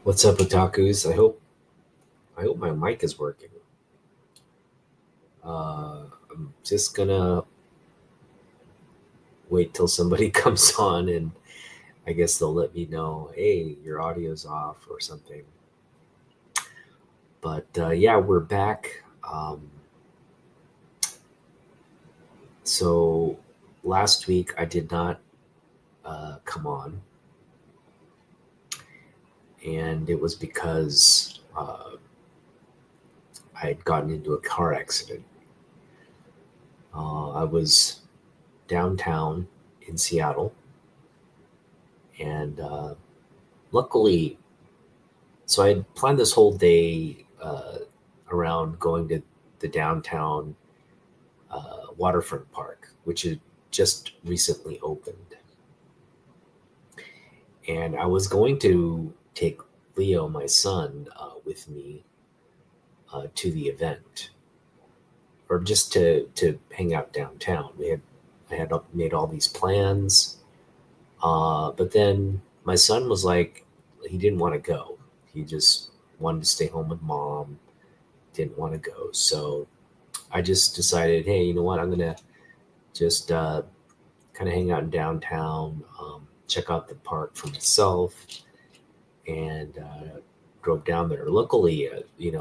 What's up, Otakus? I hope my mic is working. I'm just gonna wait till somebody comes on, and I guess they'll let me know, hey, your audio's off or something. But yeah, we're back. So last week I did not come on, and it was because I had gotten into a car accident. I was downtown in Seattle, and luckily, so I had planned this whole day around going to the downtown waterfront park, which had just recently opened. And I was going to take Leo, my son, with me to the event, or just to hang out downtown. I had made all these plans, but then my son was like, he didn't want to go. He just wanted to stay home with mom. Didn't want to go, so I just decided, hey, you know what? I'm gonna just kind of hang out in downtown, check out the park for myself, and drove down there. Luckily, it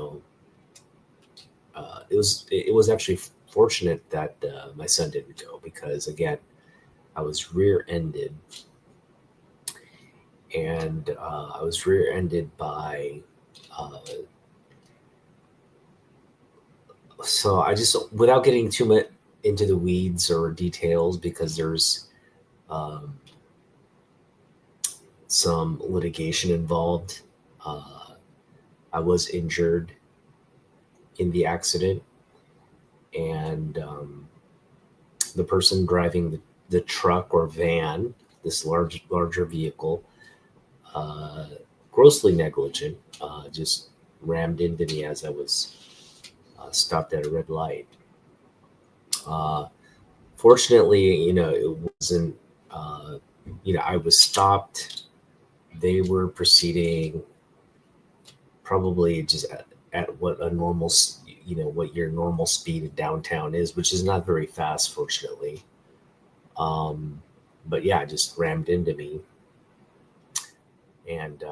was actually fortunate that my son didn't go because again, I was rear-ended, and I was rear-ended by. So I just, without getting too much into the weeds or details, because there's um, some litigation involved. Uh, I was injured in the accident, and the person driving the truck or van, this larger vehicle, uh, grossly negligent, just rammed into me as I was stopped at a red light. Uh, Fortunately, it wasn't. Uh, I was stopped. They were proceeding probably just at what a normal, what your normal speed in downtown is, which is not very fast, fortunately. Um, but yeah, it just rammed into me. And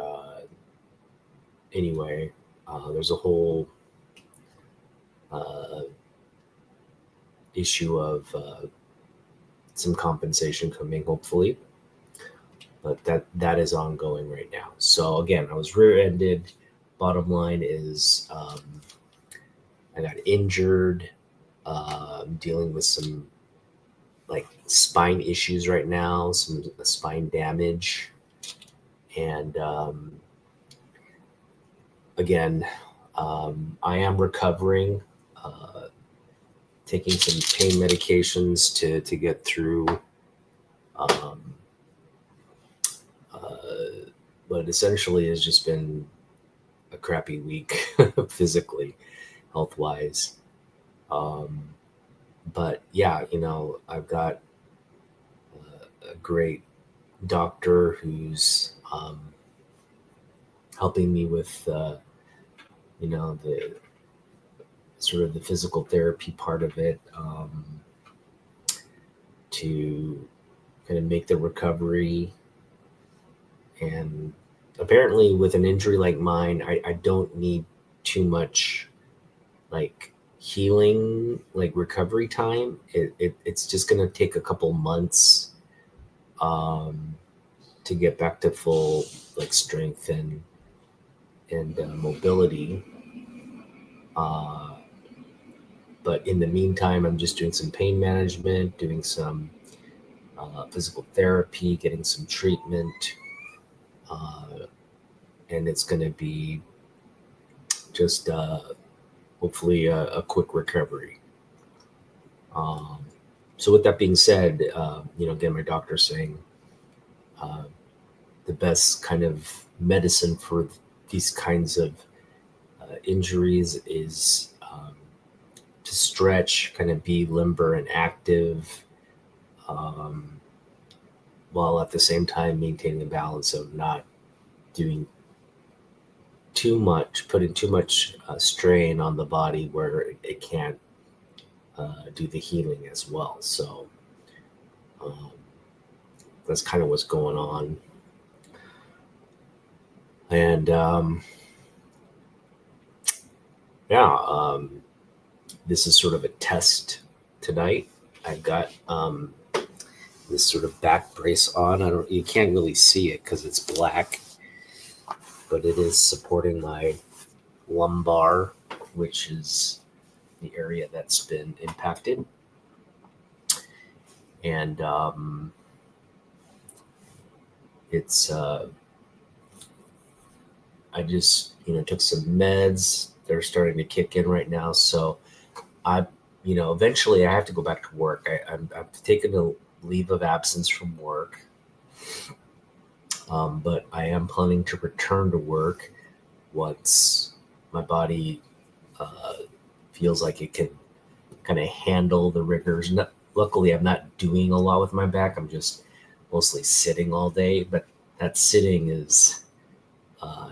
anyway, there's a whole uh, issue of some compensation coming, hopefully. But that is ongoing right now. So again, I was rear-ended. Bottom line is, I got injured. I'm dealing with some like spine issues right now, some spine damage, and again, I am recovering, uh, taking some pain medications to get through. Um, uh, but essentially, it's just been a crappy week physically, health wise. Um, but yeah, I've got a great doctor who's helping me with the sort of the physical therapy part of it, to kind of make the recovery. And apparently, with an injury like mine, I don't need too much like healing, like recovery time. It's just going to take a couple months um, to get back to full like strength and mobility. Uh, but in the meantime, I'm just doing some pain management, doing some physical therapy, getting some treatment, uh, and it's going to be just hopefully a quick recovery. Um, so with that being said, again, my doctor's saying uh, the best kind of medicine for these kinds of injuries is to stretch, kind of be limber and active, um, while at the same time maintaining a balance of not doing putting too much strain on the body where it can't do the healing as well. So um, that's kind of what's going on. And yeah, this is sort of a test tonight. I've got this sort of back brace on. You can't really see it because it's black, but it is supporting my lumbar, which is the area that's been impacted. And it's I just took some meds. They're starting to kick in right now, so I eventually I have to go back to work. I've taken a leave of absence from work, but I am planning to return to work once my body feels like it can kind of handle the rigors. Luckily, I'm not doing a lot with my back. I'm just mostly sitting all day, but that sitting is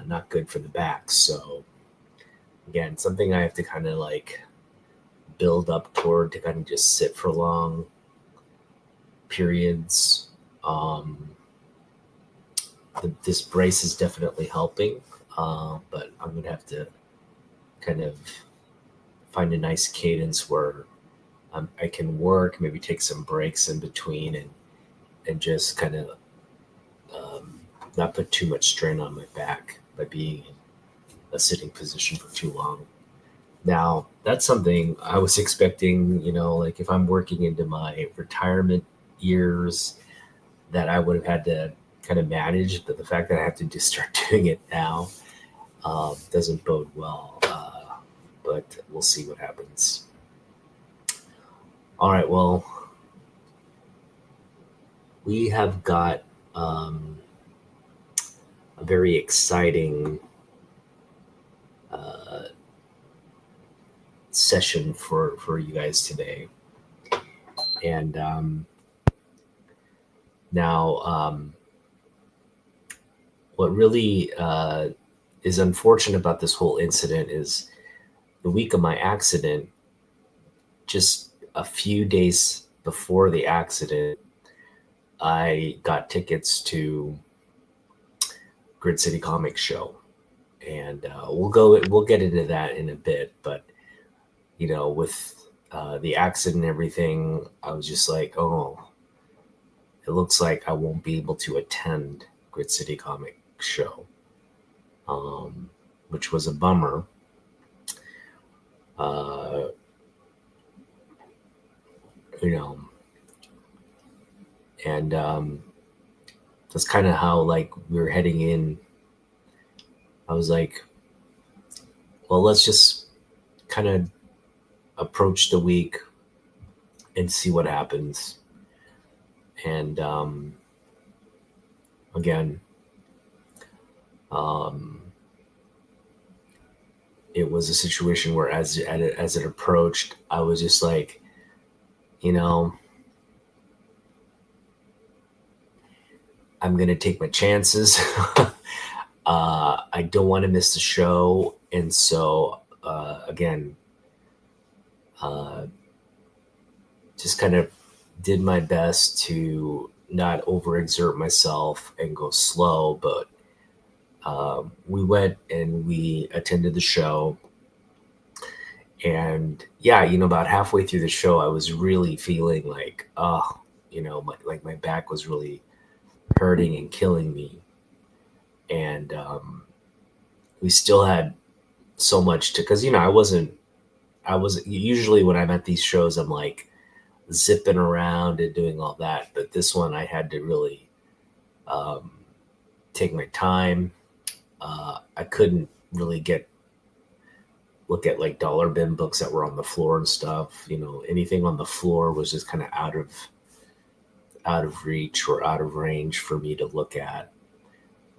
not good for the back. So again, something I have to kind of like build up toward, to kind of just sit for long periods. This brace is definitely helping, but I'm gonna have to kind of find a nice cadence where I can work, maybe take some breaks in between, and just kind of not put too much strain on my back by being in a sitting position for too long. Now, that's something I was expecting, like if I'm working into my retirement years, that I would have had to kind of manage, but the fact that I have to just start doing it now doesn't bode well. But we'll see what happens. All right, well, we have got a very exciting session for you guys today. And now, what really is unfortunate about this whole incident is the week of my accident, just a few days before the accident, I got tickets to Grid City Comics show, and we'll get into that in a bit. But with the accident and everything, I was just like, oh, it looks like I won't be able to attend Grid City Comic show, which was a bummer. Uh, and that's kind of how like we were heading in. I was like, well, let's just kind of approach the week and see what happens. And again, it was a situation where as it approached, I was just like, I'm going to take my chances. I don't want to miss the show. And so, again, just kind of did my best to not overexert myself and go slow. But we went and we attended the show. And yeah, about halfway through the show, I was really feeling like, my back was really hurting and killing me. And we still had so much to, because I was usually when I'm at these shows, I'm like zipping around and doing all that, but this one I had to really take my time. I couldn't really look at like dollar bin books that were on the floor and stuff. Anything on the floor was just kind of out of reach or out of range for me to look at.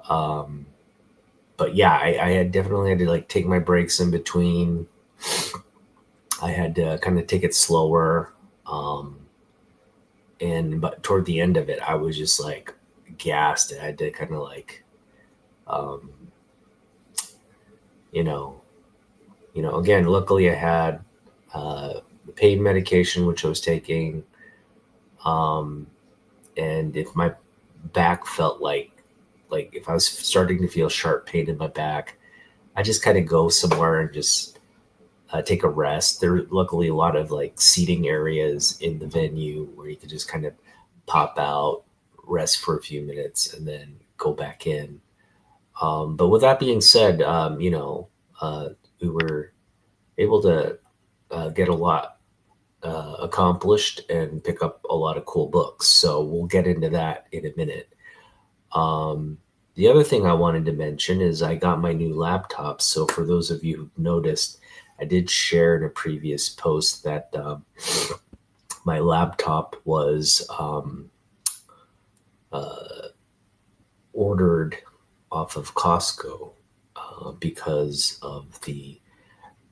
But yeah, I definitely had to like take my breaks in between. I had to kind of take it slower. But toward the end of it, I was just like gassed. I had to kind of like you know, again, luckily I had the pain medication, which I was taking. Um, and if my back felt like if I was starting to feel sharp pain in my back, I just kind of go somewhere and just take a rest. There are luckily a lot of like seating areas in the venue where you could just kind of pop out, rest for a few minutes, and then go back in. But with that being said, we were able to get a lot accomplished and pick up a lot of cool books. So we'll get into that in a minute. Um, the other thing I wanted to mention is I got my new laptop. So for those of you who've noticed, I did share in a previous post that my laptop was uh, ordered off of Costco because of the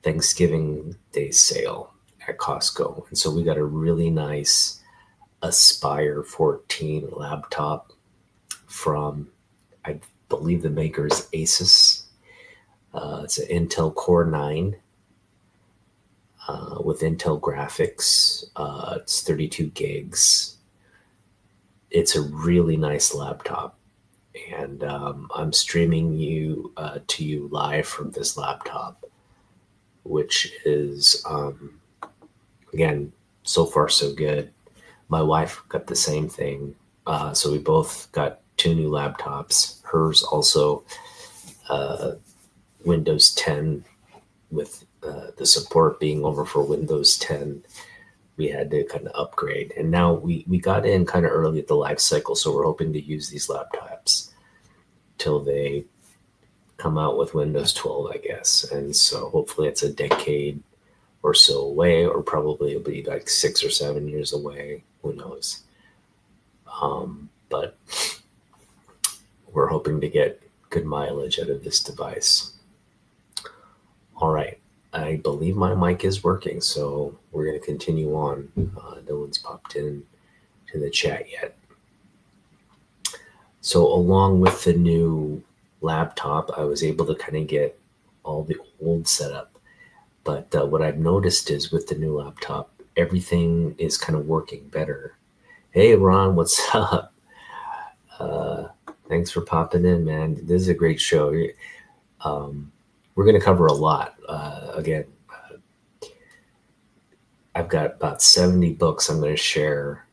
Thanksgiving Day sale at Costco. And so we got a really nice Aspire 14 laptop from, I believe the maker is Asus. It's an Intel Core 9 with Intel graphics. It's 32 gigs. It's a really nice laptop. And I'm streaming to you live from this laptop, which is, again, so far so good. My wife got the same thing. So we both got two new laptops. Hers also Windows 10 with the support being over for Windows 10. We had to kind of upgrade. And now we got in kind of early at the life cycle. So we're hoping to use these laptops till they come out with Windows 12, I guess. And so hopefully it's a decade or so away, or probably it'll be like 6 or 7 years away. Who knows? But we're hoping to get good mileage out of this device. All right. I believe my mic is working, so we're going to continue on. No one's popped in to the chat yet. So along with the new laptop, I was able to kind of get all the old setup. But what I've noticed is with the new laptop, everything is kind of working better. Hey, Ron, what's up? Thanks for popping in, man. This is a great show. We're going to cover a lot. Again, I've got about 70 books I'm going to share.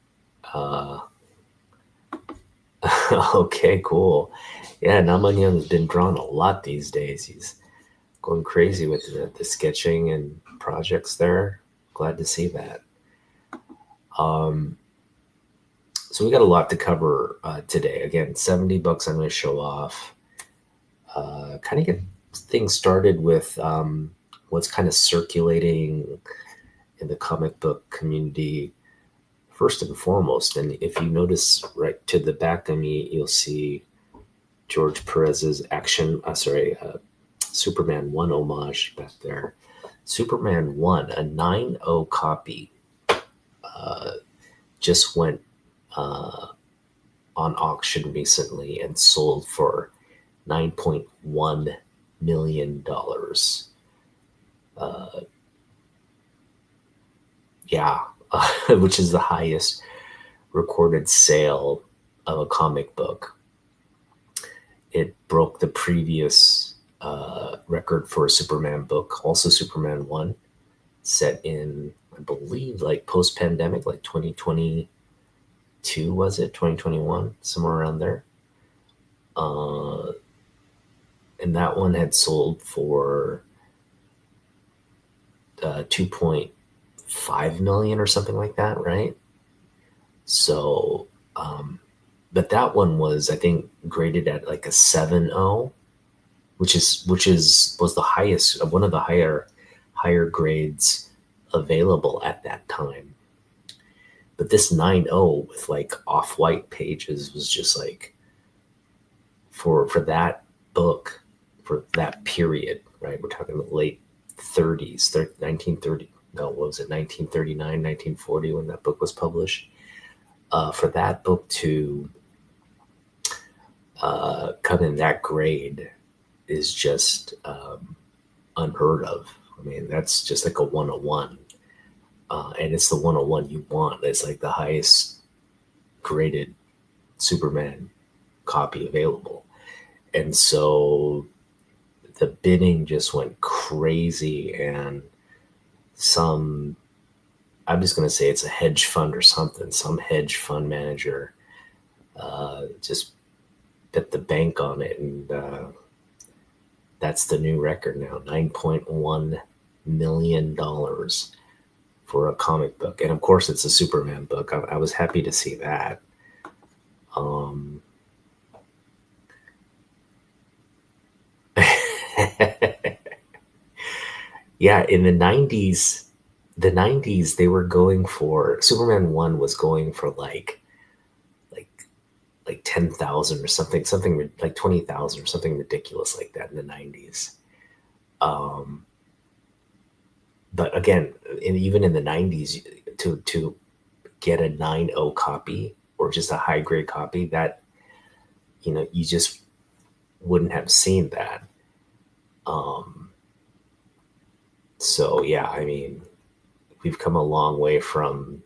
Okay, cool. Yeah, Naman Young has been drawn a lot these days. He's going crazy with the sketching and projects there. Glad to see that. So we got a lot to cover today. Again, 70 books I'm going to show off. Kind of get things started with what's kind of circulating in the comic book community first and foremost. And if you notice right to the back of me, you'll see George Perez's Superman 1 homage back there. Superman 1, a 9.0 copy, just went on auction recently and sold for $9.1 million. Which is the highest recorded sale of a comic book. It broke the previous record for a Superman book, also Superman 1, set in, I believe, like post-pandemic, like 2022, was it? 2021, somewhere around there. And that one had sold for 2.5 million or something like that, right? So, but that one was, I think, graded at like a 7.0, which was the highest, one of the higher grades available at that time. But this 9.0 with like off-white pages was just like, for that book, for that period, right? We're talking about late 30s, 1930. No, what was it? 1939, 1940 when that book was published. For that book to come in that grade is just unheard of. I mean, that's just like a 101. And it's the 101 you want. It's like the highest graded Superman copy available. And so the bidding just went crazy, and some, I'm just going to say it's a hedge fund or something, some hedge fund manager just bet the bank on it. And that's the new record now, $9.1 million for a comic book. And of course, it's a Superman book. I was happy to see that. Um, yeah, in the 90s, they were going for Superman 1 was going for like like 10,000 or something like 20,000 or something ridiculous like that in the 90s. Um, but again, even in the 90s, to get a 9.0 copy or just a high grade copy, that you just wouldn't have seen that. Um, so yeah, I mean, we've come a long way from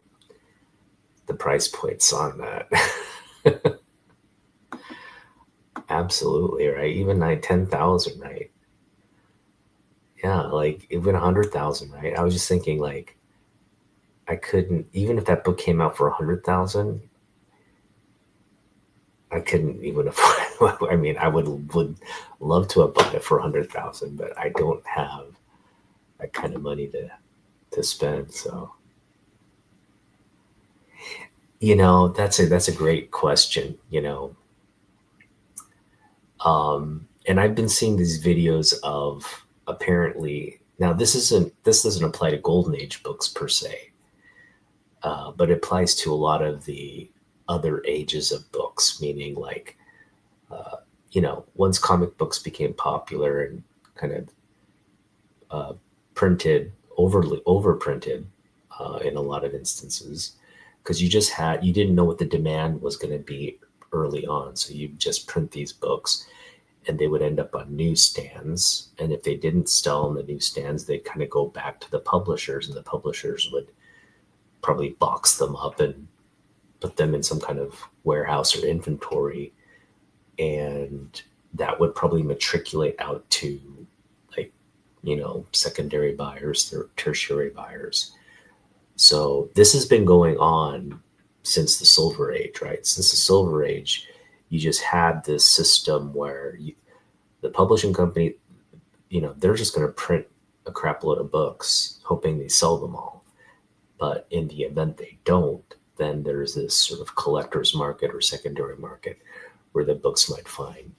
the price points on that. Absolutely right. Even like 10,000, right? Yeah, like even 100,000, right? I was just thinking like I couldn't, even if that book came out for 100,000, I couldn't even afford. I mean, I would love to have bought it for 100,000, but I don't have that kind of money to spend. So that's a great question. And I've been seeing these videos of, apparently, now this doesn't apply to Golden Age books per se, but it applies to a lot of the other ages of books, meaning like, once comic books became popular and kind of uh, printed, overly overprinted in a lot of instances, because you didn't know what the demand was going to be early on, so you just print these books and they would end up on newsstands. And if they didn't sell on the newsstands, they'd kind of go back to the publishers, and the publishers would probably box them up and put them in some kind of warehouse or inventory. And that would probably matriculate out to, like, secondary buyers, tertiary buyers. So this has been going on since the Silver Age, right? Since the Silver Age, you just had this system where the publishing company, they're just going to print a crap load of books, hoping they sell them all. But in the event they don't, then there's this sort of collector's market or secondary market where the books might find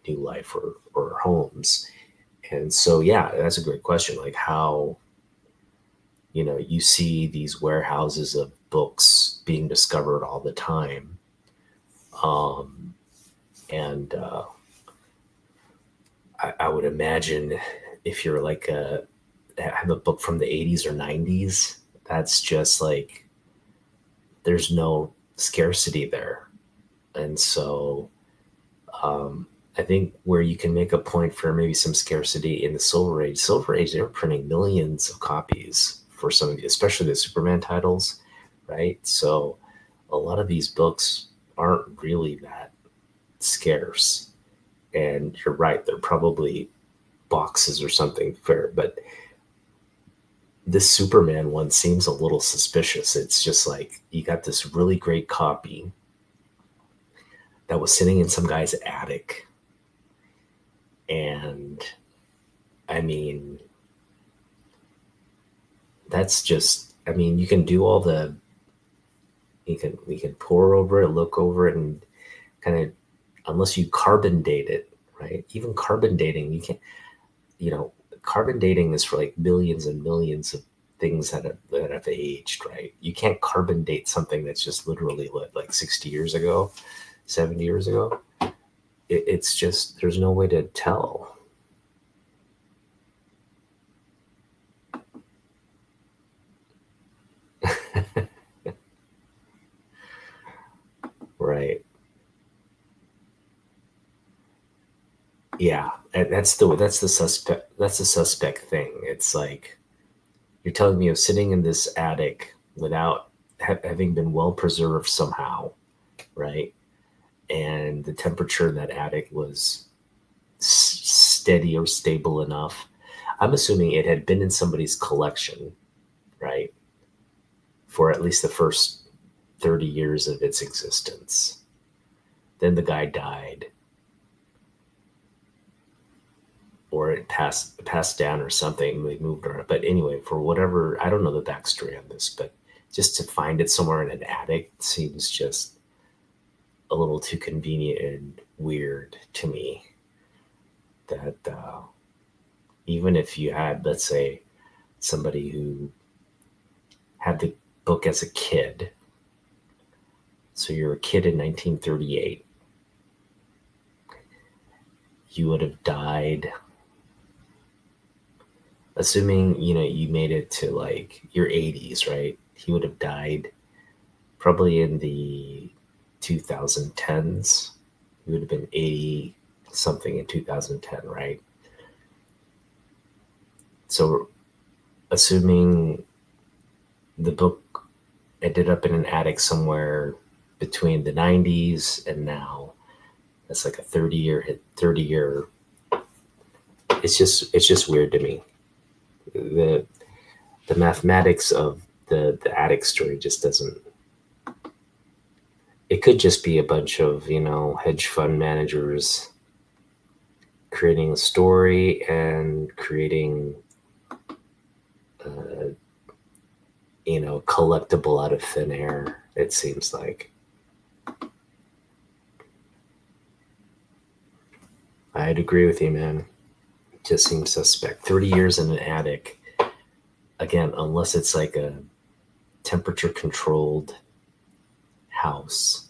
new life or homes. And so, yeah, that's a great question. Like how, you see these warehouses of books being discovered all the time. Um, and I would imagine if you're like have a book from the 80s or 90s, that's just like there's no scarcity there. And so I think where you can make a point for maybe some scarcity in the Silver Age, they were printing millions of copies for some of the, especially the Superman titles, right? So a lot of these books aren't really that scarce. And you're right, they're probably boxes or something fair, but this Superman one seems a little suspicious. It's just like you got this really great copy that was sitting in some guy's attic. And I mean, that's just, I mean, you can do all the, we can pour over it, look over it, and kind of, unless you carbon date it, right? Even carbon dating, you can't, carbon dating is for like millions and millions of things that have aged, right? You can't carbon date something that's just literally like 60 years ago, 70 years ago. It's just, there's no way to tell. Right. Yeah, and that's the suspect thing. It's like you're telling me of sitting in this attic without having been well preserved somehow, right? And the temperature in that attic was steady or stable enough. I'm assuming it had been in somebody's collection, right, for at least the first 30 years of its existence. Then the guy died, or it passed down or something. They moved around. But anyway, for whatever, I don't know the backstory on this, but just to find it somewhere in an attic seems just a little too convenient and weird to me. That even if you had, let's say, somebody who had the book as a kid, so you're a kid in 1938, you would have died, assuming you made it to like your 80s, right? He would have died probably in the 2010s. He would have been 80 something in 2010, right? So assuming the book ended up in an attic somewhere between the 90s and now, that's like a 30 year. It's just weird to me. The mathematics of the attic story just doesn't. It could just be a bunch of hedge fund managers creating a story and creating uh, collectible out of thin air. It seems like. I'd agree with you, man. It just seems suspect. 30 years in an attic, again, unless it's like a temperature controlled house,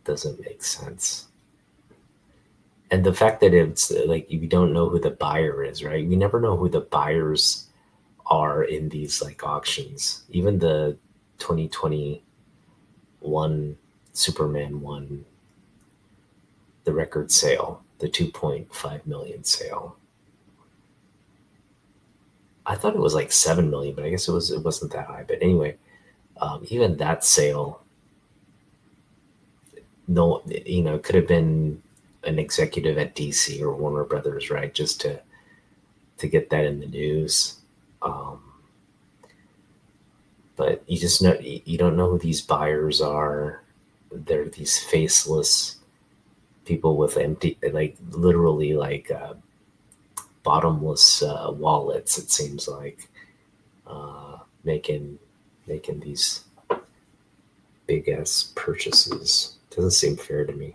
doesn't make sense. And the fact that it's like you don't know who the buyer is, right? You never know who the buyers are in these like auctions. Even the 2021 Superman one, the record sale, the 2.5 million sale. I thought it was like 7 million, but I guess it wasn't that high. But anyway, even that sale, no, it could have been an executive at DC or Warner Brothers, right? Just to get that in the news. Um, but you just know you don't know who these buyers are. They're these faceless people with empty, like literally like bottomless wallets. It seems like making these big ass purchases. Doesn't seem fair to me.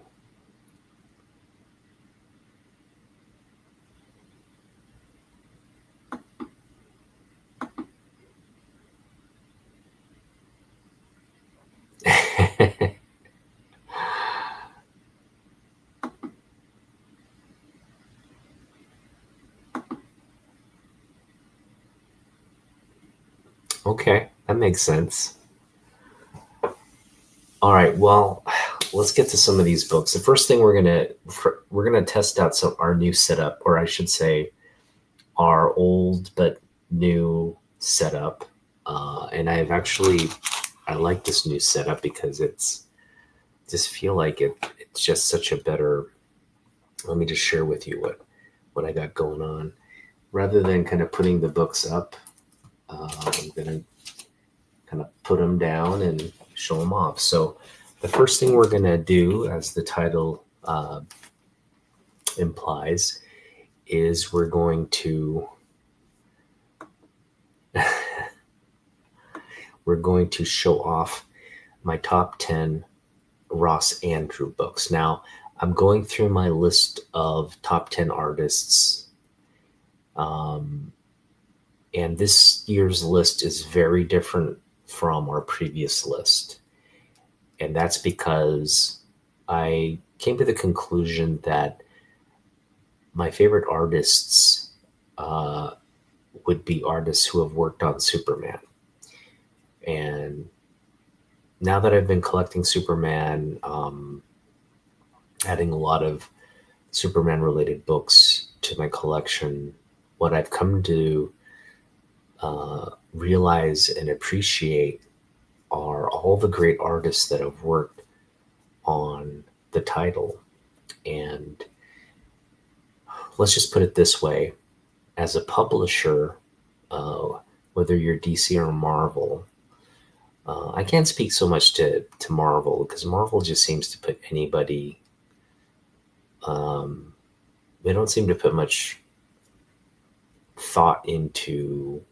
Okay, that makes sense. All right, well, let's get to some of these books. The first thing we're gonna test out some our new setup, or I should say, our old but new setup. And I like this new setup because it's just feel like it's just such a better. Let me just share with you what I got going on. Rather than kind of putting the books up, I'm gonna kind of put them down and show them off. So the first thing we're gonna do, as the title implies, is we're going to show off my top 10 Ross Andru books. Now, I'm going through my list of top 10 artists, um, and this year's list is very different from our previous list. And that's because I came to the conclusion that my favorite artists would be artists who have worked on Superman. And now that I've been collecting Superman, adding a lot of Superman related books to my collection, what I've come to realize and appreciate are all the great artists that have worked on the title. And let's just put it this way, as a publisher, uh, whether you're DC or Marvel, I can't speak so much to Marvel because Marvel just seems to put anybody. Um, they don't seem to put much thought into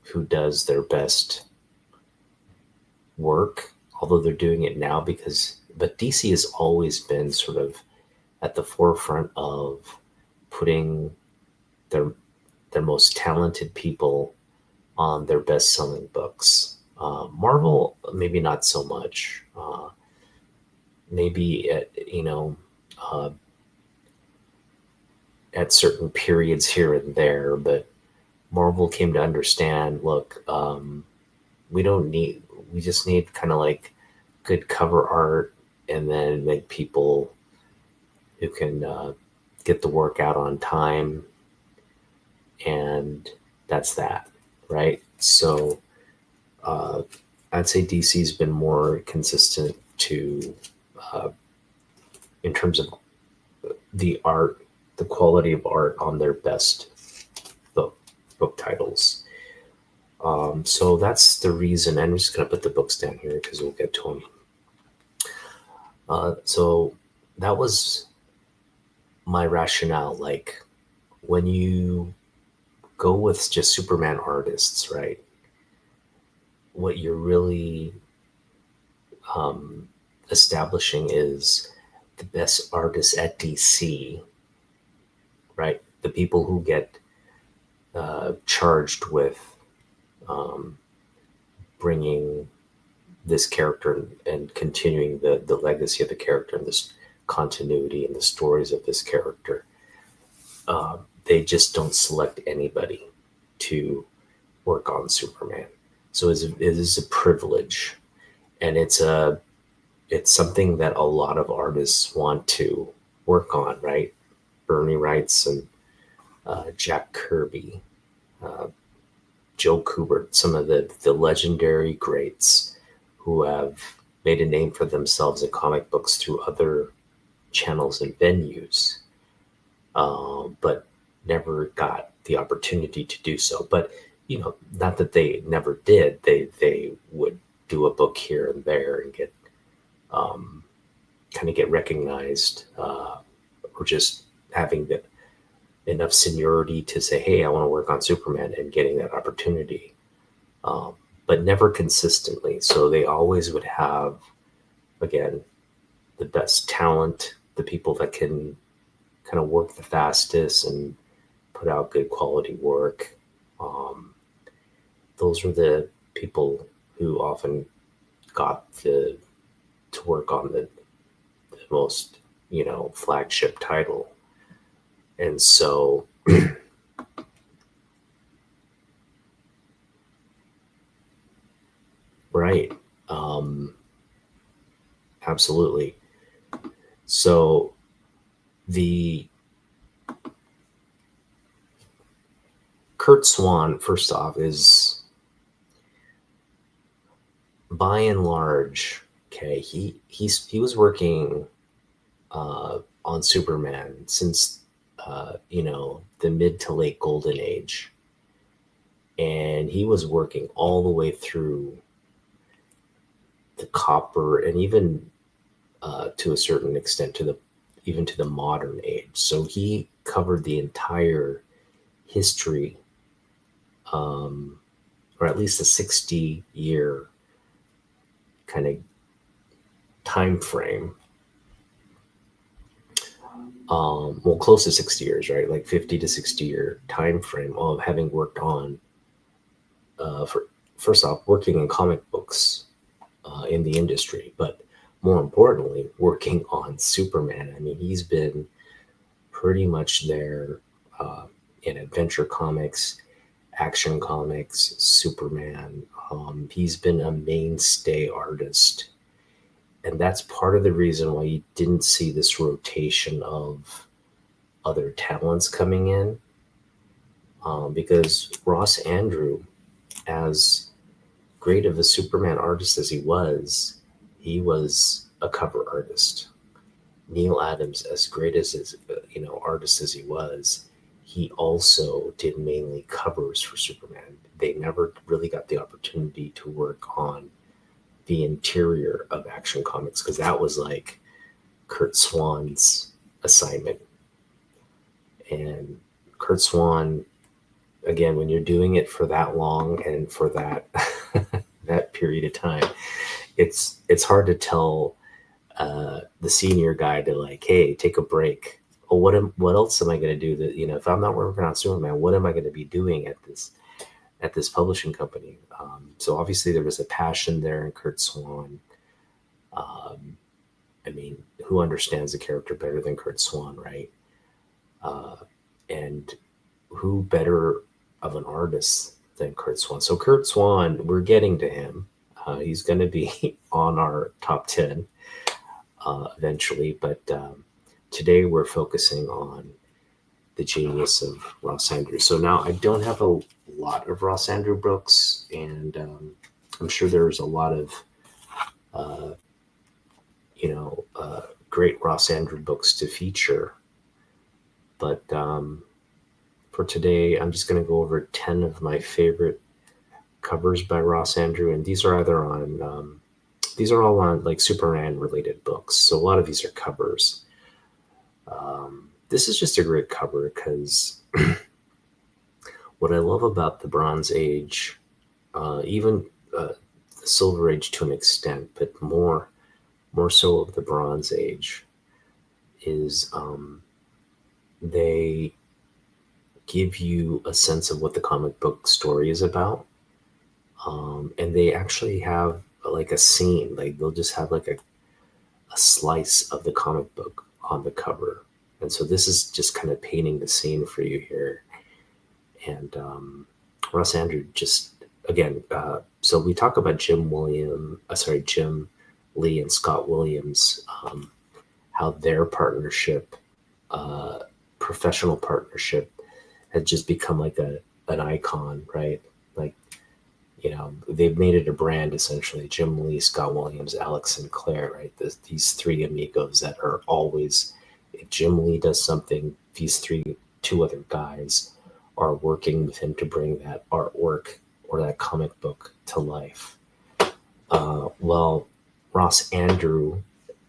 who does their best work, although they're doing it now but DC has always been sort of at the forefront of putting their their most talented people on their best selling books. Marvel, maybe not so much. Maybe uh, at certain periods here and there, but Marvel came to understand. Look, we don't need. We just need kind of like good cover art, and then make people who can get the work out on time, and that's that, right? So uh, I'd say DC's been more consistent to uh, in terms of the art, the quality of art on their best book book titles. So that's the reason. I'm just going to put the books down here because we'll get to them. So that was my rationale. Like when you go with just Superman artists, right? What you're really um, establishing is the best artists at DC, right? The people who get charged with um, bringing this character and continuing the legacy of the character and this continuity and the stories of this character. They just don't select anybody to work on Superman. So it is a privilege, and it's something that a lot of artists want to work on, right? Bernie Wrights and Jack Kirby, uh, Joe Kubert, some of the legendary greats who have made a name for themselves in comic books through other channels and venues, but never got the opportunity to do so. But not that they never did. They would do a book here and there and get um, kind of get recognized, or just having enough seniority to say, "Hey, I want to work on Superman," and getting that opportunity, um, but never consistently. So they always would have, again, the best talent, the people that can kind of work the fastest and put out good quality work. Um, those were the people who often got to work on the most, flagship title. And so, right, um, absolutely. So the Kurt Swan, first off, is by and large, okay. He was working on Superman since the mid to late golden age, and he was working all the way through the copper, and even to a certain extent to the modern age. So he covered the entire history, or at least a 60-year kind of time frame. Well, close to 60 years, right? Like 50 to 60-year time frame of having worked on, for first off, working in comic books in the industry, but more importantly, working on Superman. I mean, he's been pretty much there in adventure comics, action comics, Superman. He's been a mainstay artist, and that's part of the reason why you didn't see this rotation of other talents coming in, because Ross Andru, as great of a Superman artist as he was a cover artist. Neil Adams, as great as his artist as he also did mainly covers for Superman. They never really got the opportunity to work on the interior of Action Comics, because that was like Kurt Swan's assignment. And Kurt Swan, again, when you're doing it for that long and for that that period of time, it's hard to tell the senior guy to, like, hey, take a break. Oh, what else am I going to do? That, if I'm not working on Superman, what am I going to be doing at this publishing company? So obviously there was a passion there in Kurt Swan. I mean, who understands the character better than Kurt Swan, right? And who better of an artist than Kurt Swan? So Kurt Swan, we're getting to him. He's going to be on our top 10 eventually, but today we're focusing on the genius of Ross Andru. So now I don't have a lot of Ross Andru books, and I'm sure there's a lot of great Ross Andru books to feature. But for today, I'm just going to go over 10 of my favorite covers by Ross Andru, and these are these are all on like Superman related books. So a lot of these are covers. This is just a great cover because what I love about the Bronze Age, even the Silver Age to an extent, but more so of the Bronze Age, is they give you a sense of what the comic book story is about. And they actually have like a scene, like they'll just have like a slice of the comic book on the cover. And so this is just kind of painting the scene for you here. And Ross Andru just, again, so we talk about Jim Lee and Scott Williams, how their partnership, professional partnership, had just become like an icon, right? Like, they've made it a brand essentially. Jim Lee, Scott Williams, Alex Sinclair, right? These three amigos that are always, if Jim Lee does something, these two other guys are working with him to bring that artwork or that comic book to life. Well, Ross Andru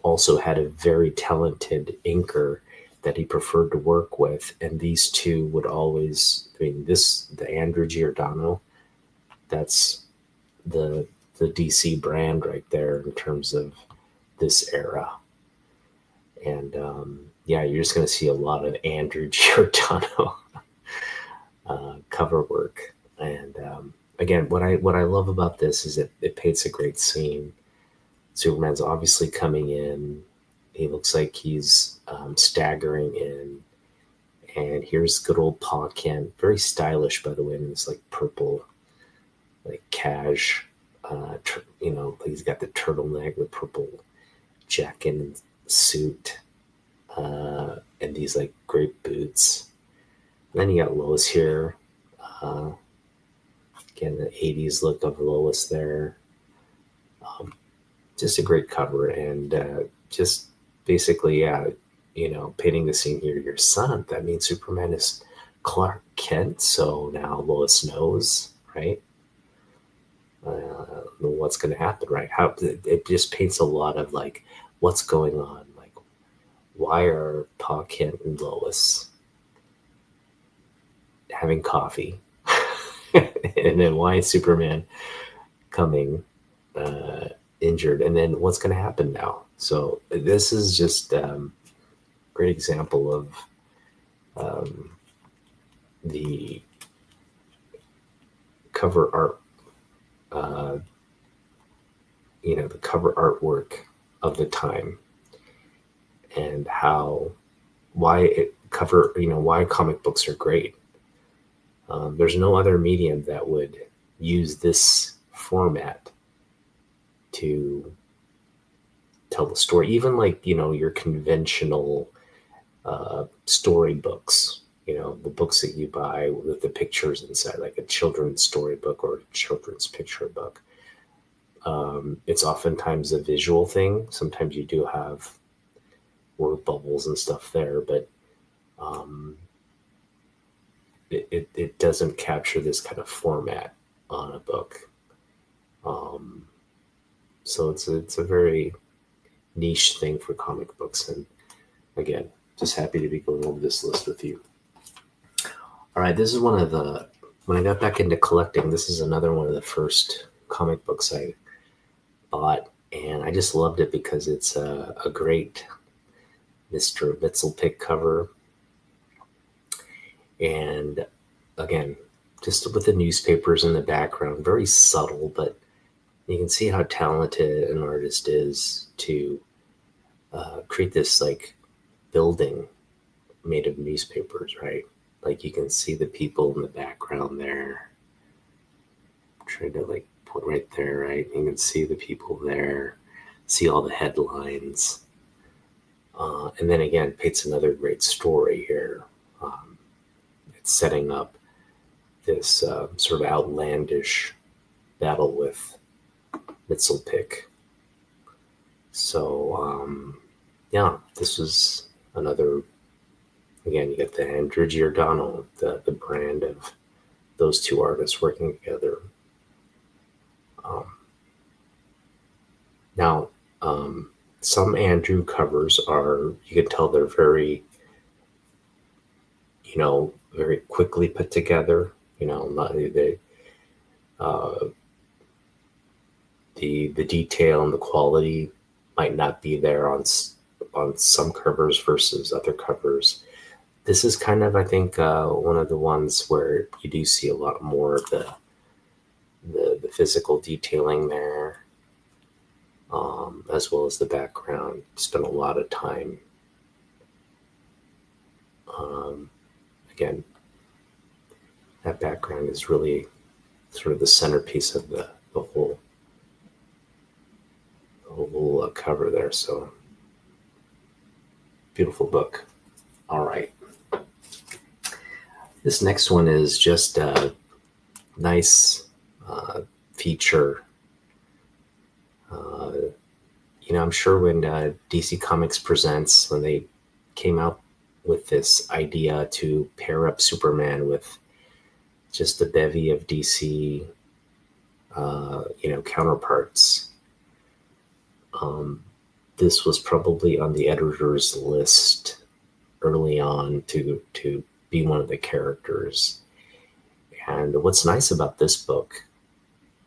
also had a very talented inker that he preferred to work with, and these two would always, the Andrew Giordano, that's the DC brand right there in terms of this era. And you're just going to see a lot of Andrew Giordano cover work. And again, what I love about this is it paints a great scene. Superman's obviously coming in. He looks like he's staggering in. And here's good old Pa Kent, very stylish, by the way, in this like purple, like cash, he's got the turtleneck, the purple jacket and suit, and these like great boots. And then you got Lois here. Again, the 80s look of Lois there. Just a great cover, and just basically, painting the scene here. Your son, that means Superman is Clark Kent, so now Lois knows, right? What's going to happen, right? How it just paints a lot of like what's going on, like why are Pa Kent and Lois having coffee, and then why is Superman coming injured, and then what's going to happen now? So this is just a great example of the cover art. The cover artwork of the time, and why comic books are great. There's no other medium that would use this format to tell the story. Even like, your conventional storybooks, the books that you buy with the pictures inside, like a children's storybook or a children's picture book. It's oftentimes a visual thing. Sometimes you do have word bubbles and stuff there, but it doesn't capture this kind of format on a book. So it's a very niche thing for comic books. And again, just happy to be going over this list with you. All right, this is when I got back into collecting, this is another one of the first comic books I bought, and I just loved it because it's a great Mr. Mitzelpick cover. And again, just with the newspapers in the background, very subtle, but you can see how talented an artist is to create this like building made of newspapers, right? Like you can see the people in the background there. I'm trying to like put right there, right? You can see the people there, see all the headlines. And then again, paints another great story here. It's setting up this sort of outlandish battle with Mitzelpick. So, yeah, this was another, again, you get the Andru Giordano, the brand of those two artists working together. Now, some Andru covers are, you can tell they're very, very quickly put together. Not the detail and the quality might not be there on some covers versus other covers. This is kind of, I think, one of the ones where you do see a lot more of the physical detailing there, as well as the background. Spent a lot of time. Again, that background is really sort of the centerpiece of the whole cover there. So beautiful book. All right. This next one is just a nice feature. I'm sure when DC Comics Presents, when they came out with this idea to pair up Superman with just a bevy of DC, counterparts, this was probably on the editor's list early on to be one of the characters. And what's nice about this book,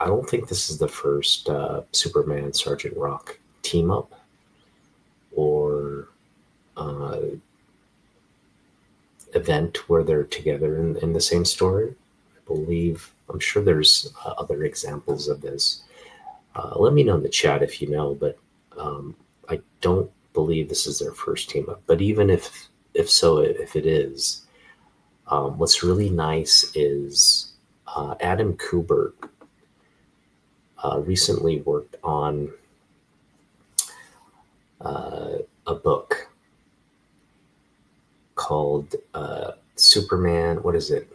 I don't think this is the first Superman Sergeant Rock team up or event where they're together in the same story. I'm sure there's other examples of this. Let me know in the chat if you know, but I don't believe this is their first team up. But even if so, if it is, what's really nice is Adam Kubert recently worked on a book called Superman. What is it?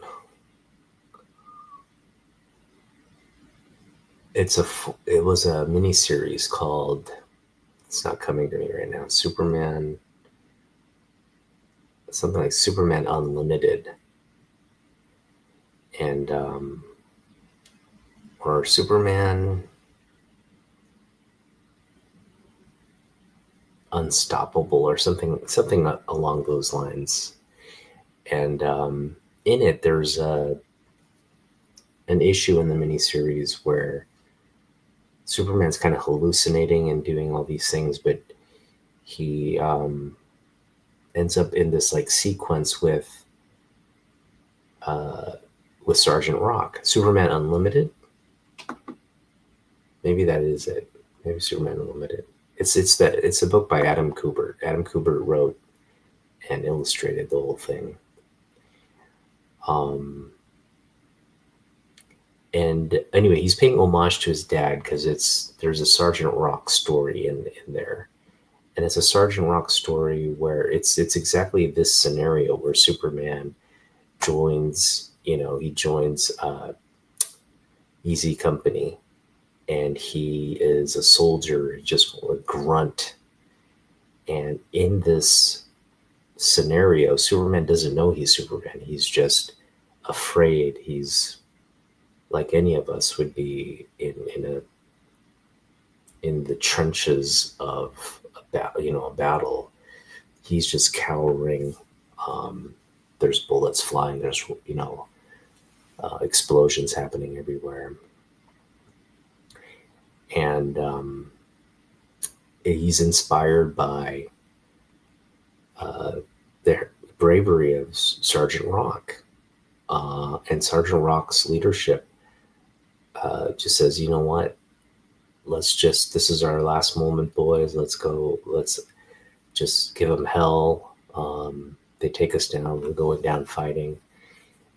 It was a mini series called. It's not coming to me right now. Superman. Something like Superman Unlimited, and or Superman Unstoppable, or something along those lines. And in it, there's an issue in the miniseries where Superman's kind of hallucinating and doing all these things, but he ends up in this like sequence with Sergeant Rock. Superman Unlimited. Maybe that is it. Maybe Superman Unlimited. It's a book by Adam Kubert. Adam Kubert wrote and illustrated the whole thing. And anyway, he's paying homage to his dad because there's a Sergeant Rock story in there. and it's a Sergeant Rock story where it's exactly this scenario where Superman joins, he joins Easy Company, and he is a soldier, just a grunt. And in this scenario, Superman doesn't know he's Superman. He's just afraid. He's like any of us would be in the trenches of a battle. He's just cowering. There's bullets flying. There's explosions happening everywhere, and he's inspired by the bravery of Sergeant Rock, and Sergeant Rock's leadership. Just says, you know what? This is our last moment, boys. Let's go. Let's just give them hell. They take us down. We're going down fighting.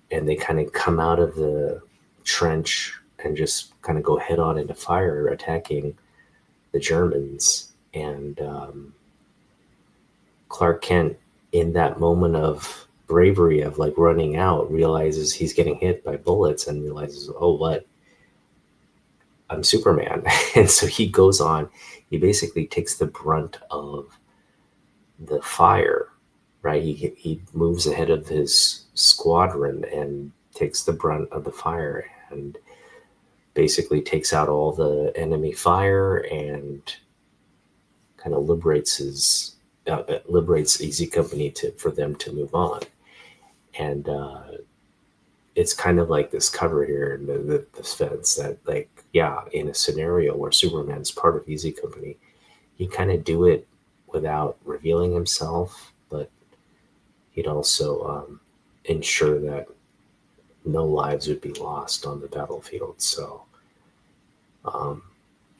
And they kind of come out of the trench and just kind of go head on into fire, attacking the Germans. And Clark Kent, in that moment of bravery of like running out, realizes he's getting hit by bullets and realizes, oh, what? I'm Superman. And so he goes on, he basically takes the brunt of the fire, right? He moves ahead of his squadron and takes the brunt of the fire and basically takes out all the enemy fire and kind of liberates Easy Company for them to move on. And it's kind of like this cover here in the fence that, like, yeah, in a scenario where Superman's part of Easy Company, he kind of do it without revealing himself, but he'd also ensure that no lives would be lost on the battlefield. So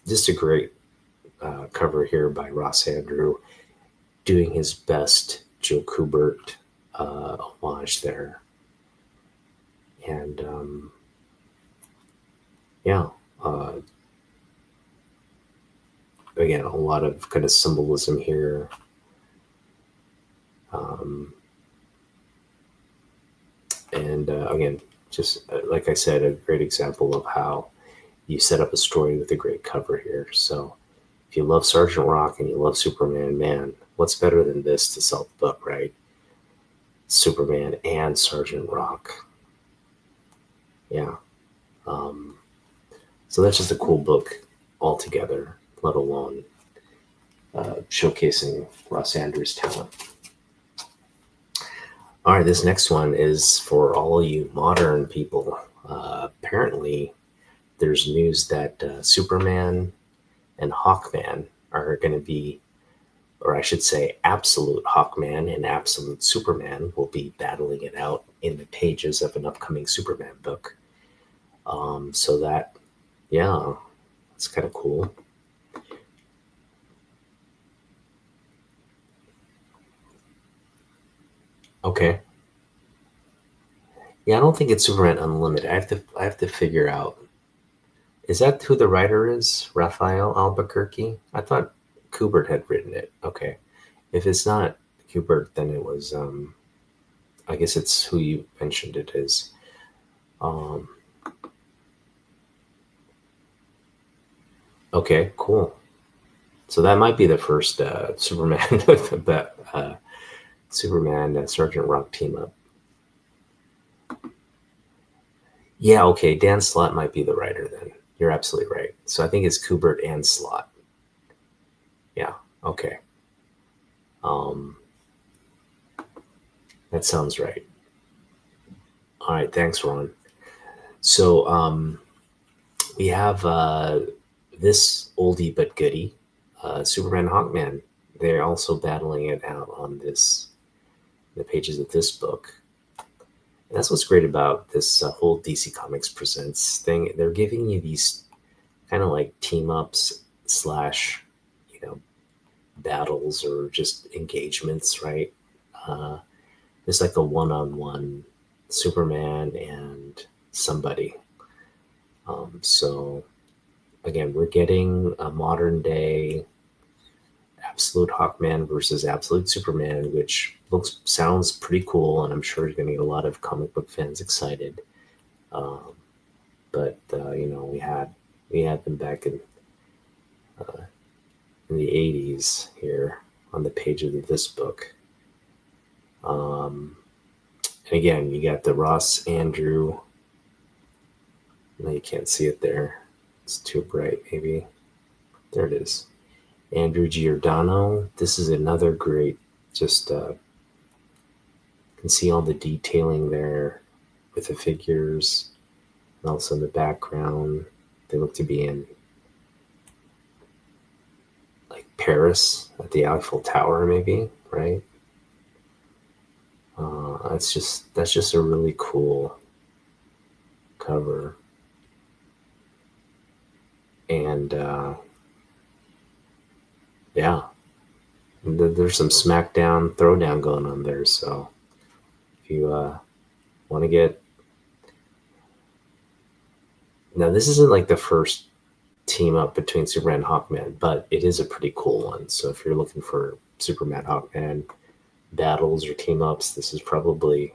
just a great cover here by Ross Andru, doing his best Joe Kubert homage there. And again, a lot of kind of symbolism here. And again, just like I said, a great example of how you set up a story with a great cover here. So if you love Sergeant Rock and you love Superman, man, what's better than this to sell the book, right? Superman and Sergeant Rock. Yeah. So that's just a cool book altogether, let alone showcasing Ross Andru's talent. All right, this next one is for all you modern people. Apparently, there's news that Superman and Hawkman are going to be, or I should say, Absolute Hawkman and Absolute Superman will be battling it out in the pages of an upcoming Superman book. So that, yeah, it's kind of cool. Okay. Yeah, I don't think it's Superman Unlimited. I have to figure out. Is that who the writer is? Raphael Albuquerque? I thought Kubert had written it. Okay. If it's not Kubert, then it was I guess it's who you mentioned it is. Okay, cool. So that might be the first Superman Superman Sergeant Rock team up. Yeah, okay. Dan Slott might be the writer then. You're absolutely right. So I think it's Kubert and Slott. Yeah, okay. That sounds right. All right, thanks, Ron. So we have this oldie but goodie, Superman Hawkman. They're also battling it out on the pages of this book. And that's what's great about this whole DC Comics Presents thing. They're giving you these kind of like team ups slash, battles or just engagements, right? It's like a one-on-one Superman and somebody. So again, we're getting a modern day Absolute Hawkman versus Absolute Superman, which sounds pretty cool, and I'm sure it's going to get a lot of comic book fans excited. But we had them back in the 80s here on the page of this book. And again, you got the Ross Andru. No, you can't see it there. It's too bright, maybe. There it is. Andrew Giordano. This is another great, just can see all the detailing there with the figures, and also in the background. They look to be in like Paris at the Eiffel Tower, maybe, right? That's just a really cool cover. And yeah, there's some smackdown throwdown going on there. So if you want to get, now this isn't like the first team up between Superman and Hawkman, but it is a pretty cool one. So if you're looking for Superman Hawkman battles or team ups, this is probably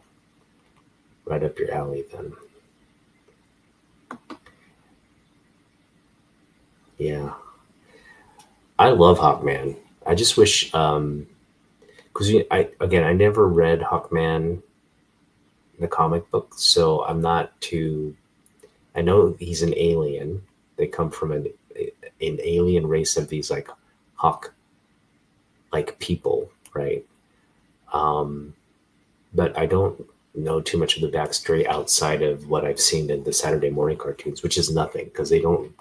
right up your alley then. Yeah, I love Hawkman. I just wish, because I never read Hawkman, the comic book, so I'm not too. I know he's an alien. They come from an alien race of these like hawk like people, right? But I don't know too much of the backstory outside of what I've seen in the Saturday morning cartoons, which is nothing because they don't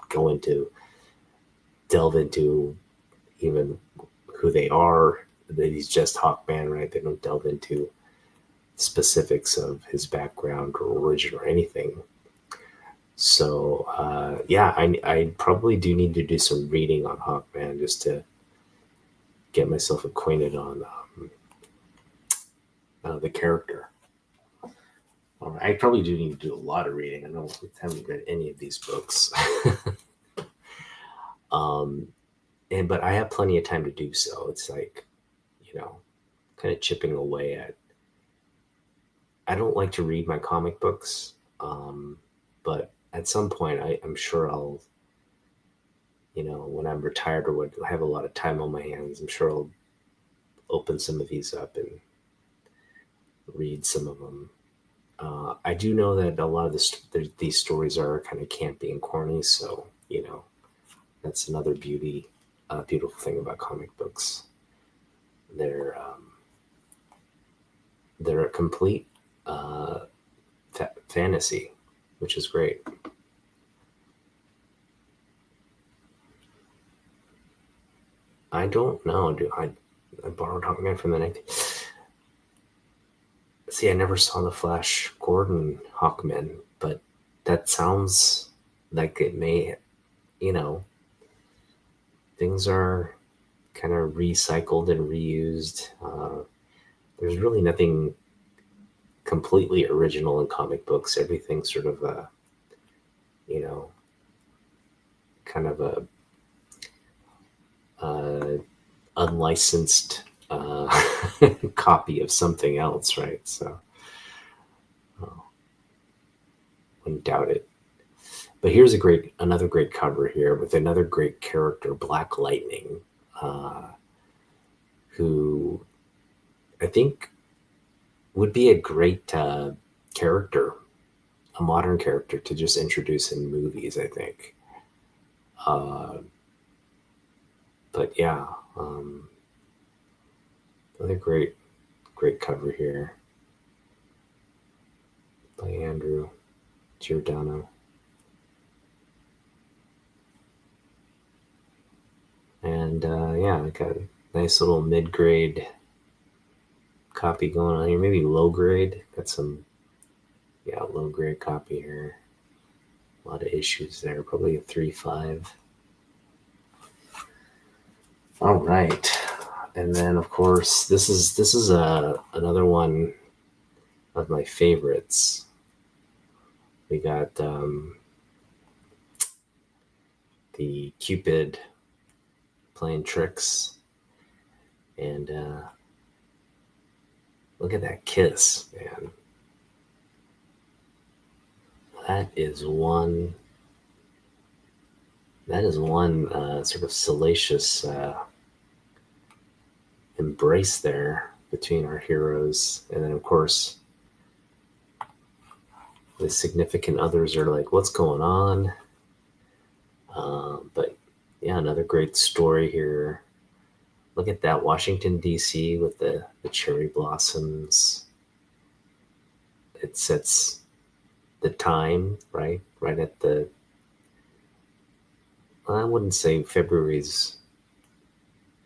delve into even who they are. That he's just Hawkman, right? They don't delve into specifics of his background or origin or anything. So yeah, I probably do need to do some reading on Hawkman just to get myself acquainted on the character. I probably do need to do a lot of reading. I haven't read any of these books. But I have plenty of time to do so. It's like, kind of chipping away at. I don't like to read my comic books, but at some point, I'm sure I'll, when I'm retired or when I have a lot of time on my hands, I'm sure I'll open some of these up and read some of them. I do know that a lot of these stories are kind of campy and corny, so that's another beautiful thing about comic books. They're a complete fantasy, which is great. I don't know. I borrowed Hawkman from the 19th. See, I never saw the Flash Gordon Hawkman, but that sounds like it may, things are kind of recycled and reused. There's really nothing completely original in comic books. Everything's sort of kind of a unlicensed copy of something else, right? So wouldn't doubt it. But here's another great cover here with another great character, Black Lightning, who I think would be a great character, a modern character to just introduce in movies, I think. But yeah, another great cover here by Andrew Giordano. And yeah, I got a nice little mid-grade copy going on here, maybe low grade. Got some, low grade copy here. A lot of issues there, probably a 3.5. All right, and then of course this is another one of my favorites. We got the Cupid playing tricks And look at that kiss, man. That is one. That is one sort of salacious embrace there between our heroes, and then of course the significant others are like, "What's going on?" But yeah, another great story here. Look at that, Washington D.C. with the cherry blossoms. It sets the time, right? Right at the, I wouldn't say February's,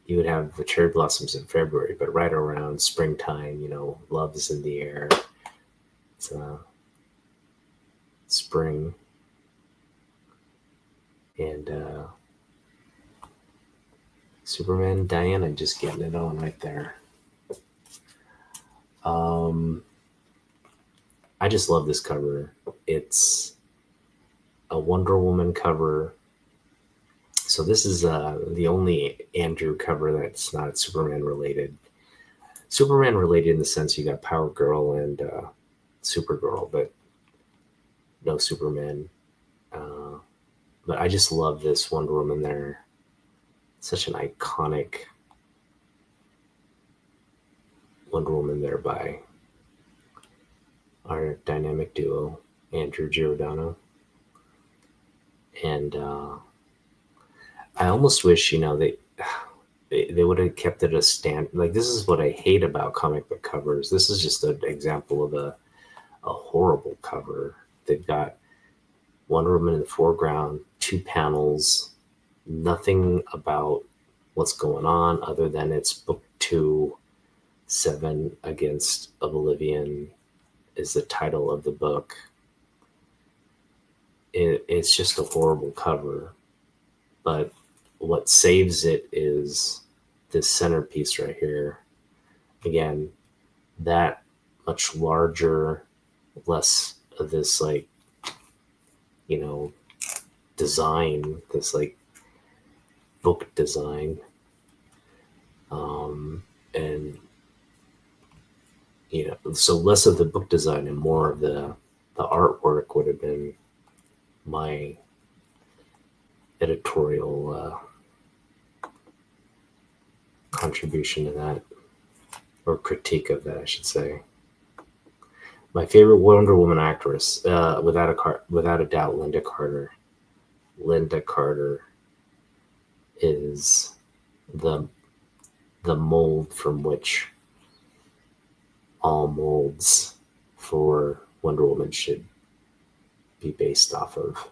you would have the cherry blossoms in February, but right around springtime, love is in the air. It's spring. And Superman and Diana just getting it on right there. I just love this cover. It's a Wonder Woman cover. So this is the only Andru cover that's not Superman related. Superman related in the sense you got Power Girl and Supergirl, but no Superman. But I just love this Wonder Woman there. Such an iconic Wonder Woman there by our dynamic duo, Andru Giordano. And I almost wish, they would have kept it a stand. Like, this is what I hate about comic book covers. This is just an example of a horrible cover. They've got Wonder Woman in the foreground, 2 panels, nothing about what's going on other than it's book 2, 7 Against Oblivion is the title of the book. It's just a horrible cover. But what saves it is this centerpiece right here. Again, that much larger, less of this design, this book design. And so less of the book design and more of the artwork would have been my editorial contribution to that, or critique of that, I should say. My favorite Wonder Woman actress, without a doubt, Linda Carter. Linda Carter is the mold from which all molds for Wonder Woman should be based off of.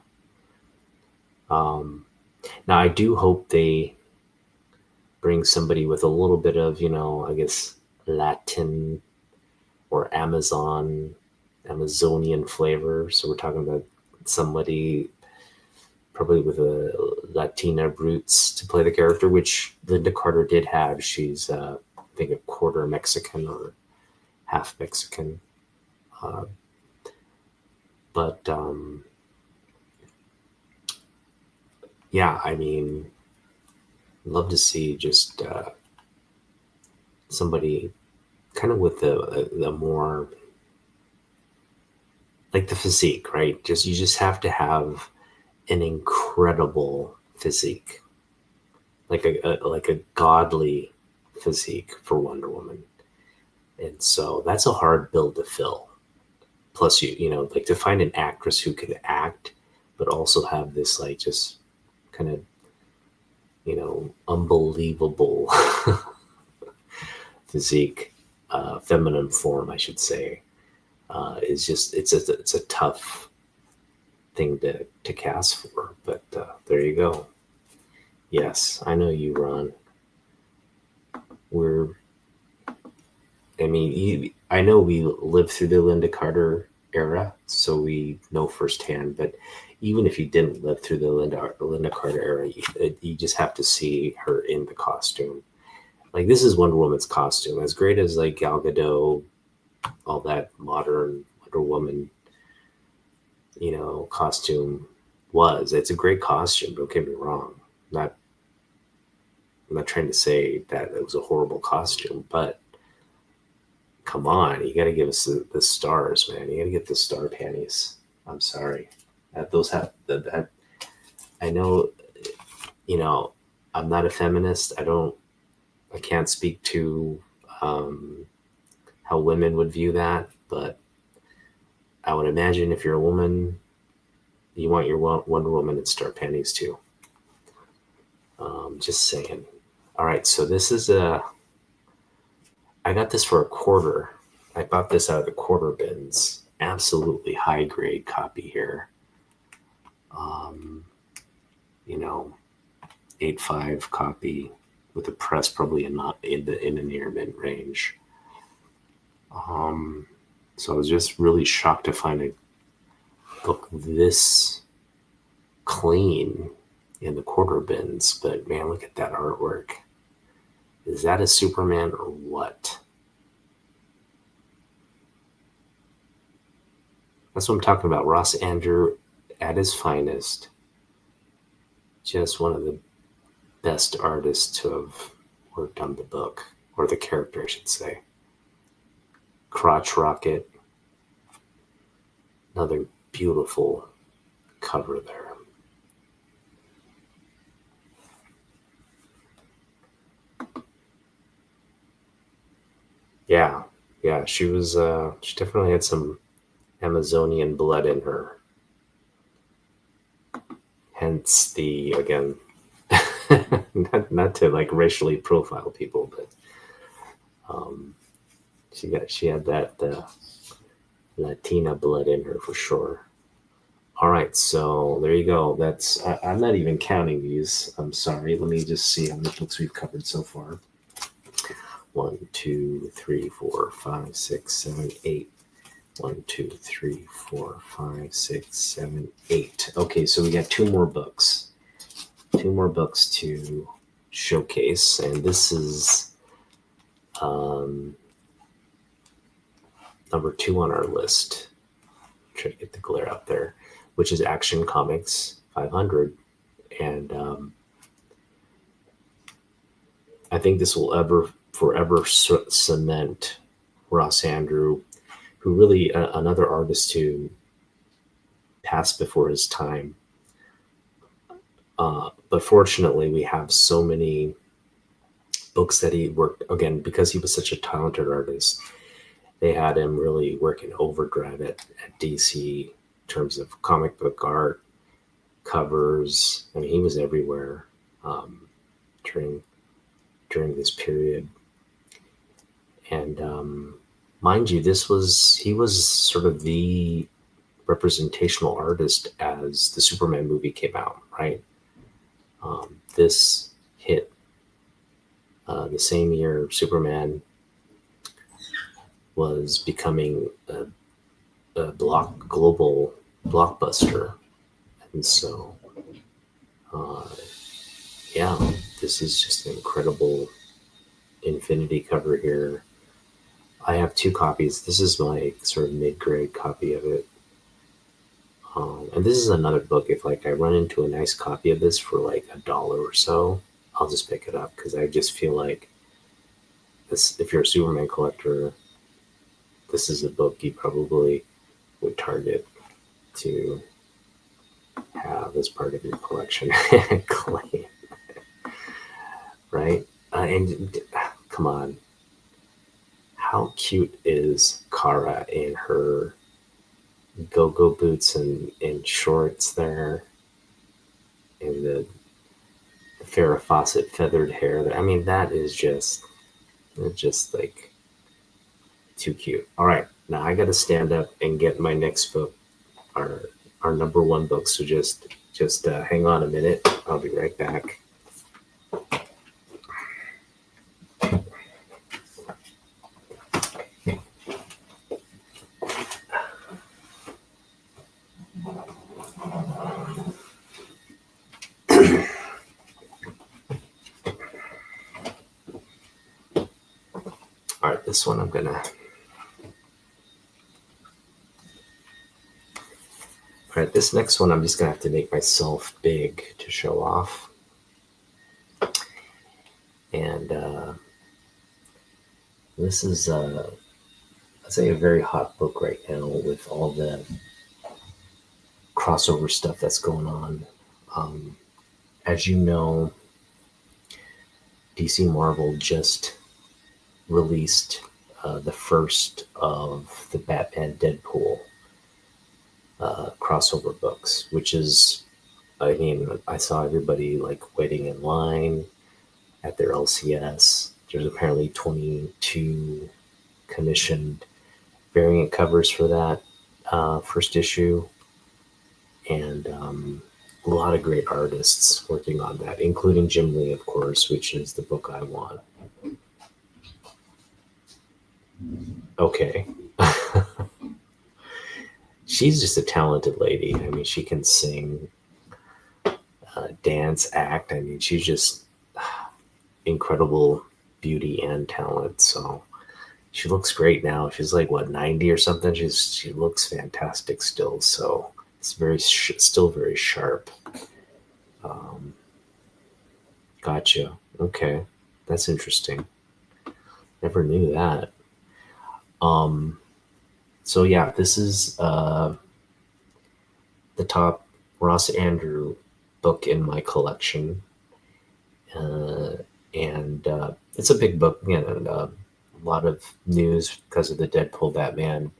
Now, I do hope they bring somebody with a little bit of, I guess, Latin or Amazonian flavor. So we're talking about somebody probably with a Latina roots to play the character, which Linda Carter did have. She's, I think, a quarter Mexican or half Mexican. But yeah, I mean, love to see just somebody kind of with the more like the physique, right? You just have to have an incredible physique, like a godly physique for Wonder Woman. And so that's a hard bill to fill. Plus, like to find an actress who could act, but also have this just kind of, unbelievable physique, feminine form, I should say, is just, it's a tough thing to cast for. But there you go. Yes, I know you, Ron. I know we lived through the Linda Carter era, so we know firsthand. But even if you didn't live through the Linda Carter era, you just have to see her in the costume. Like, this is Wonder Woman's costume. As great as Gal Gadot, all that modern Wonder Woman, costume was. It's a great costume. Don't get me wrong. I'm not trying to say that it was a horrible costume, but come on, you got to give us the stars, man. You got to get the star panties. I'm sorry. Those have that. I know, I'm not a feminist. I can't speak to how women would view that, but I would imagine if you're a woman, you want your Wonder Woman in star panties too. Just saying. All right, so this is I got this for $0.25. I bought this out of the quarter bins. Absolutely high grade copy here. 8.5 copy with the press probably in the near mint range. So I was just really shocked to find a book this clean in the quarter bins. But man, look at that artwork. Is that a Superman or what? That's what I'm talking about. Ross Andru at his finest. Just one of the best artists to have worked on the book, or the character, I should say. Crotch rocket. Another beautiful cover there. Yeah, she definitely had some Amazonian blood in her. Hence again, not to like racially profile people, but she had that Latina blood in her for sure. All right, so there you go. I'm not even counting these. I'm sorry. Let me just see how many books we've covered so far. 1, 2, 3, 4, 5, 6, 7, 8. 1, 2, 3, 4, 5, 6, 7, 8. Okay, so we got two more books to showcase, and this is number 2 on our list. Try to get the glare out there, which is Action Comics 500, and I think this will forever cement Ross Andru, who really another artist who passed before his time. But fortunately, we have so many books that he worked, again, because he was such a talented artist. They had him really working overdrive at DC in terms of comic book art, covers. I mean, he was everywhere during this period. And mind you, he was sort of the representational artist as the Superman movie came out, right? This hit the same year Superman was becoming a global blockbuster. And so, this is just an incredible Infinity cover here. I have 2 copies. This is my sort of mid-grade copy of it. And this is another book. If I run into a nice copy of this for like $1 or so, I'll just pick it up, because I just feel like this. If you're a Superman collector, this is a book you probably would target to have as part of your collection. Claim, right? And come on, how cute is Kara in her go-go boots and shorts there, and the Farrah Fawcett feathered hair. I mean, that is just like too cute. All right, now I got to stand up and get my next book, our number 1 book. So just hang on a minute. I'll be right back. All right, this one I'm gonna. All right, this next one I'm just gonna have to make myself big to show off. And this is, I'd say, a very hot book right now with all the crossover stuff that's going on. Um, as you know, DC Marvel just released the first of the Batman Deadpool crossover books, which is, I mean, I saw everybody like waiting in line at their LCS. There's apparently 22 commissioned variant covers for that first issue, and a lot of great artists working on that, including Jim Lee, of course, which is the book I want. Okay. She's just a talented lady. I mean, she can sing, dance, act. I mean, she's just incredible beauty and talent. So she looks great now. She's like what, 90 or something. She looks fantastic still. So it's still very sharp. Um, gotcha. Okay, that's interesting. Never knew that. Um, so yeah, this is the top Ross Andru book in my collection, uh, and it's a big book. You know, a lot of news because of the Deadpool Batman.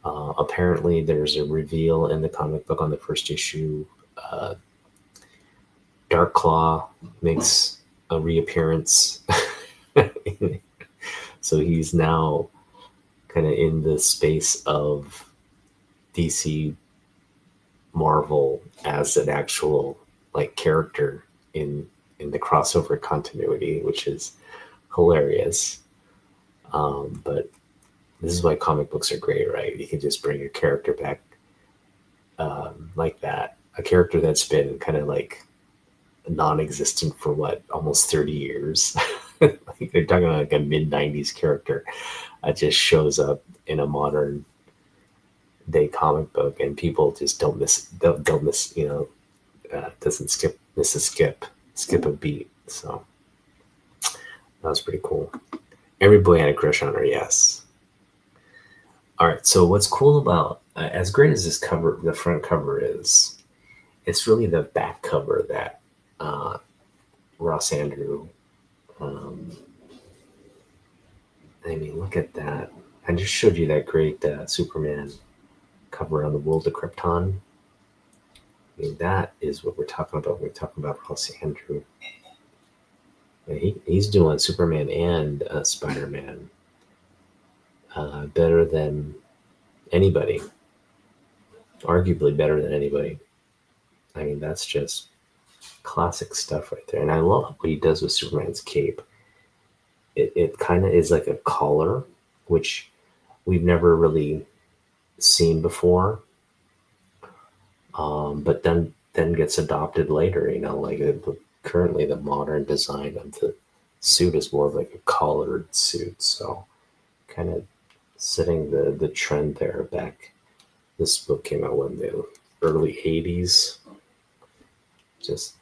Apparently, there's a reveal in the comic book on the first issue. Uh, Dark Claw makes a reappearance. So he's now kind of in the space of DC Marvel as an actual like character in the crossover continuity, which is hilarious. But this is why comic books are great, right? You can just bring a character back like that, a character that's been kind of like non-existent for what, almost 30 years. Like they're talking about like a mid-90s character that just shows up in a modern day comic book, and people just don't miss, doesn't skip a beat. So that was pretty cool. Every boy had a crush on her. Yes. All right. So what's cool about, as great as this cover, the front cover is, it's really the back cover that uh, Ross Andru. Um, I mean, look at that. I just showed you that great Superman cover on the World of Krypton. I mean, that is what we're talking about when we're talking about Ross Andru. He's doing Superman and Spider-Man better than anybody, arguably better than anybody. I mean, that's just classic stuff right there. And I love what he does with Superman's cape. It kind of is like a collar, which we've never really seen before, but then gets adopted later. Like currently the modern design of the suit is more of like a collared suit. So kind of setting the trend there back. This book came out in the early 80s. Just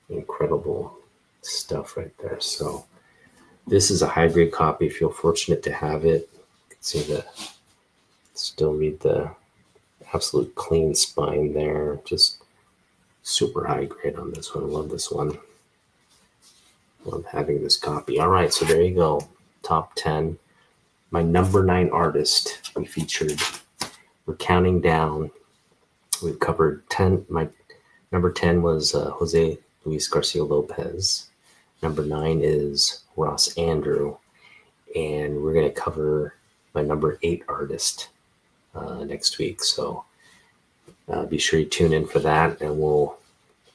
incredible stuff right there. So this is a high grade copy. Feel fortunate to have it. You can see still read the absolute clean spine there. Just super high grade on this one. I love this one. Love having this copy. All right, so there you go. Top 10. My number 9 artist we featured. We're counting down. We've covered 10. My number 10 was Jose Luis Garcia Lopez. Number 9 is Ross Andru. And we're going to cover my number 8 artist next week. So be sure you tune in for that. And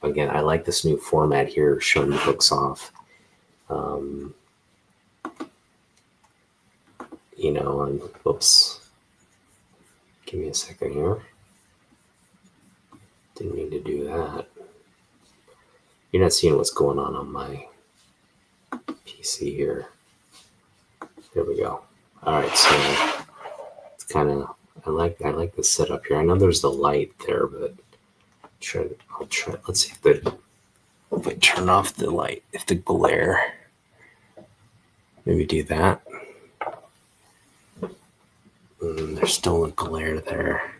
again, I like this new format here, showing the books off. And whoops. Give me a second here. Didn't mean to do that. You're not seeing what's going on my PC here. There we go. All right, so it's kind of, I like the setup here. I know there's the light there, but I'll try. Let's see if I turn off the light, if the glare Maybe do that. There's still a glare there.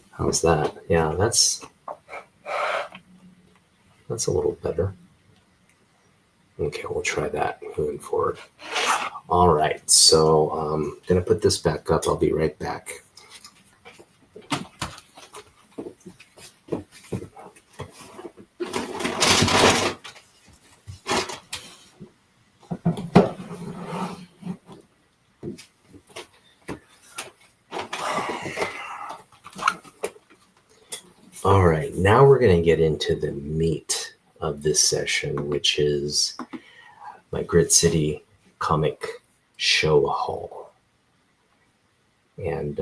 How's that? Yeah, that's a little better. Okay, we'll try that moving forward. All right, so I'm gonna put this back up. I'll be right back. All right, now we're going to get into the meat of this session, which is my Grit City comic show haul. And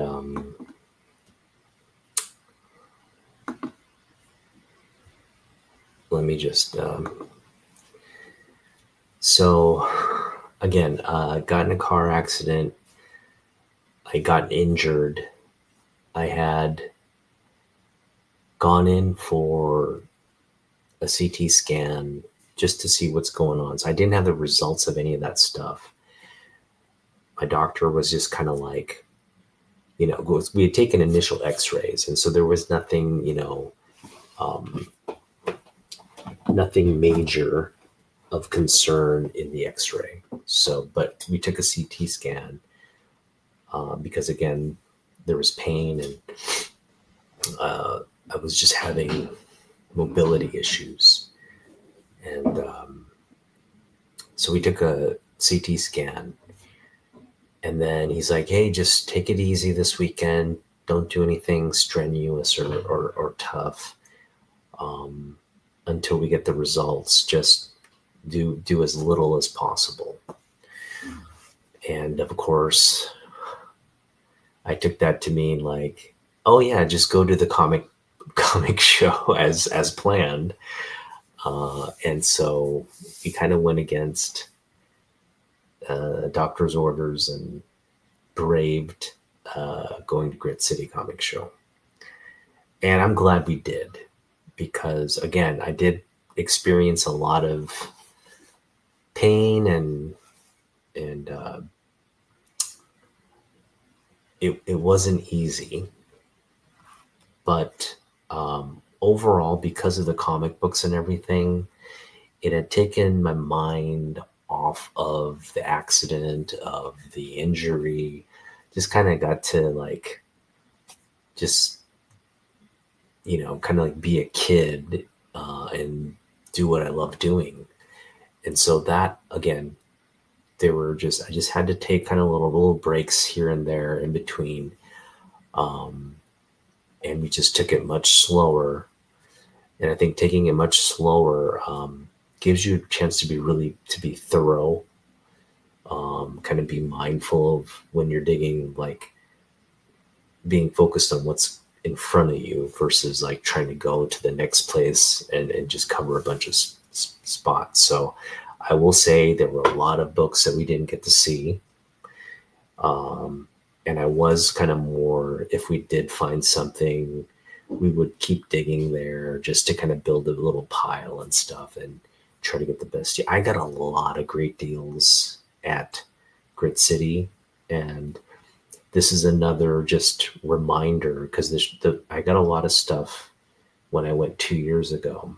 let me just... so, again, got in a car accident. I got injured. I had gone in for a CT scan just to see what's going on. So I didn't have the results of any of that stuff. My doctor was just kind of like, we had taken initial x-rays, and so there was nothing, nothing major of concern in the x-ray. So, but we took a CT scan because, again, there was pain, and I was just having mobility issues. And so we took a CT scan, and then he's like, hey, just take it easy this weekend. Don't do anything strenuous or tough until we get the results. Just do as little as possible. And of course, I took that to mean like, oh yeah, just go to the comic show as planned. And so we kind of went against doctor's orders and braved going to Grit City Comic Show. And I'm glad we did, because again, I did experience a lot of pain, and it wasn't easy. But overall, because of the comic books and everything, it had taken my mind off of the accident, of the injury. Just kind of got to like, just, kind of like be a kid and do what I love doing. And so that, again, I just had to take kind of little breaks here and there in between. And we just took it much slower. And I think taking it much slower gives you a chance to be thorough, kind of be mindful of when you're digging, like being focused on what's in front of you versus like trying to go to the next place and just cover a bunch of spots. So I will say there were a lot of books that we didn't get to see. And I was kind of more, if we did find something, we would keep digging there just to kind of build a little pile and stuff and try to get the best. I got a lot of great deals at Grit City, and this is another just reminder, because I got a lot of stuff when I went 2 years ago.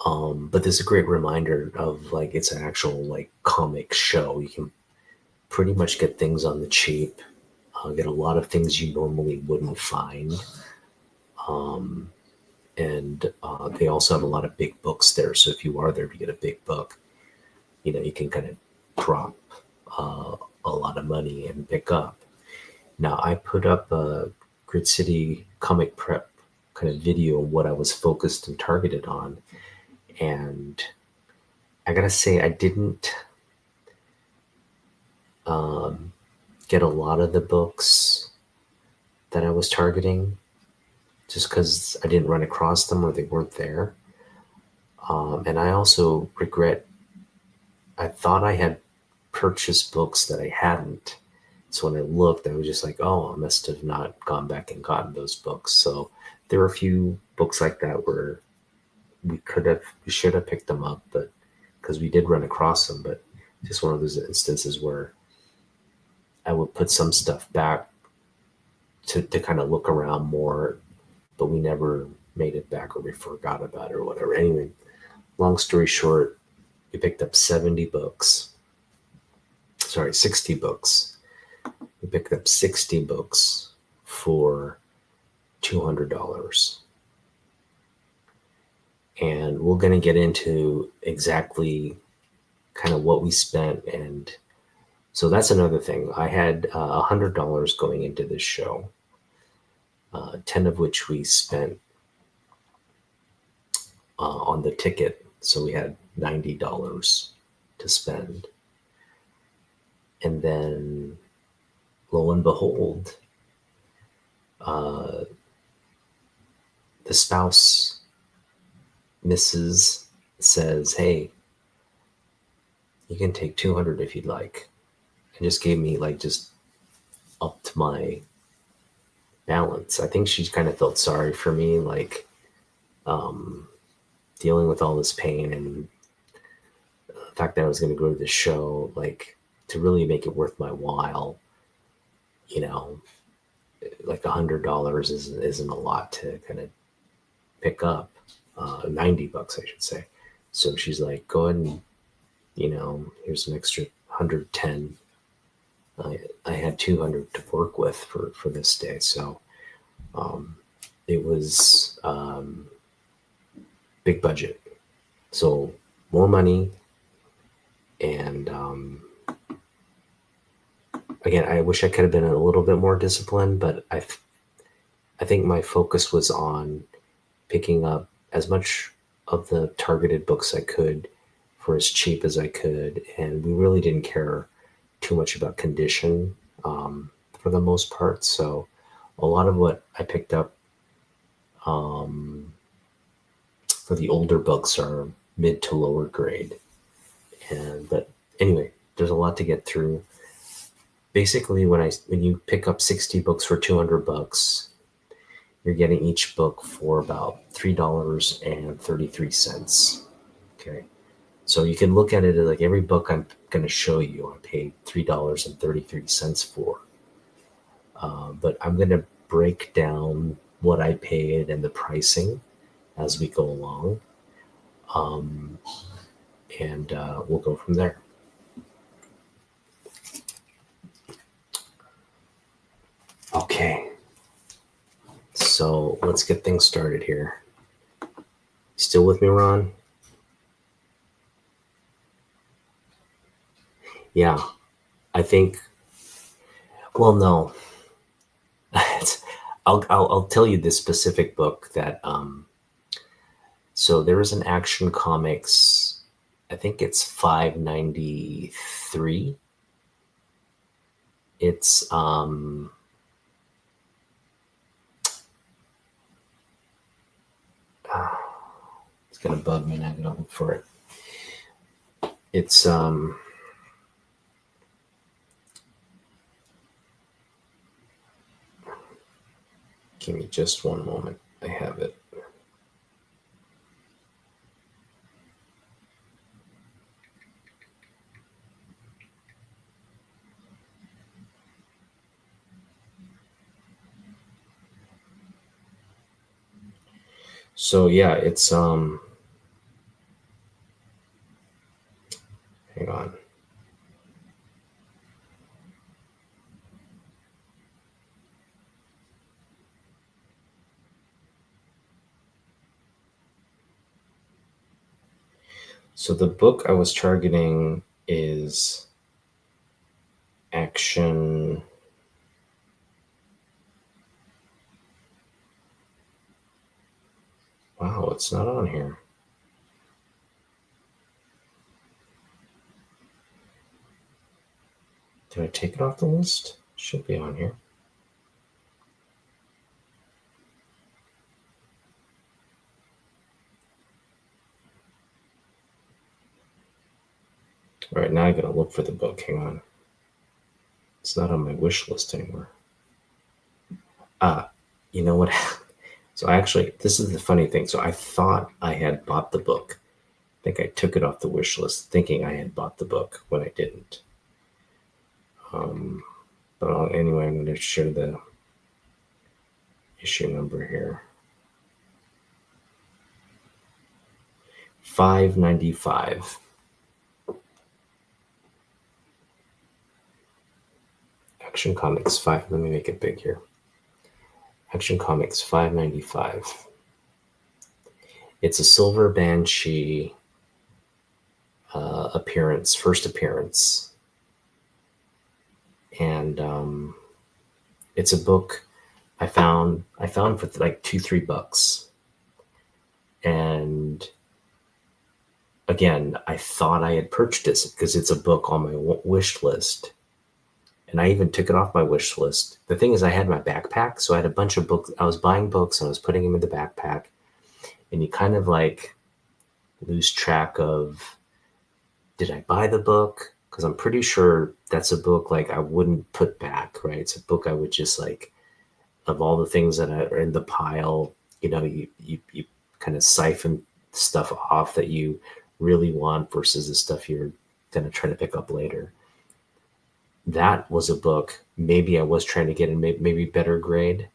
But this is a great reminder of like, it's an actual like comic show. You can pretty much get things on the cheap, get a lot of things you normally wouldn't find. And they also have a lot of big books there. So if you are there to get a big book, you can kind of drop a lot of money and pick up. Now, I put up a Grit City comic prep kind of video of what I was focused and targeted on. And I gotta say, I didn't get a lot of the books that I was targeting, just because I didn't run across them or they weren't there. And I also regret, I thought I had purchased books that I hadn't. So when I looked, I was just like, oh, I must have not gone back and gotten those books. So there were a few books like that where we should have picked them up, but because we did run across them, but just one of those instances where I would put some stuff back to kind of look around more, but we never made it back or we forgot about it or whatever. Anyway, long story short, we picked up 60 books. We picked up 60 books for $200. And we're going to get into exactly kind of what we spent. And so that's another thing. I had $100 going into this show, 10 of which we spent on the ticket. So we had $90 to spend. And then lo and behold, the spouse, Mrs., says, hey, you can take 200 if you'd like. And just gave me like just up to my balance. I think she kind of felt sorry for me, like dealing with all this pain and the fact that I was going to go to the show, like to really make it worth my while, you know, like $100 isn't a lot to kind of pick up, $90 I should say. So she's like, go ahead and, here's an extra 110. I had 200 to work with for this day. So it was big budget. So more money. And again, I wish I could have been a little bit more disciplined, but I think my focus was on picking up as much of the targeted books I could for as cheap as I could. And we really didn't care too much about condition for the most part. So a lot of what I picked up for the older books are mid to lower grade. But anyway, there's a lot to get through. Basically, when you pick up 60 books for $200, you're getting each book for about $3.33. Okay. So you can look at it as like every book I'm going to show you, I paid $3.33 for. But I'm going to break down what I paid and the pricing as we go along. And we'll go from there. Okay. So let's get things started here. Still with me, Ron? Yeah, I think. Well, no. I'll tell you this specific book that. So there is an Action Comics. I think it's $5.93. It's it's gonna bug me now. I'm gonna look for it. It's give me just one moment. I have it. So yeah, it's hang on. So the book I was targeting is Action. Wow, it's not on here. Did I take it off the list? It should be on here. All right, now I gotta look for the book. Hang on. It's not on my wish list anymore. You know what? So actually, this is the funny thing. So I thought I had bought the book think I took it off the wish list thinking I had bought the book when I didn't. But anyway, I'm going to show the issue number here. 595. Action Comics 5. Let me make it big here. Action Comics 595. It's a Silver Banshee appearance, first appearance. And it's a book I found for like $2-3. And again, I thought I had purchased it because it's a book on my wish list. And I even took it off my wish list. The thing is, I had my backpack, so I had a bunch of books. I was buying books and I was putting them in the backpack. And you kind of like lose track of, did I buy the book? Because I'm pretty sure that's a book like I wouldn't put back, right? It's a book I would just like, of all the things that are in the pile, you kind of siphon stuff off that you really want versus the stuff you're going to try to pick up later. That was a book maybe I was trying to get in maybe better grade.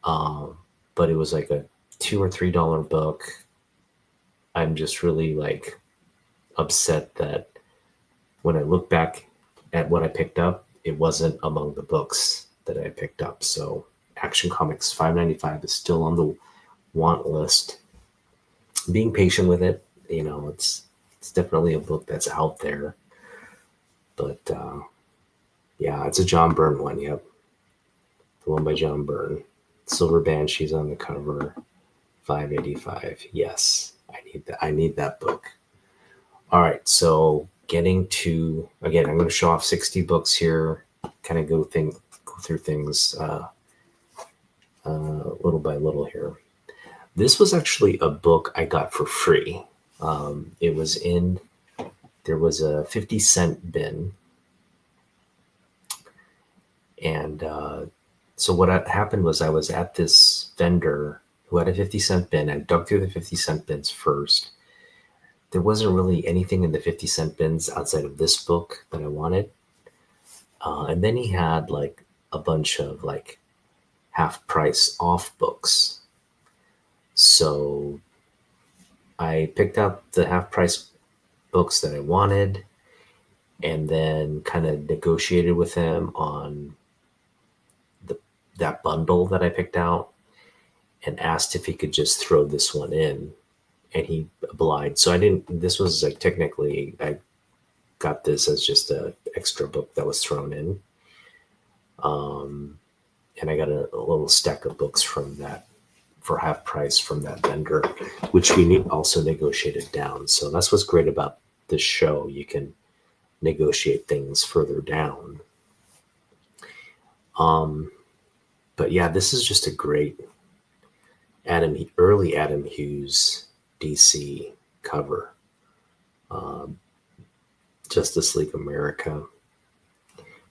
But it was like a $2 or $3 book. I'm just really like upset that when I look back at what I picked up, it wasn't among the books that I picked up. So Action Comics 595 is still on the want list. Being patient with it, it's definitely a book that's out there. But yeah, it's a John Byrne one. Yep, the one by John Byrne. Silver Banshee's on the cover. 585. Yes, I need that book. All right, so getting to, again, I'm going to show off 60 books here. Kind of go through things little by little here. This was actually a book I got for free. There was a 50-cent bin. And so what happened was I was at this vendor who had a 50-cent bin. I dug through the 50-cent bins first. There wasn't really anything in the 50-cent bins outside of this book that I wanted. And then he had like a bunch of like half price off books. So I picked out the half price books that I wanted and then kind of negotiated with him on that bundle that I picked out and asked if he could just throw this one in, and he obliged. So this was like technically, I got this as just an extra book that was thrown in. And I got a little stack of books from that for half price from that vendor, which we also negotiated down. So that's what's great about this show. You can negotiate things further down. But yeah, this is just a great early Adam Hughes DC cover. Justice League America.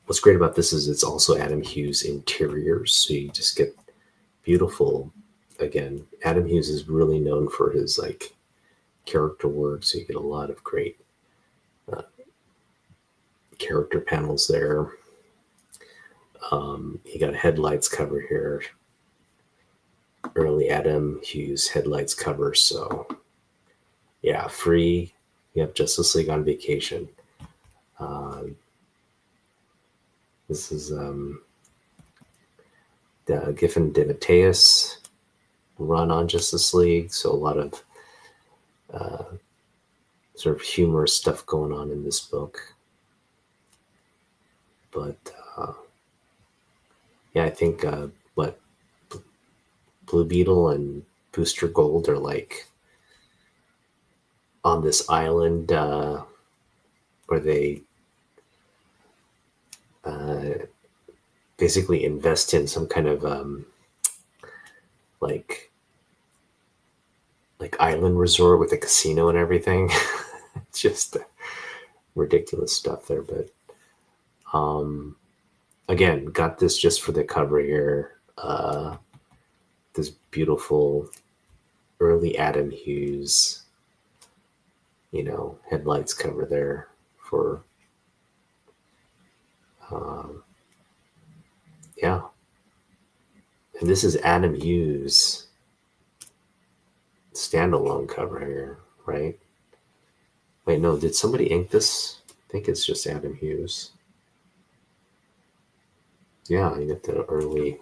What's great about this is it's also Adam Hughes interiors, so you just get beautiful. Again, Adam Hughes is really known for his like character work, so you get a lot of great character panels there. You got a headlights cover here. Early Adam Hughes headlights cover. So yeah, free. You have Justice League on Vacation. This is the Giffen DeMatteis run on Justice League. So a lot of sort of humorous stuff going on in this book. But yeah, I think Blue Beetle and Booster Gold are like on this island where they basically invest in some kind of like island resort with a casino and everything. It's just ridiculous stuff there. But again, got this just for the cover here. This beautiful early Adam Hughes headlights cover there for, yeah. And this is Adam Hughes standalone cover here, right? Wait, no, did somebody ink this? I think it's just Adam Hughes. Yeah, you get the early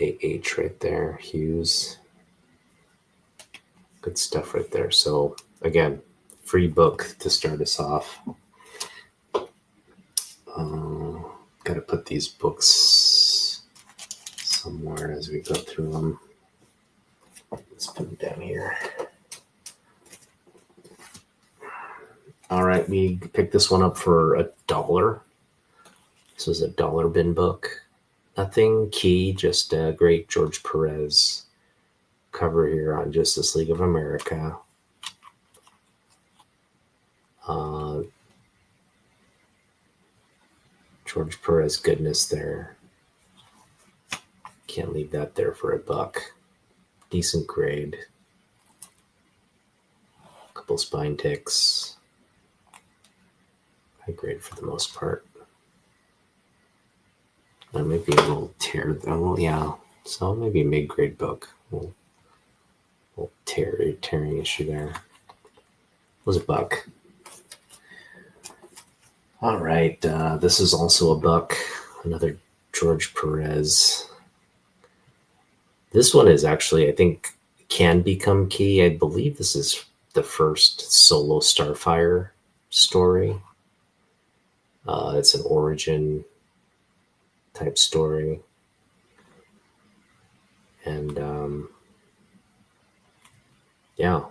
AH right there, Hughes. Good stuff right there. So again, free book to start us off. Got to put these books somewhere as we go through them. Let's put them down here. All right, we picked this one up for $1. This was a dollar bin book. Nothing key, just a great George Perez cover here on Justice League of America. George Perez goodness there. Can't leave that there for $1. Decent grade. Couple spine ticks. High grade for the most part. Maybe a little tear though. Yeah. So maybe a mid-grade book. Little tearing issue there. It was $1. All right, this is also $1. Another George Perez. This one is actually, I think, can become key. I believe this is the first solo Starfire story. It's an origin type story. And yeah,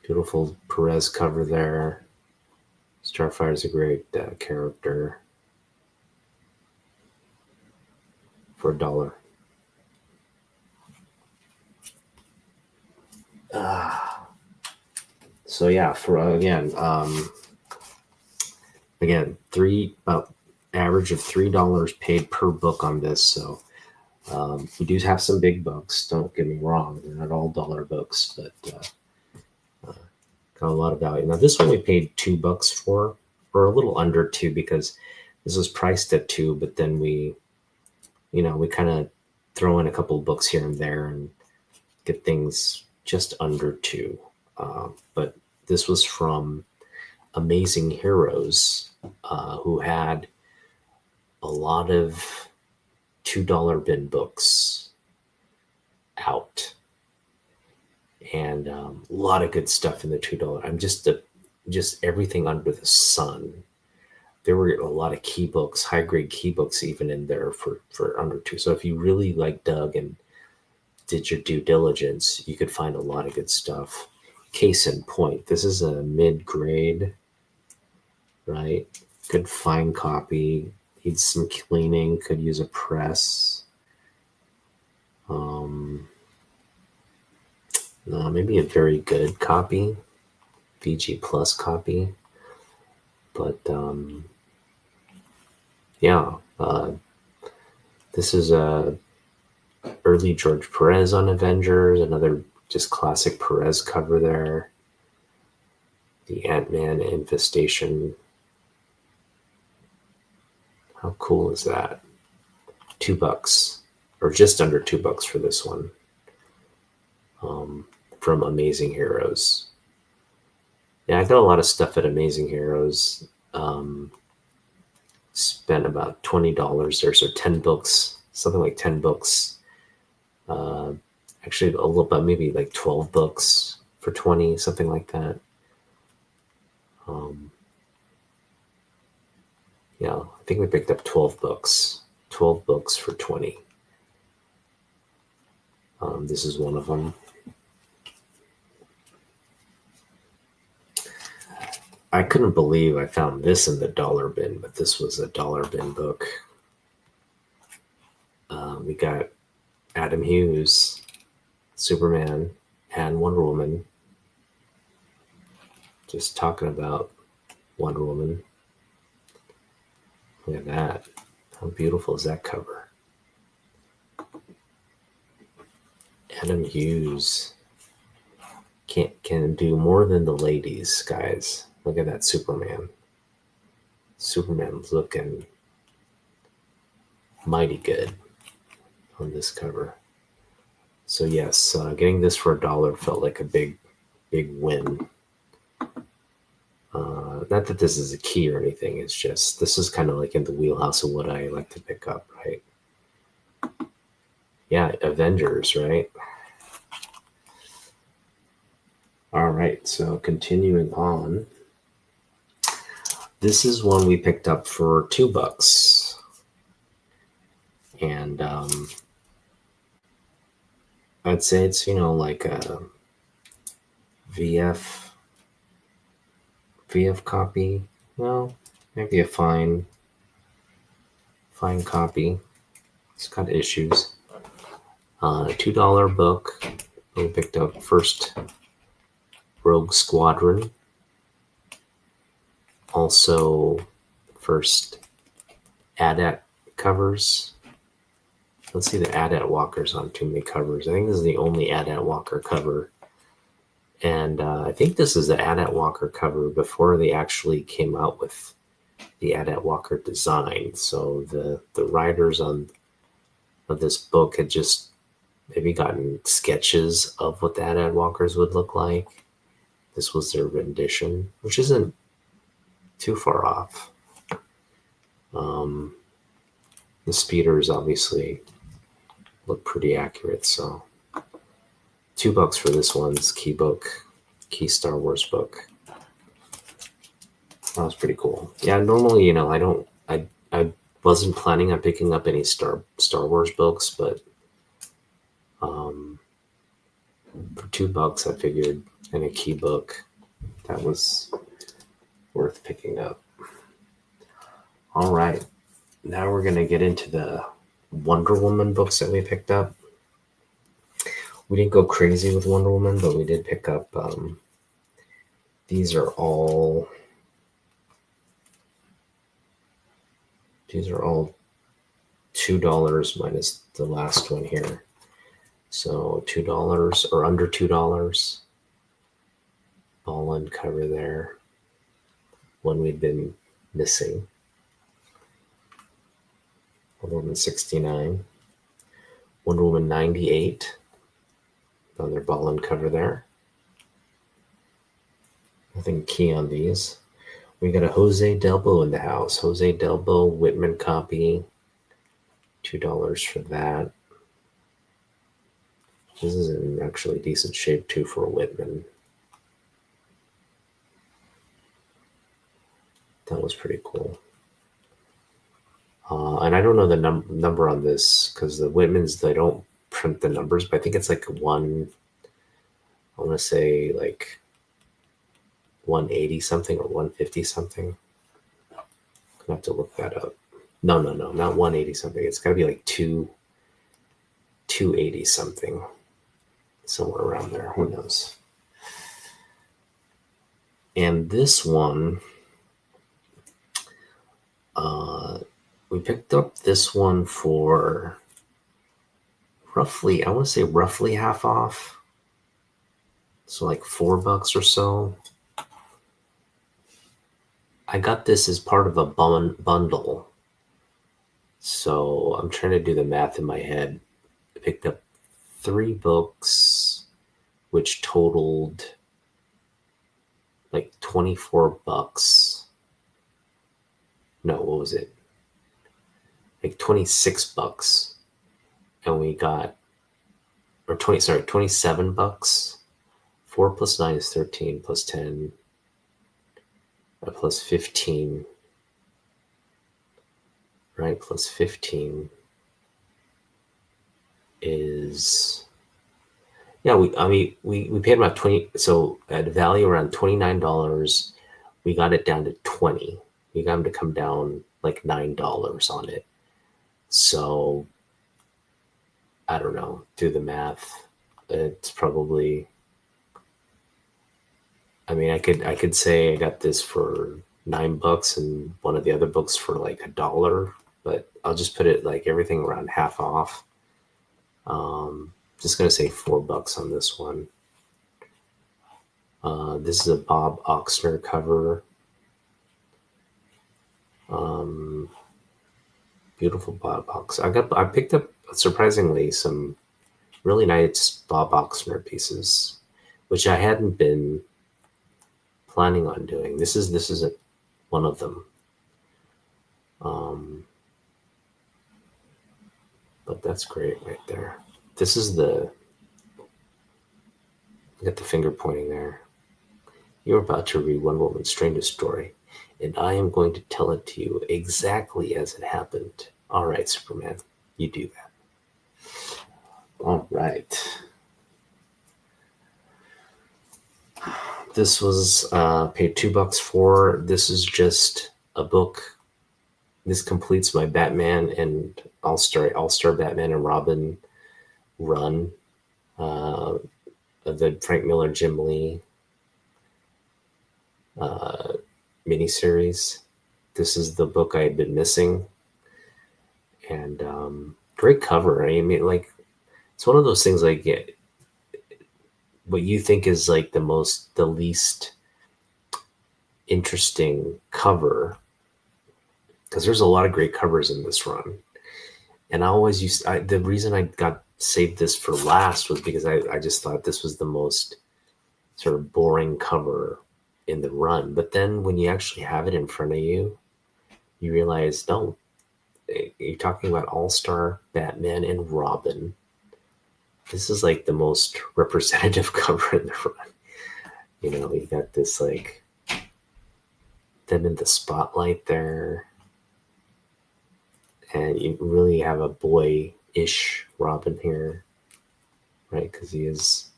beautiful Perez cover there. Starfire is a great character for $1. So yeah, for again, about average of $3 paid per book on this. So we do have some big books. Don't get me wrong; they're not all dollar books, but got a lot of value. Now this one we paid $2 for, or a little under $2, because this was priced at $2, but then we kind of throw in a couple of books here and there and get things just under $2. But this was from Amazing Heroes, who had a lot of $2 bin books out, and a lot of good stuff in the $2. I'm just everything under the sun. There were a lot of key books, high grade key books, even in there for under $2. So if you really dug and did your due diligence, you could find a lot of good stuff. Case in point, this is a mid grade, right? Good fine copy. Needs some cleaning. Could use a press. Maybe a very good copy, VG Plus copy. But yeah, this is a early George Perez on Avengers. Another just classic Perez cover there. The Ant-Man infestation. How cool is that? $2, or just under $2 for this one. From Amazing Heroes. Yeah, I got a lot of stuff at Amazing Heroes. Spent about $20 there, so 10 books, something like 10 books. Actually, a little bit, maybe like 12 books for 20, something like that. Yeah, I think we picked up 12 books. 12 books for 20. This is one of them. I couldn't believe I found this in the dollar bin, but this was a dollar bin book. We got Adam Hughes, Superman, and Wonder Woman. Just talking about Wonder Woman. Look at that. How beautiful is that cover? Adam Hughes. can do more than the ladies, guys. Look at that Superman. Superman's looking mighty good on this cover. So yes, getting this for $1 felt like a big win. Not that this is a key or anything. It's just this is kind of like in the wheelhouse of what I like to pick up, right? Yeah, Avengers, right? All right, so continuing on. This is one we picked up for $2. And I'd say it's, like a VF copy. Well, maybe a fine copy. It's got issues. $2 book. We picked up first Rogue Squadron. Also, first AT-AT covers. Let's see the AT-AT Walkers on too many covers. I think this is the only AT-AT Walker cover. And I think this is the AT-AT Walker cover before they actually came out with the AT-AT Walker design. So the writers of this book had just maybe gotten sketches of what the AT-AT Walkers would look like. This was their rendition, which isn't too far off. The speeders obviously look pretty accurate, so $2 for this one's key Star Wars book. That was pretty cool. Yeah, normally, I wasn't planning on picking up any Star Wars books, but for $2, I figured in a key book that was worth picking up. All right, now we're gonna get into the Wonder Woman books that we picked up. We didn't go crazy with Wonder Woman, but we did pick up. These are all $2 minus the last one here. So $2 or under $2. Ball-end cover there. One we'd been missing. Wonder Woman 69. Wonder Woman 98. Another ball-end cover there. Nothing key on these. We got a Jose Delbo in the house. Jose Delbo Whitman copy. $2 for that. This is in actually decent shape too for a Whitman. That was pretty cool. And I don't know the number on this because the Whitmans, they don't print the numbers, but I think it's like I want to say like 180 something or 150 something. I'm gonna have to look that up. No, not 180 something. It's gotta be like 280 something. Somewhere around there. Who knows? And this one, we picked up this one for roughly half off. So like $4 or so. I got this as part of a bundle. So I'm trying to do the math in my head. I picked up 3 books, which totaled like $24. No, what was it? Like $26. And we got, $27. 4 plus 9 is 13 plus 10 plus 15. Right, plus 15 is, yeah, we paid about 20, so at a value around $29, we got it down to 20. We got them to come down like $9 on it. So I don't know, do the math. It's probably, I mean, I could say I got this for $9 and one of the other books for like $1, but I'll just put it like everything around half off. Just gonna say $4 on this one. This is a Bob Oxner cover. Beautiful Bob Oxner. I picked up surprisingly some really nice Bob Oxner pieces, which I hadn't been planning on doing. This is one of them. But that's great right there. This is the, get the finger pointing there. You're about to read one woman's strangest story, and I am going to tell it to you exactly as it happened. All right, Superman, you do that. All right. This was paid $2 for. This is just a book. This completes my Batman and All-Star Batman and Robin run. The Frank Miller, Jim Lee miniseries. This is the book I had been missing, and great cover. I mean, like, it's one of those things like what you think is like the least interesting cover, because there's a lot of great covers in this run. And I always the reason I got saved this for last was because I just thought this was the most sort of boring cover in the run. But then when you actually have it in front of you, you realize, no, you're talking about All-Star Batman and Robin. This is like the most representative cover in the run. You know, you got this like them in the spotlight there. And you really have a boy-ish Robin here, right? Because he is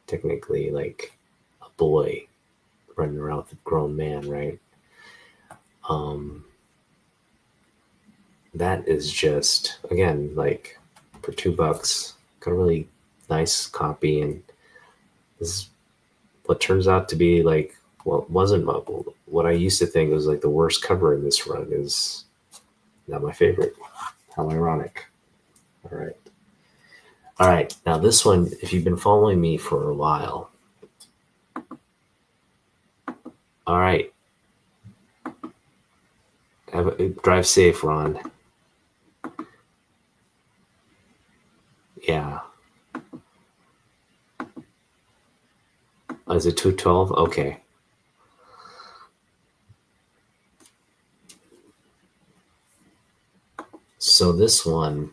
technically like a boy running around with a grown man, right? That is just, again, like for $2, got a really nice copy, and this is what turns out to be like what I used to think was like the worst cover in this run is not my favorite. How ironic. All right. Now this one, if you've been following me for a while, all right. Drive safe, Ron. Yeah. Is it 212? Okay. So this one,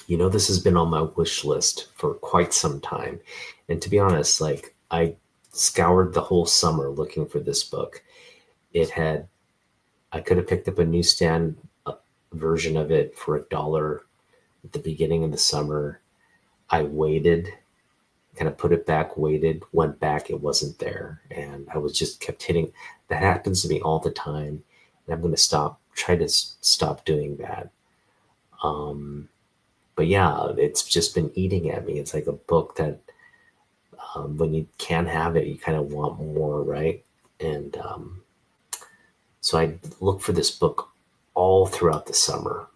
this has been on my wish list for quite some time. And to be honest, like I scoured the whole summer looking for this book. I could have picked up a newsstand version of it for $1 at the beginning of the summer. I waited, kind of put it back, waited, went back, it wasn't there. And I was just kept hitting. That happens to me all the time. And I'm going to try to stop doing that. But yeah, it's just been eating at me. It's like a book that when you can't have it, you kind of want more, right? And so I looked for this book all throughout the summer,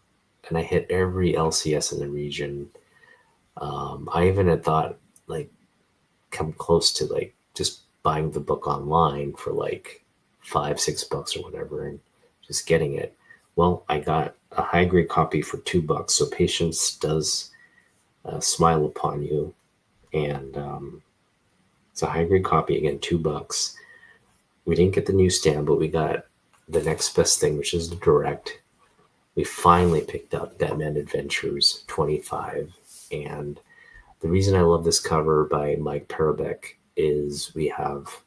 and I hit every LCS in the region. I even had thought like come close to like just buying the book online for like $5-6 or whatever, and just getting it. Well, I got a high grade copy for $2, so patience does smile upon you. And it's a high grade copy, again, $2. We didn't get the newsstand, but we got the next best thing, which is the direct. We finally picked up Batman Adventures 25. And the reason I love this cover by Mike Parabek is we have,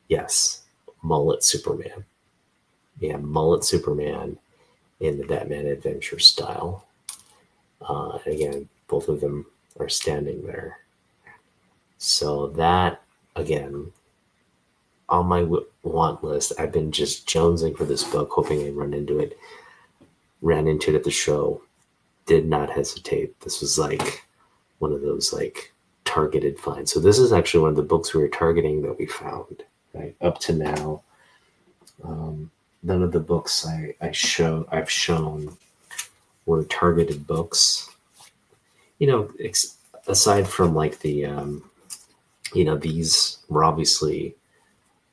yes, mullet Superman. We have mullet Superman in the Batman Adventure style. Again, both of them are standing there. So that, again, on my want list, I've been just jonesing for this book, hoping I run into it. Ran into it at the show. Did not hesitate. This was like one of those like targeted finds. So this is actually one of the books we were targeting that we found. Right up to now, none of the books I've shown were targeted books. Aside from like the these were obviously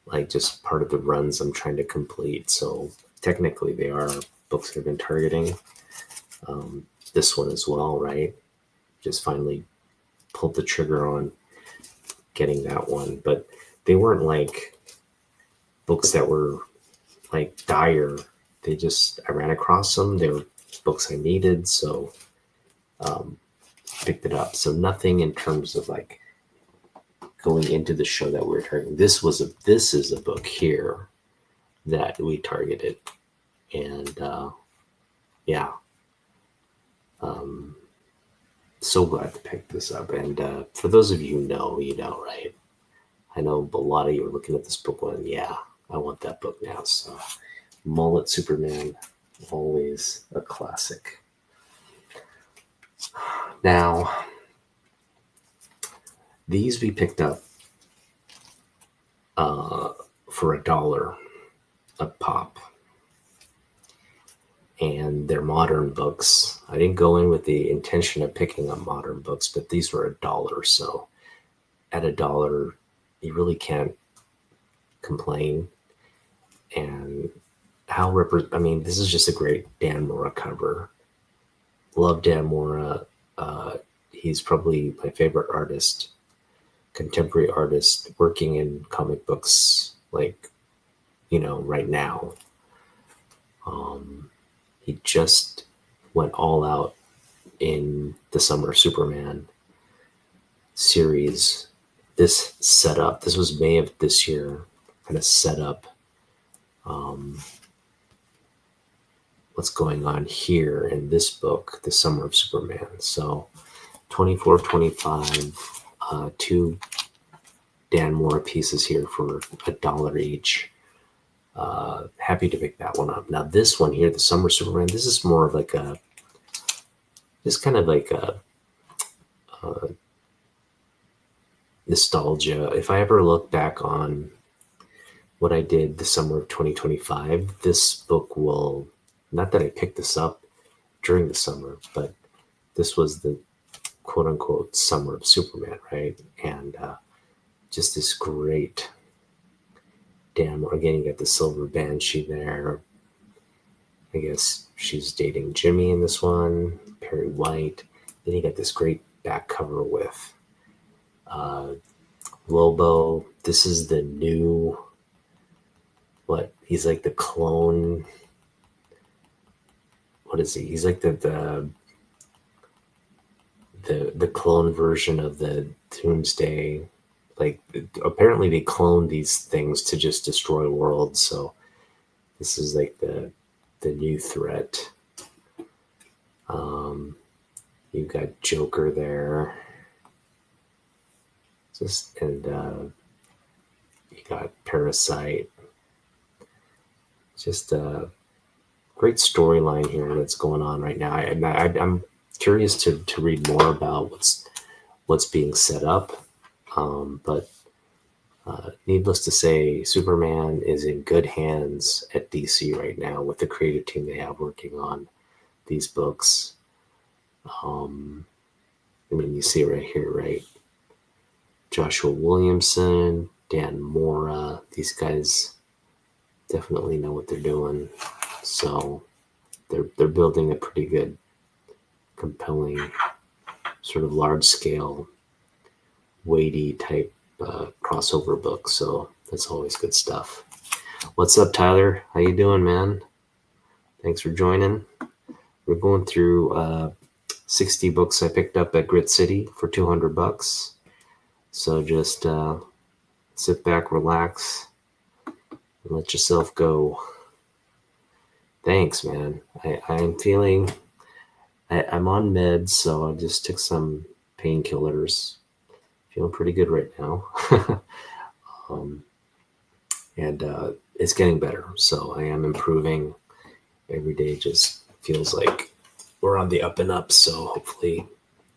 like just part of the runs I'm trying to complete. So technically they are books I've been targeting. This one as well, right? Just finally pulled the trigger on getting that one. But they weren't like books that were like dire. I ran across them. They were books I needed. So picked it up. So nothing in terms of like going into the show that we were targeting. This is a book here that we targeted. And yeah. So glad to pick this up. And for those of you who know, right? I know a lot of you are looking at this book going, yeah, I want that book now. So Mullet Superman, always a classic. Now, these we picked up for $1 a pop. And they're modern books. I didn't go in with the intention of picking up modern books, but these were $1. So at $1, you really can't complain. And this is just a great Dan Mora cover. Love Dan Mora. He's probably my favorite artist, contemporary artist working in comic books, like, right now. He just went all out in the Summer of Superman series. This was May of this year, kind of set up what's going on here in this book, The Summer of Superman. So 24, 25, 2 Dan Mora pieces here for $1 each. Happy to pick that one up. Now this one here, The Summer of Superman, this is more of like a nostalgia. If I ever look back on what I did the summer of 2025, this book will, not that I picked this up during the summer, but this was the quote unquote Summer of Superman, right? And just this great again, you got the silver banshee there. I guess she's dating Jimmy in this one, Perry White. Then you got this great back cover with Lobo. This is the new, he's like the clone. What is he? He's like the clone version of the Doomsday. Like, apparently they clone these things to just destroy worlds. So this is like the new threat. You've got Joker there. And you got Parasite. Just a great storyline here that's going on right now. I'm curious to read more about what's being set up. But needless to say, Superman is in good hands at DC right now with the creative team they have working on these books. You see it right here, right? Joshua Williamson, Dan Mora, these guys definitely know what they're doing. So they're building a pretty good, compelling, sort of large scale, weighty type crossover book. So that's always good stuff. What's up, Tyler? How you doing, man? Thanks for joining. We're going through 60 books I picked up at Grit City for $200. So just sit back, relax, and let yourself go. Thanks, man. I'm feeling, I'm on meds, so I just took some painkillers. Feeling pretty good right now. And it's getting better. So I am improving every day. Just feels like we're on the up and up. So hopefully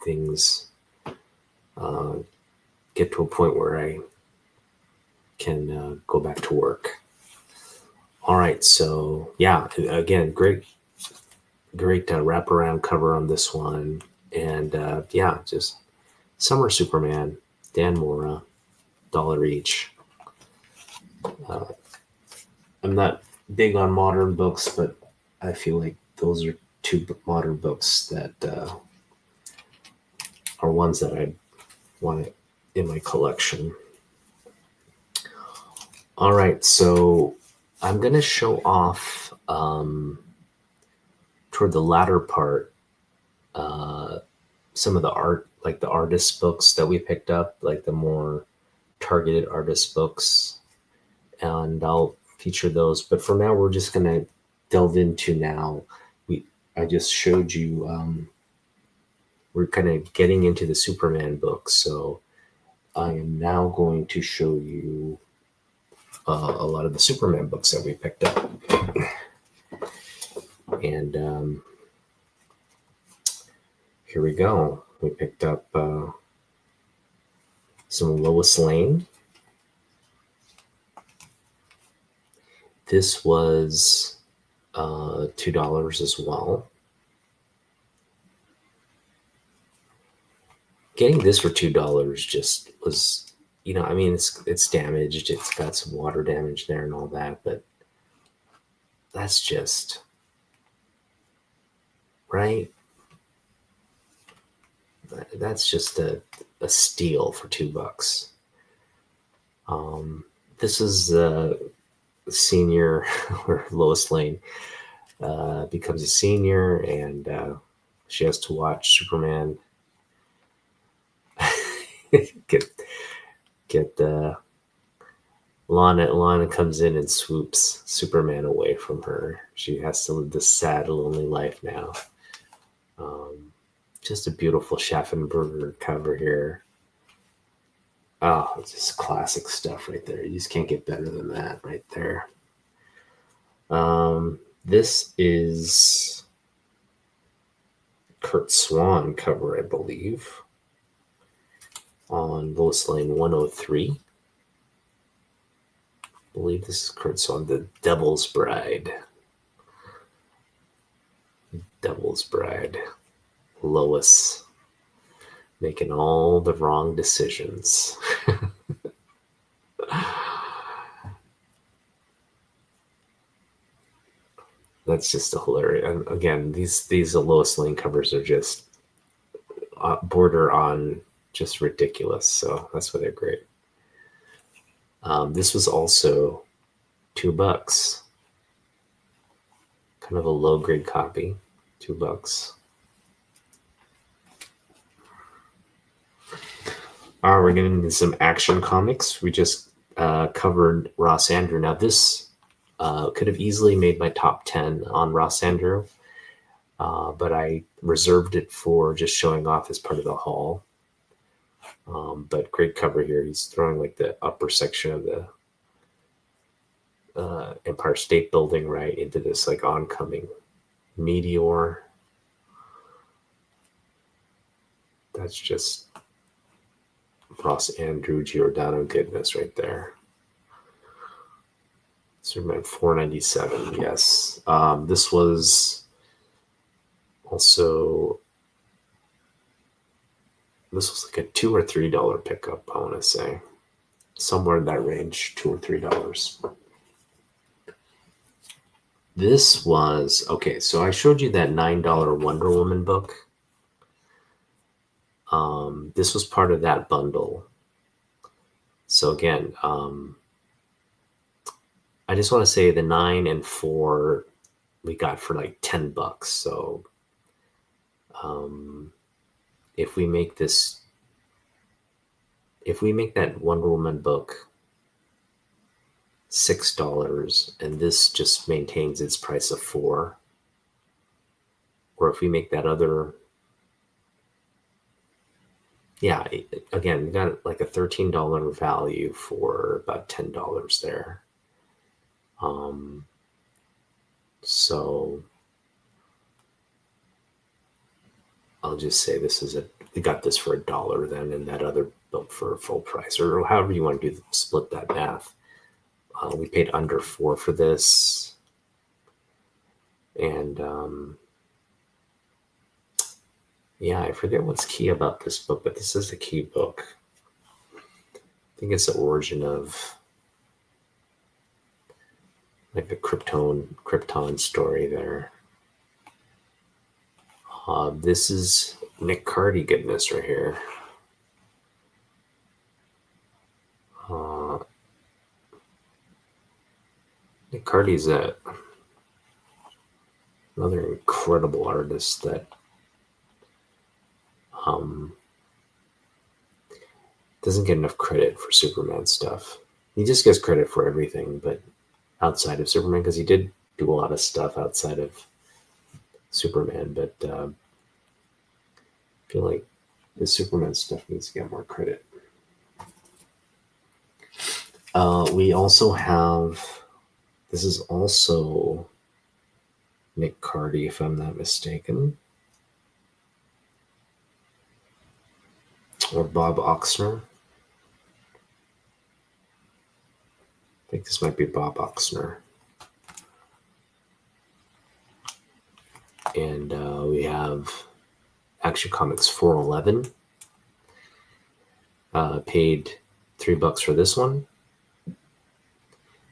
things get to a point where I can go back to work. All right. So yeah, again, great wraparound cover on this one. And yeah, just Summer Superman, Dan Mora. $1 each. I'm not big on modern books, but I feel like those are two modern books that are ones that I want in my collection. All right, so I'm going to show off toward the latter part some of the art, like the artist books that we picked up, like the more targeted artist books, and I'll feature those. But for now, we're just going to delve into now. I just showed you, we're kind of getting into the Superman books. So I am now going to show you a lot of the Superman books that we picked up. And here we go. We picked up some Lois Lane. This was $2 as well. Getting this for $2 just was, I mean, it's damaged. It's got some water damage there and all that, but that's just right. That's just a steal for $2. This is senior where Lois Lane becomes a senior, and she has to watch Superman get Lana comes in and swoops Superman away from her. She has to live this sad, lonely life now. Just a beautiful Schaffenberger cover here. Oh, it's just classic stuff right there. You just can't get better than that right there. This is Kurt Swan cover, I believe, on Lois Lane 103. I believe this is Kurt Swan, The Devil's Bride. Devil's Bride. Lois making all the wrong decisions. That's just a hilarious. And again, these Lois Lane covers are just border on just ridiculous. So that's why they're great. This was also $2. Kind of a low grade copy, $2. All right, we're getting into some Action Comics. We just covered Ross Andru. Now this could have easily made my top 10 on Ross Andru, but I reserved it for just showing off as part of the haul. But great cover here. He's throwing like the upper section of the Empire State Building right into this like oncoming meteor. That's just Ross Andru Giordano goodness right there. Superman 497, yes. This was also, this was like a $2 or $3 pickup, I want to say. Somewhere in that range, $2 or $3. This was, okay, so I showed you that $9 Wonder Woman book. This was part of that bundle. So again, I just want to say the 9 and 4 we got for like $10. So if we make that Wonder Woman book $6 and this just maintains its price of $4, or if we make that other, yeah, again, we got like a $13 value for about $10 there. So I'll just say we got this for $1 then, and that other book for full price, or however you want to split that math. We paid under $4 for this, and yeah, I forget what's key about this book, but this is a key book. think it's the origin of like a Krypton story there. This is Nick Cardy goodness right here. Nick Cardy's another incredible artist that doesn't get enough credit for Superman stuff. He just gets credit for everything, but outside of Superman, because he did do a lot of stuff outside of Superman, but I feel like the Superman stuff needs to get more credit. We also have, this is also Nick Cardy, if I'm not mistaken, or Bob Oxner. I think this might be Bob Oxner. And we have Action Comics 411. Paid $3 for this one.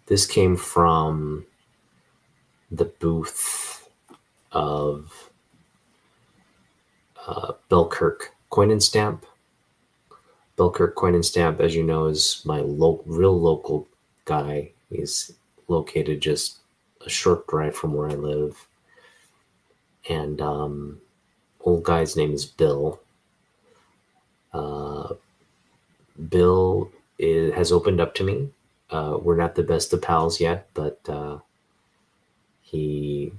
This came from the booth of Belkirk Coin and Stamp. Belkirk Coin and Stamp, as you know, is my real local guy. He's located just a short drive from where I live. And old guy's name is Bill. Bill has opened up to me. We're not the best of pals yet, but he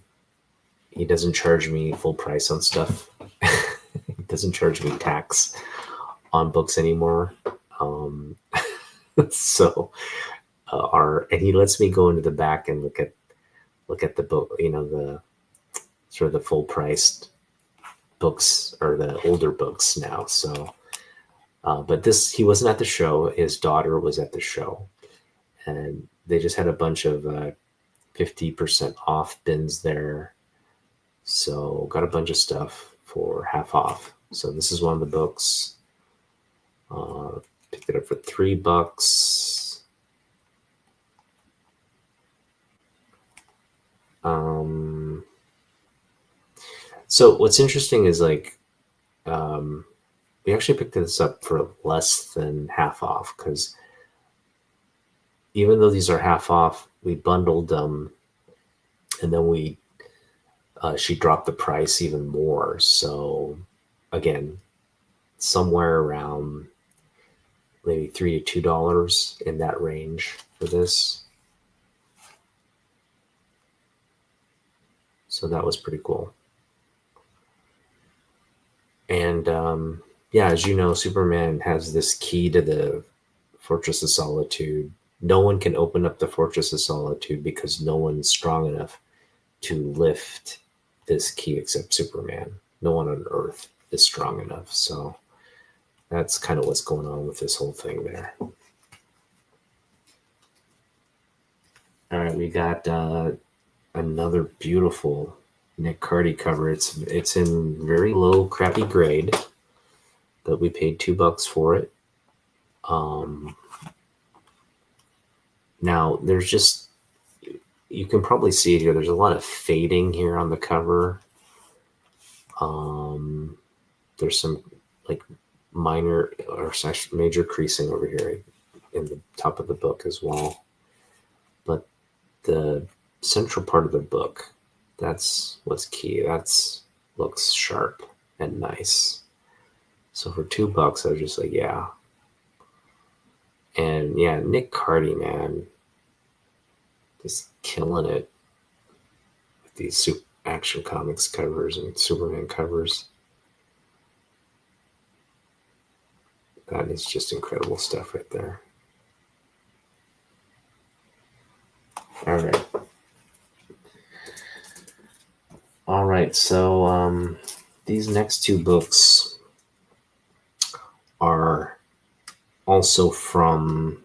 doesn't charge me full price on stuff. He doesn't charge me tax on books anymore. So and he lets me go into the back and look at the book, the sort of the full priced books or the older books now. So but he wasn't at the show. His daughter was at the show, and they just had a bunch of 50% off bins there. So got a bunch of stuff for half off. So this is one of the books. Picked it up for $3. So what's interesting is like, we actually picked this up for less than half off, because even though these are half off, we bundled them, and then she dropped the price even more. So again, somewhere around maybe $3 to $2 in that range for this. So that was pretty cool. And yeah, as you know, Superman has this key to the Fortress of Solitude. No one can open up the Fortress of Solitude because no one's strong enough to lift this key except Superman. No one on Earth is strong enough. So that's kind of what's going on with this whole thing there. All right, we got another beautiful Nick Cardy cover. It's in very low, crappy grade, but we paid $2 for it. Now there's just, you can probably see it here. There's a lot of fading here on the cover. There's some like minor or major creasing over here in the top of the book as well. But the central part of the book, that's what's key. Looks sharp and nice. So for $2, I was just like, yeah. And yeah, Nick Cardy, man, just killing it with these Action Comics covers and Superman covers. That is just incredible stuff right there. All right. So these next two books are also from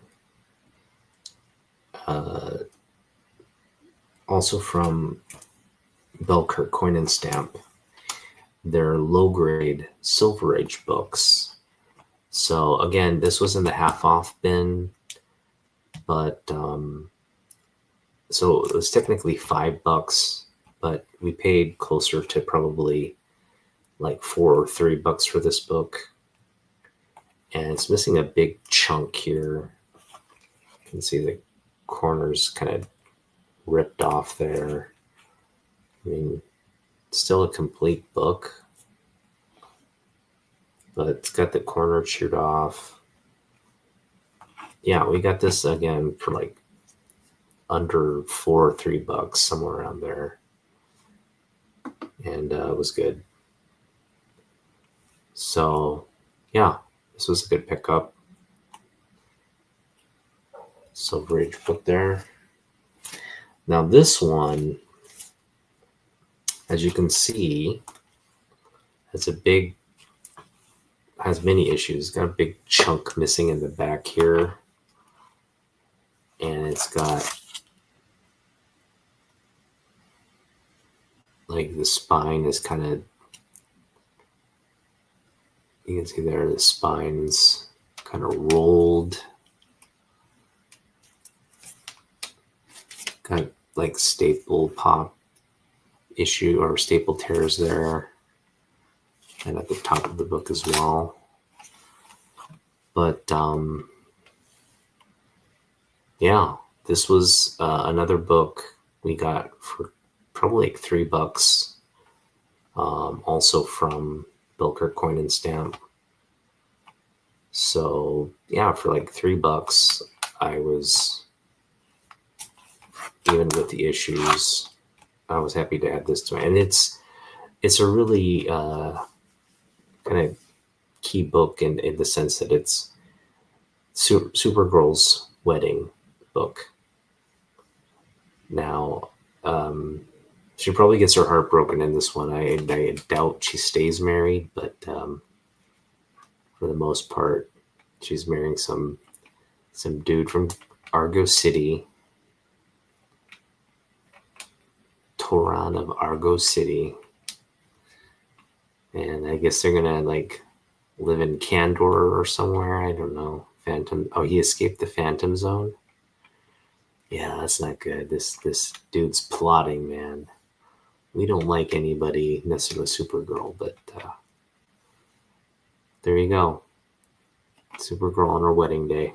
Belkirk Coin and Stamp. They're low grade Silver Age books. So again, this was in the half off bin, but so it was technically $5, but we paid closer to probably like $4 or $3 for this book. And it's missing a big chunk here. You can see the corners kind of ripped off there. I mean, still a complete book, but it's got the corner chewed off. Yeah, we got this again for like under $4 or $3, somewhere around there. And it was good. So, yeah, this was a good pickup. Silver Age book there. Now this one, as you can see, has many issues. Got a big chunk missing in the back here. And it's got like the spine is kind of, you can see there the spine's kind of rolled. Got like staple pop issue or staple tears there. And at the top of the book as well. But yeah, this was another book we got for probably like $3, also from Bilker Coin and Stamp. So yeah, for like $3, I was, even with the issues, I was happy to add this to it. And it's a really kind of key book in the sense that it's Supergirl's wedding book. Now, she probably gets her heart broken in this one. I doubt she stays married, but for the most part, she's marrying some dude from Argo City, Toran of Argo City, and I guess they're gonna like live in Kandor or somewhere. I don't know. Phantom. Oh, he escaped the Phantom Zone. Yeah, that's not good. This dude's plotting, man. We don't like anybody messing with Supergirl, but there you go. Supergirl on her wedding day.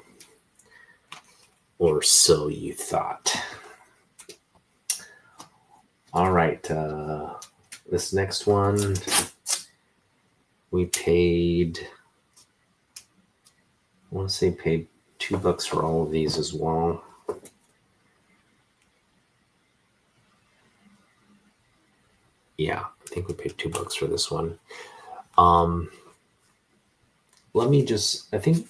Or so you thought. All right. This next one, we paid, I want to say paid $2 for all of these as well. Yeah, I think we paid $2 for this one. Let me just, I think,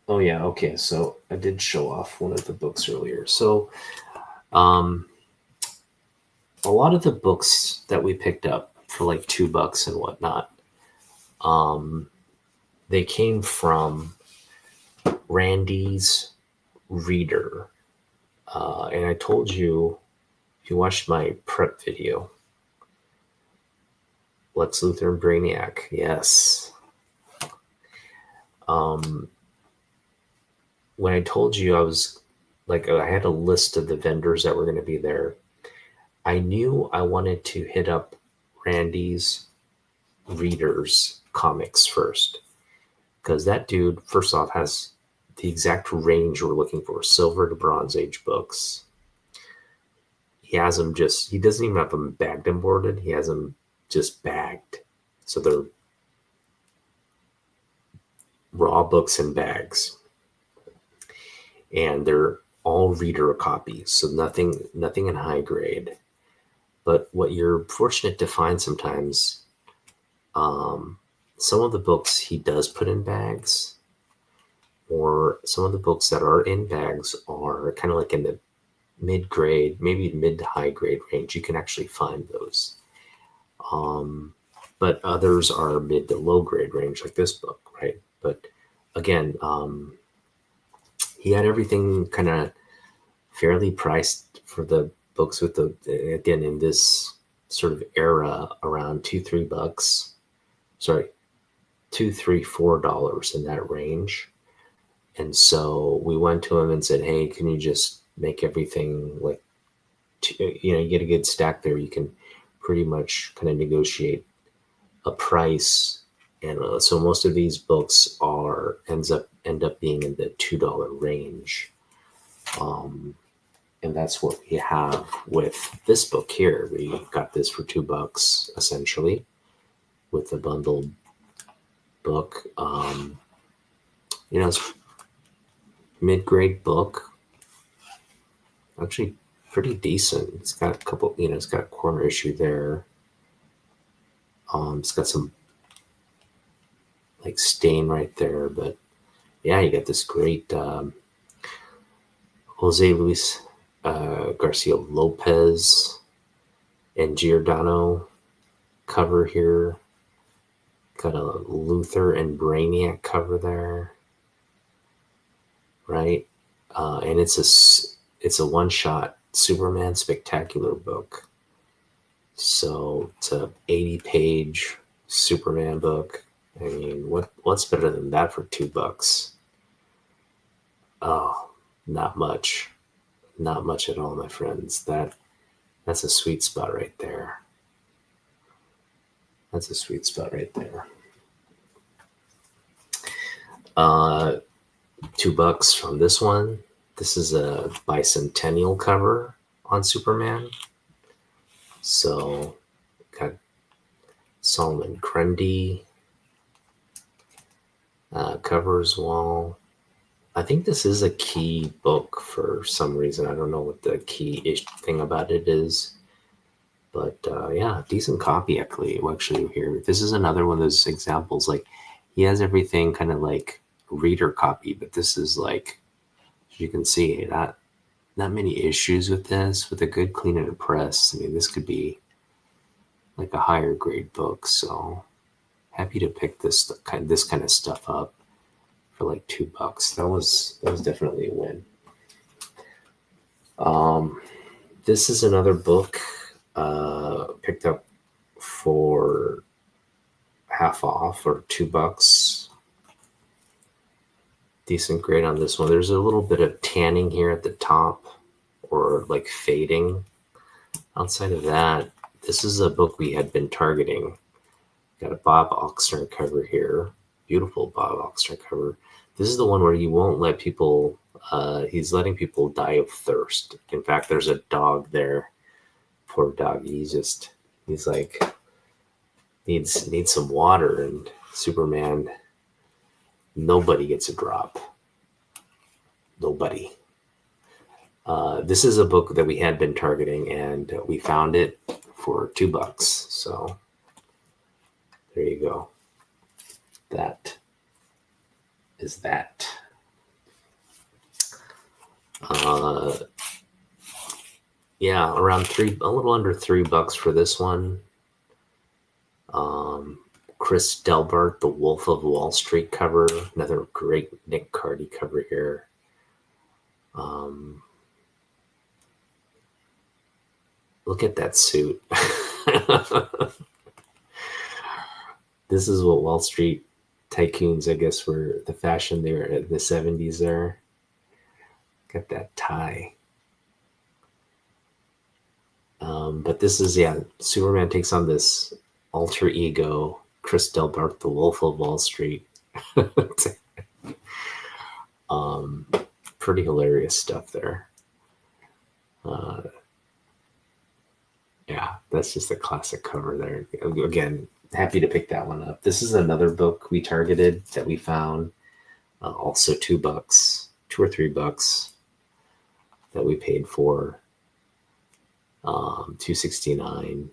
oh yeah, okay, so I did show off one of the books earlier. So a lot of the books that we picked up for like $2 and whatnot, they came from Randy's Reader. And I told you, if you watched my prep video, Lex Luthor and Brainiac, yes. When I told you I was like, I had a list of the vendors that were going to be there, I knew I wanted to hit up Randy's Readers comics first, because that dude, first off, has the exact range we're looking for, Silver to Bronze Age books. He has them just, he doesn't even have them bagged and boarded. He has them just bagged. So they're raw books in bags. And they're all reader copies. So nothing in high grade. But what you're fortunate to find sometimes, some of the books he does put in bags, or some of the books that are in bags are kind of like in the mid-grade, maybe mid to high grade range. You can actually find those. But others are mid to low grade range, like this book, right? But again, he had everything kind of fairly priced for the books with the, again, in this sort of era, around $2-3. Sorry, $2, $3, $4 in that range. And so we went to him and said, hey, can you just make everything like, you get a good stack there. You can pretty much kind of negotiate a price. And so most of these books end up being in the $2 range. And that's what we have with this book here. We got this for $2 essentially with the bundled book. It's mid-grade book. Actually pretty decent. It's got a couple, it's got a corner issue there. It's got some like stain right there, but yeah, you got this great Jose Luis Garcia Lopez and Giordano cover here. Got a Luther and Brainiac cover there, right? And it's a one-shot Superman Spectacular book. So it's a 80-page Superman book. I mean, what's better than that for $2? Oh, not much. Not much at all, my friends. That's a sweet spot right there. That's a sweet spot right there. $2 from this one. This is a bicentennial cover on Superman. So got Solomon Grundy cover as well. I think this is a key book for some reason. I don't know what the key thing about it is. But yeah, decent copy actually here. This is another one of those examples. Like he has everything kind of like reader copy, but this is like, you can see not many issues with this. With a good clean and press, I mean, this could be like a higher grade book. So happy to pick this kind of stuff up for like $2. That was definitely a win. This is another book picked up for half off or $2. Decent grade on this one. There's a little bit of tanning here at the top or like fading. Outside of that, this is a book we had been targeting. Got a Bob Oxner cover here. Beautiful Bob Oxner cover. This is the one where you won't let people, he's letting people die of thirst. In fact, there's a dog there. Poor dog. He's like, needs some water, and Superman, nobody gets a drop. Nobody. This is a book that we had been targeting, and we found it for $2. So there you go. That is that. Yeah, around a little under $3 for this one. Chris Delbert, The Wolf of Wall Street cover. Another great Nick Cardy cover here. Look at that suit. This is what Wall Street tycoons, I guess, were the fashion there in the 70s there. Got that tie. But this is, Superman takes on this alter ego, Chris Delbert, the Wolf of Wall Street. Pretty hilarious stuff there. Yeah, that's just a classic cover there. Again, happy to pick that one up. This is another book we targeted that we found. Also $2, $2 or $3 that we paid for. $2.69.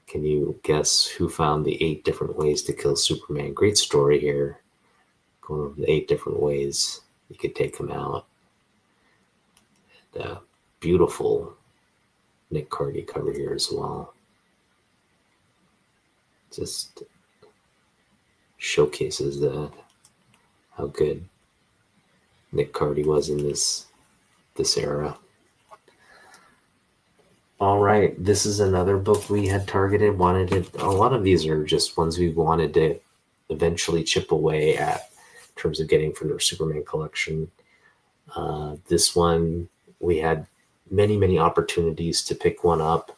Can you guess who found the 8 different ways to kill Superman? Great story here. Going over the 8 different ways you could take him out. And, beautiful Nick Cardy cover here as well. Just showcases how good Nick Cardy was in this era. All right, this is another book we had targeted. A lot of these are just ones we wanted to eventually chip away at in terms of getting for their Superman collection. This one, we had many opportunities to pick one up.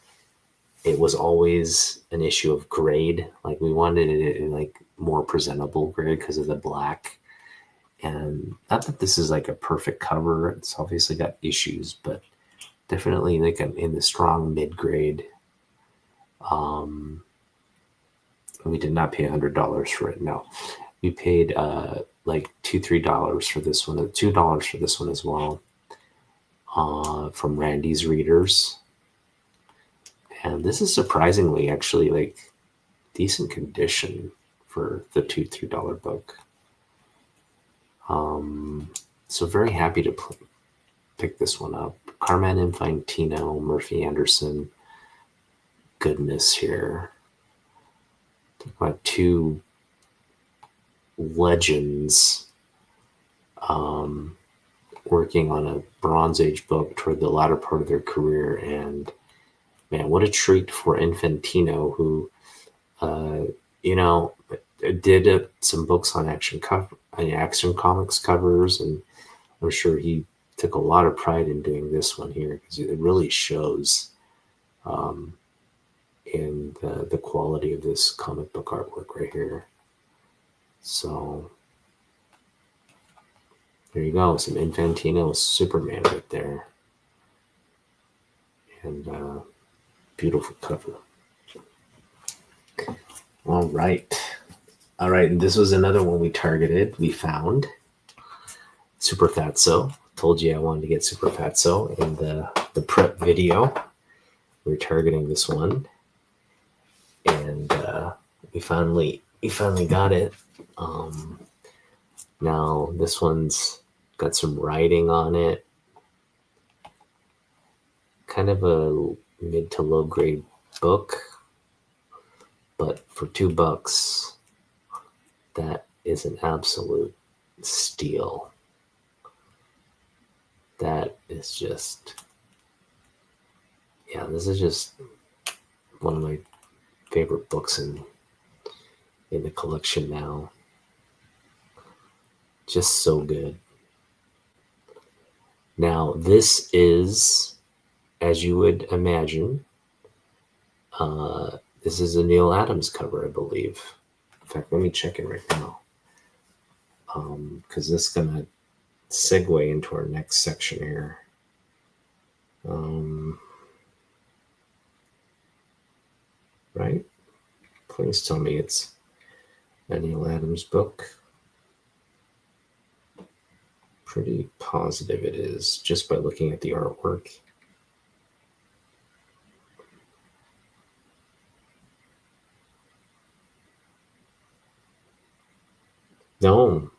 It was always an issue of grade. Like, we wanted it in like more presentable grade because of the black. And not that this is like a perfect cover. It's obviously got issues, but definitely like in the strong mid grade. We did not pay $100 for it. No, we paid like $2-3 for this one, $2 for this one as well, from Randy's Readers. And this is surprisingly actually like decent condition for the $2-3 book. So very happy to pick this one up. Carmen Infantino, Murphy Anderson. Goodness here. Talk about two legends working on a Bronze Age book toward the latter part of their career. And man, what a treat for Infantino, who, did some books on Action Comics covers, and I'm sure he took a lot of pride in doing this one here because it really shows in the quality of this comic book artwork right here. So there you go, some Infantino Superman right there, and beautiful cover. All right, and this was another one we targeted. We found Super Fatso. Told you I wanted to get Super Fatso in the prep video. We're targeting this one, and we finally got it. Now this one's got some writing on it, kind of a mid to low grade book, but for $2, that is an absolute steal. That is just, this is just one of my favorite books in the collection now. Just so good. Now, this is, as you would imagine, this is a Neil Adams cover, I believe. In fact, let me check it right now, because this is going to segue into our next section here. Right? Please tell me it's a Neil Adams book. Pretty positive it is, just by looking at the artwork. No,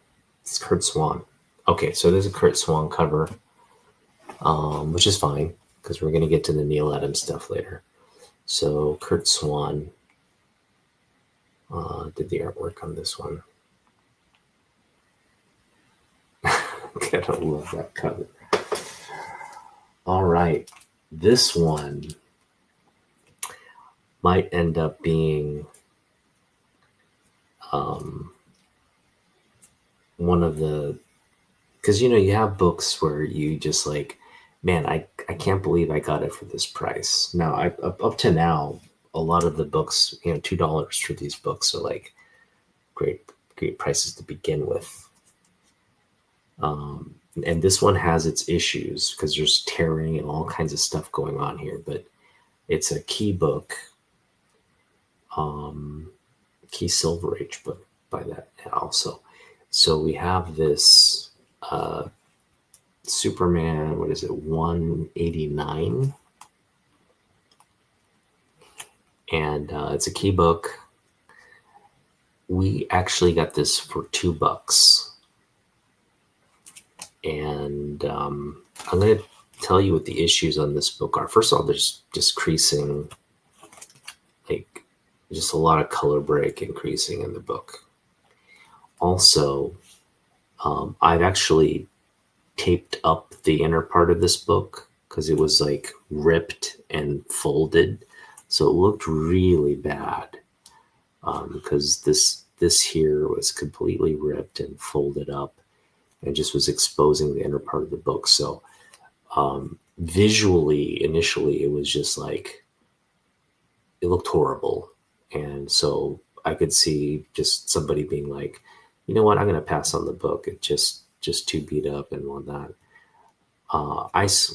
it's Kurt Swan. Okay, so there's a Kurt Swan cover, which is fine because we're going to get to the Neil Adams stuff later. So Kurt Swan did the artwork on this one. Gotta love that cover. All right, this one might end up being one of the, because you have books where you just like, man, I can't believe I got it for this price. Now, up to now, a lot of the books, $2 for these books are like great prices to begin with. And this one has its issues because there's tearing and all kinds of stuff going on here, but it's a Key book, Key Silver Age book by that also. So we have this Superman, 189? And it's a Key book. We actually got this for $2. And I'm going to tell you what the issues on this book are. First of all, there's just creasing, like just a lot of color break and creasing in the book. Also, I've actually taped up the inner part of this book because it was like ripped and folded. So it looked really bad because this this here was completely ripped and folded up and just was exposing the inner part of the book. So visually, initially, it was just like, it looked horrible. And so I could see just somebody being like, you know what, I'm going to pass on the book. It just too beat up and whatnot.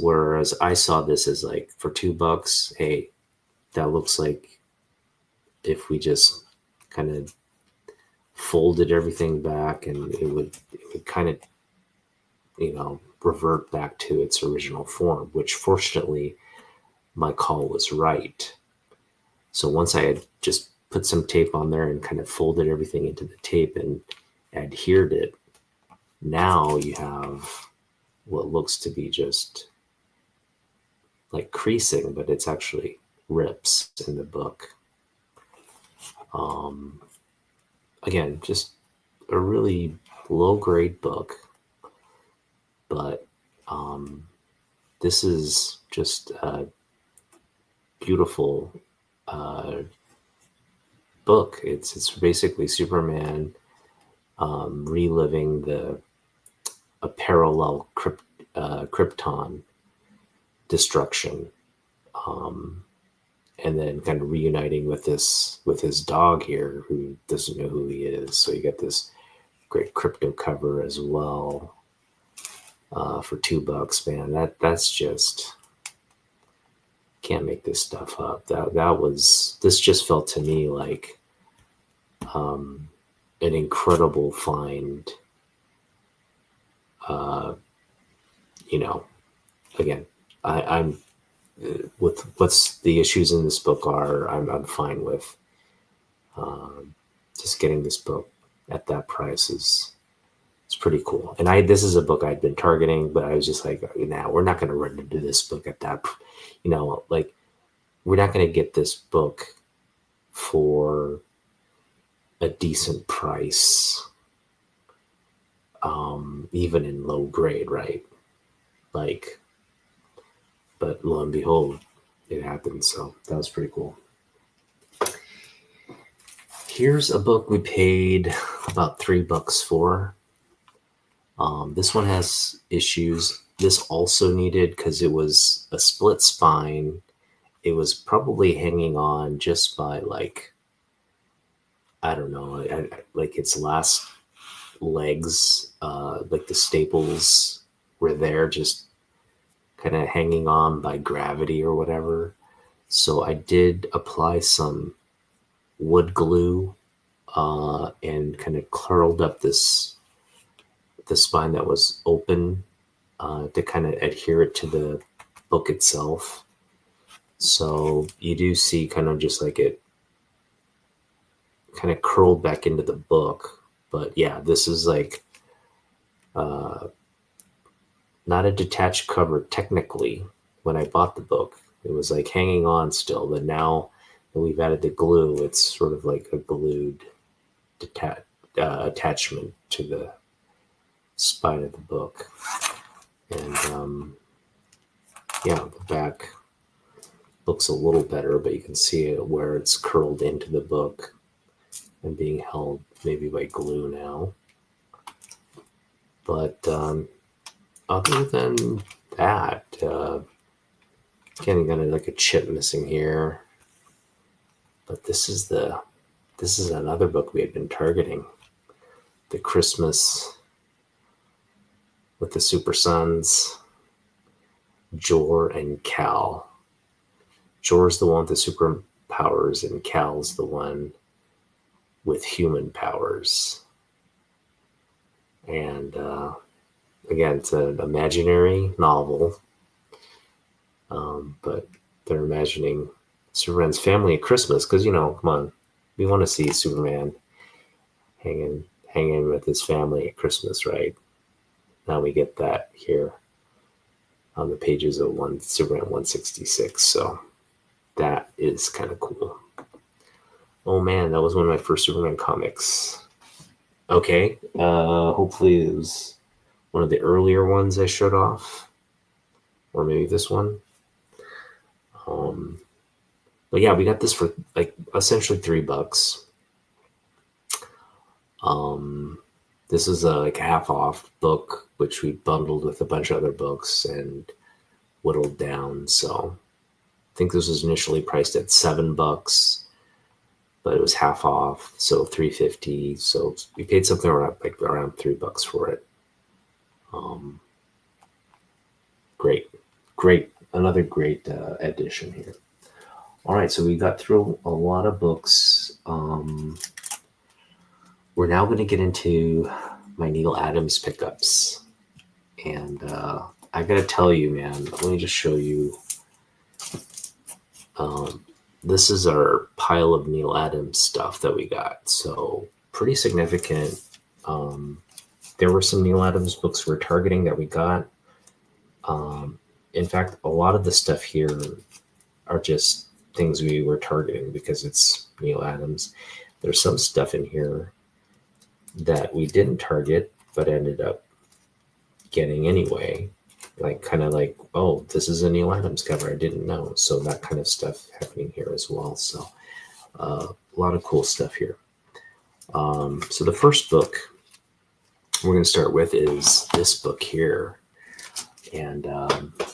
Whereas I saw this as like, for $2, hey, that looks like if we just kind of folded everything back, and it would kind of, revert back to its original form, which fortunately my call was right. So once I had just put some tape on there and kind of folded everything into the tape and adhered it, now you have what looks to be just like creasing, but it's actually rips in the book. Again, just a really low-grade book, but this is just a beautiful book. It's basically Superman reliving a parallel Krypton destruction, and then kind of reuniting with his dog here, who doesn't know who he is. So you get this great crypto cover as well for $2, man. That's just, can't make this stuff up. This just felt to me like an incredible find. Again, I'm with what's the issues in this book are, I'm fine with. Just getting this book at that price is pretty cool. And this is a book I'd been targeting, but I was just like, nah, we're not going to run into this book at that, like, we're not going to get this book for a decent price, even in low grade, right? Like, but lo and behold, it happened. So that was pretty cool. Here's a book we paid about $3 for. This one has issues. This also needed, because it was a split spine, it was probably hanging on just by, like, I don't know, like its last legs, like the staples were there, just kind of hanging on by gravity or whatever. So I did apply some wood glue and kind of curled up the spine that was open to kind of adhere it to the book itself. So you do see kind of just like it kind of curled back into the book. But yeah, this is like not a detached cover technically. When I bought the book, it was like hanging on still, but now that we've added the glue, it's sort of like a glued attachment to the spine of the book. And yeah, the back looks a little better, but you can see it where it's curled into the book and being held maybe by glue now. But other than that, again, got like a chip missing here. But this is another book we had been targeting. The Christmas with the Super Sons, Jor and Cal. Jor's the one with the superpowers, and Cal's the one with human powers. And again, it's an imaginary novel, but they're imagining Superman's family at Christmas, because, come on, we want to see Superman hanging with his family at Christmas, right? Now we get that here on the pages of Superman 166. So that is kind of cool. Oh man, that was one of my first Superman comics. Okay, hopefully it was one of the earlier ones I showed off, or maybe this one. But yeah, we got this for like essentially $3. This is a like half off book, which we bundled with a bunch of other books and whittled down. So I think this was initially priced at $7, but it was half off, so $3.50. So we paid something around $3 for it. Great, great, another great addition here. All right, so we got through a lot of books. We're now going to get into my Neil Adams pickups. And I got to tell you, man, let me just show you. This is our pile of Neil Adams stuff that we got. So pretty significant. There were some Neil Adams books we're targeting that we got. In fact, a lot of the stuff here are just things we were targeting because it's Neil Adams. There's some stuff in here that we didn't target but ended up getting anyway. Like kind of like, oh, this is a Neil Adams cover. I didn't know. So that kind of stuff happening here as well. So a lot of cool stuff here. So the first book we're going to start with is this book here. And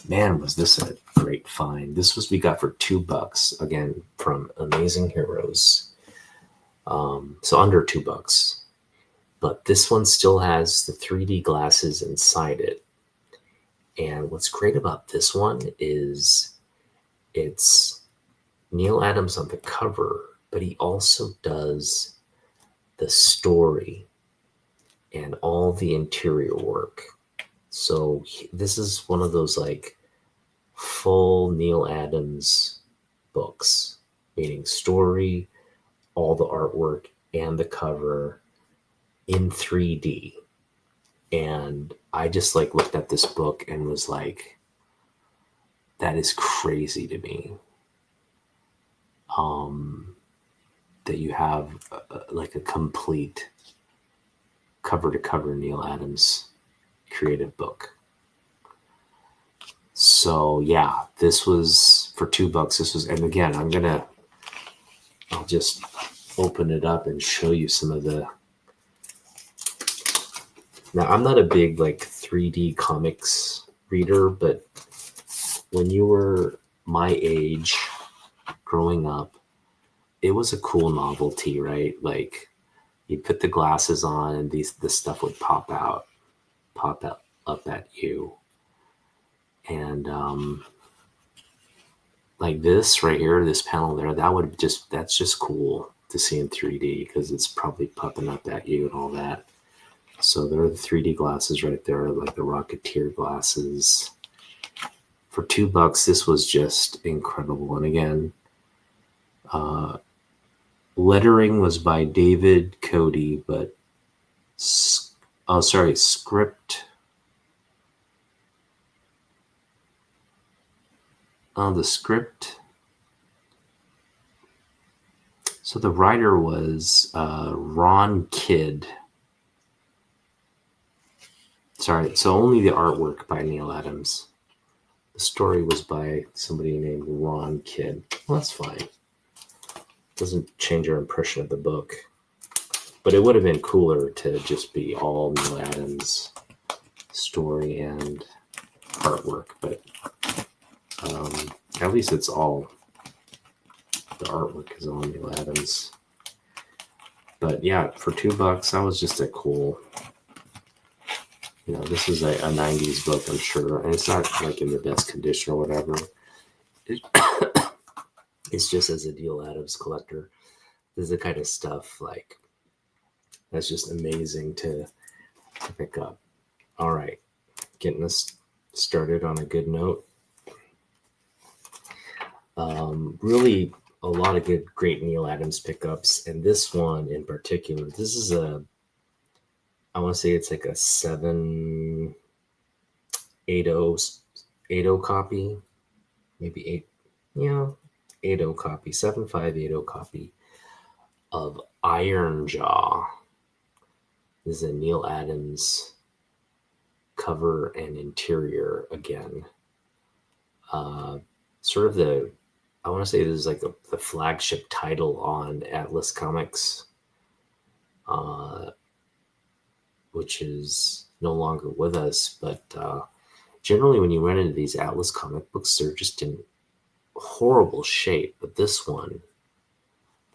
man, was this a great find. This was we got for $2, again, from Amazing Heroes. So under $2. But this one still has the 3D glasses inside it. And what's great about this one is it's Neil Adams on the cover, but he also does the story and all the interior work. So this is one of those like full Neil Adams books, meaning story, all the artwork, and the cover in 3D. And I just like looked at this book and was like, that is crazy to me. That you have like a complete cover to cover Neil Adams creative book. So yeah, this was for $2. This was, and again, I'll just open it up and show you some of the. Now, I'm not a big like 3D comics reader, but when you were my age growing up, it was a cool novelty, right? Like you'd put the glasses on and this stuff would pop up at you. And like this right here, this panel there, that's just cool to see in 3D because it's probably popping up at you and all that. So there are the 3D glasses right there, like the Rocketeer glasses. For $2, this was just incredible. And again, lettering was by David Cody, but script. The script. So the writer was Ron Kidd. Sorry, so only the artwork by Neil Adams. The story was by somebody named Ron Kidd. Well, that's fine. Doesn't change our impression of the book. But it would have been cooler to just be all Neil Adams story and artwork. But at least it's all, the artwork is all Neil Adams. But yeah, for $2, that was just a cool, this is a 90s book, I'm sure. And it's not like in the best condition or whatever. It's just as a Neil Adams collector, this is the kind of stuff like that's just amazing to pick up. All right, getting us started on a good note. Really a lot of great Neil Adams pickups, and this one in particular, this is I want to say it's like a 780 copy, maybe 80 copy, 7580 copy of Iron Jaw. This is a Neil Adams cover and interior again. Sort of I want to say this is like the flagship title on Atlas Comics. which is no longer with us. But generally, when you run into these Atlas comic books, they're just in horrible shape. But this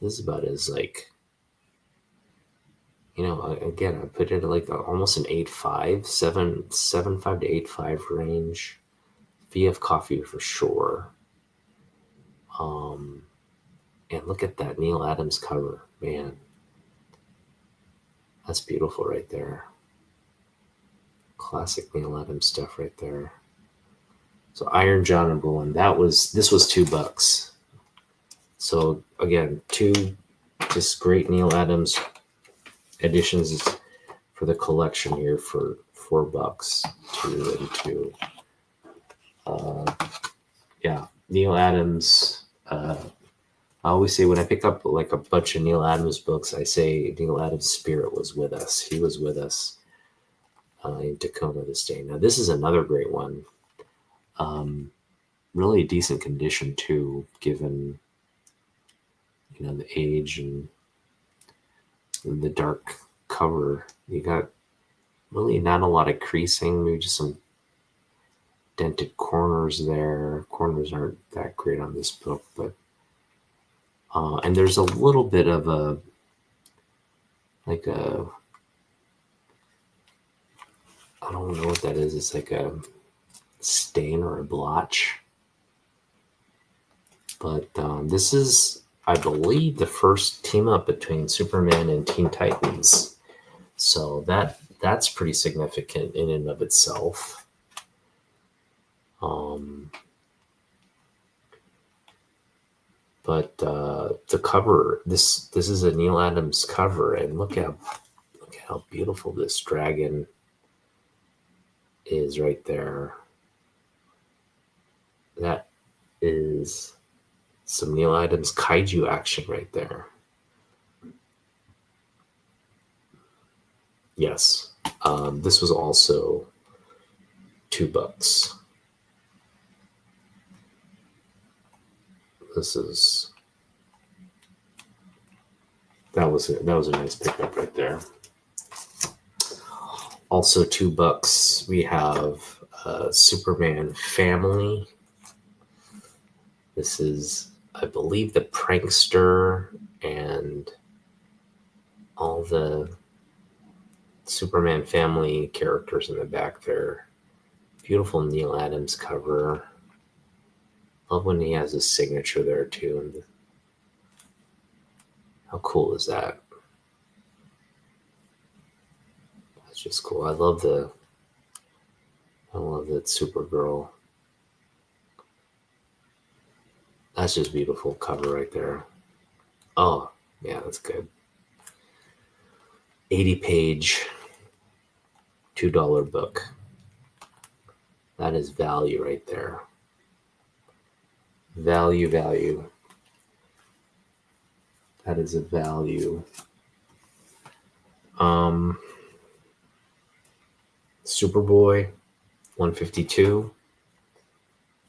is about as like, again, I put it at like almost an 8.5, 7.5 to 8.5 range. VF Coffee for sure. And look at that Neil Adams cover, man. That's beautiful right there. Classic Neil Adams stuff right there. So Iron John #1. This was $2. So again, two just great Neil Adams editions for the collection here for $4. 2 and 2. Yeah, Neil Adams. I always say when I pick up like a bunch of Neil Adams books, I say Neil Adams' spirit was with us. He was with us in Tacoma this day. Now, this is another great one. Really decent condition too, given the age and the dark cover. You got really not a lot of creasing, maybe just some dented corners there. Corners aren't that great on this book, but and there's a little bit of a I don't know what that is. It's like a stain or a blotch. But this is, I believe, the first team up between Superman and Teen Titans. So that's pretty significant in and of itself. But the cover, this is a Neil Adams cover, and look at how beautiful this dragon is right there. That is some Neil Adams kaiju action right there. Yes, this was also $2. That was a nice pickup right there. Also $2. We have Superman Family. This is, I believe, the prankster and all the Superman Family characters in the back there. Beautiful Neil Adams cover. Love when he has his signature there too. How cool is that? That's just cool. I love that Supergirl. That's just beautiful cover right there. Oh, yeah, that's good. 80-page, $2 book. That is value right there. Value. That is a value. Superboy, 152,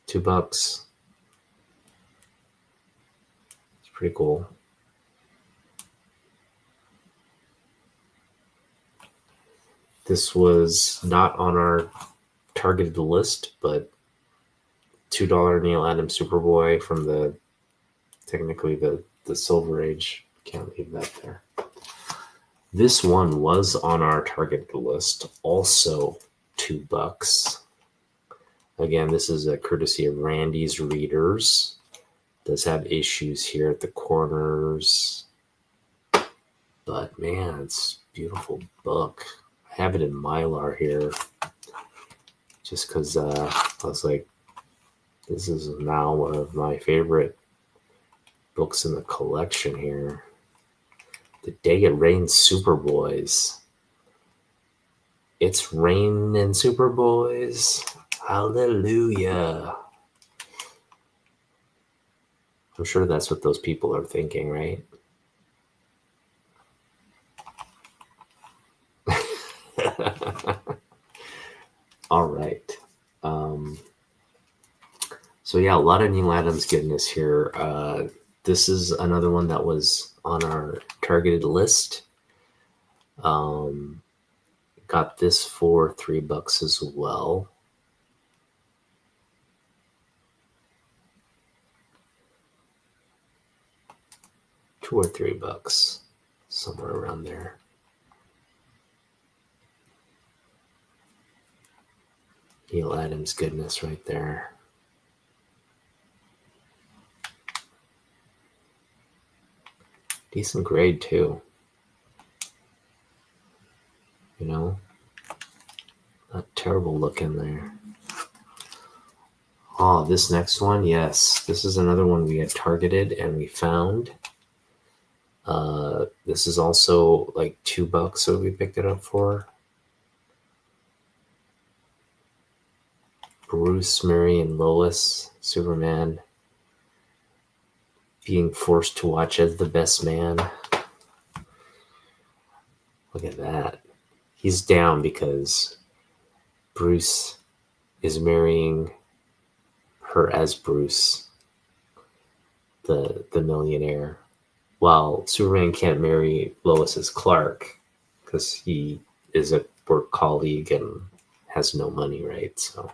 $2. It's pretty cool. This was not on our targeted list, but $2 Neil Adams Superboy from technically the Silver Age. Can't leave that there. This one was on our targeted list, also $2. Again, this is a courtesy of Randy's Readers. Does have issues here at the corners, but man, it's a beautiful book. I have it in Mylar here, just because I was like, this is now one of my favorite books in the collection here. The Day It Rains Superboys. It's raining Superboys. Hallelujah. I'm sure that's what those people are thinking, right? All right. So yeah, a lot of Neil Adams goodness here. This is another one that was on our targeted list. Got this for $3 as well. $2 or $3, somewhere around there. Neil Adams goodness right there. Decent grade too. You know, not terrible looking there. Oh, this next one, yes. This is another one we had targeted and we found. This is also like $2 that we picked it up for. Bruce, Mary, and Lois, Superman, being forced to watch as the best man. Look at that. He's down because Bruce is marrying her as Bruce, the millionaire, while Superman can't marry Lois as Clark because he is a work colleague and has no money, right? So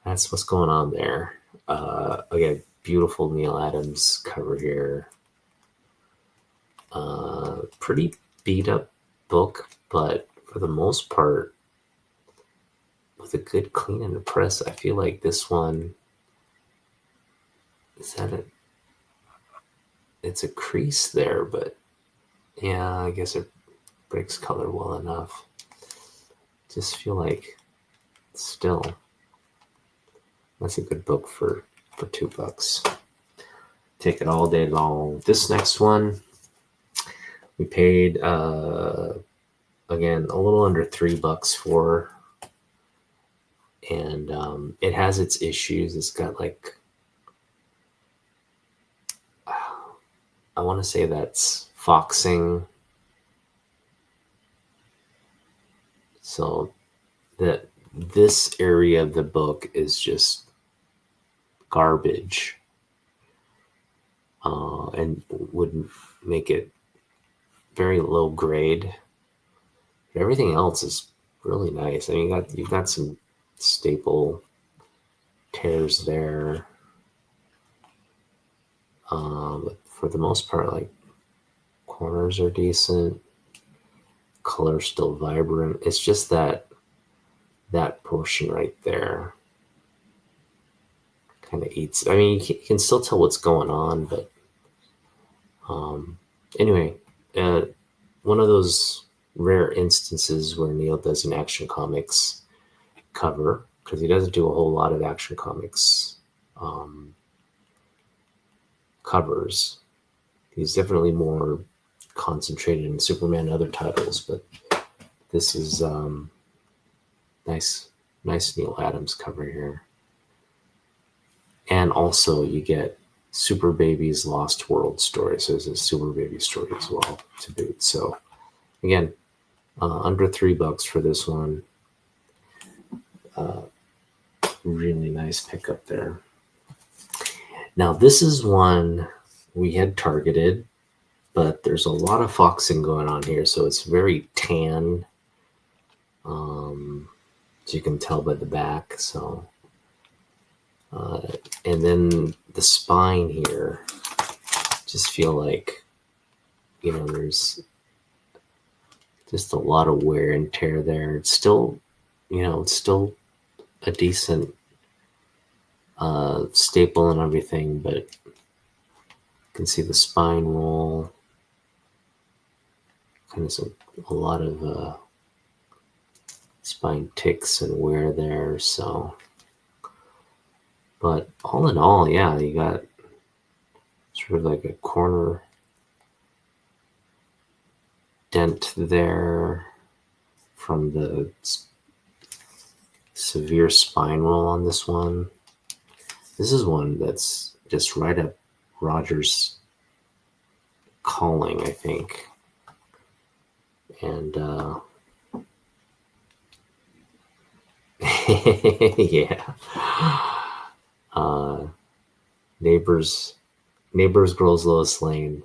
that's what's going on there. Again, beautiful Neil Adams cover here. Pretty beat up book, but for the most part, with a good clean and press, I feel like this one is that it. It's a crease there, but yeah, I guess it breaks color well enough. Just feel like still that's a good book for $2. Take it all day long. This next one we paid again a little under $3 for, and it has its issues. It's got like I want to say that's foxing, so that this area of the book is just garbage, and would make it very low grade. But everything else is really nice. I mean, you've got some staple tears there, but for the most part, like corners are decent. Color still vibrant. It's just that portion right there kind of eats. I mean, you can still tell what's going on, but anyway, one of those rare instances where Neil does an Action Comics cover, because he doesn't do a whole lot of Action Comics covers. He's definitely more concentrated in Superman and other titles, but this is nice Neil Adams cover here. And also you get Super Baby's Lost World story, so there's a Super Baby story as well to boot. So again, under $3 for this one. Really nice pickup there. Now this is one we had targeted, but there's a lot of foxing going on here, so it's very tan. As you can tell by the back. So, and then the spine here, just feel like, there's just a lot of wear and tear there. It's still, it's still a decent staple and everything, but you can see the spine roll. Kind of a lot of spine ticks and wear there. So, but all in all, yeah, you got sort of like a corner dent there from the severe spine roll on this one. This is one that's just right up Roger's calling, I think. And yeah. Neighbors Girls Lois Lane.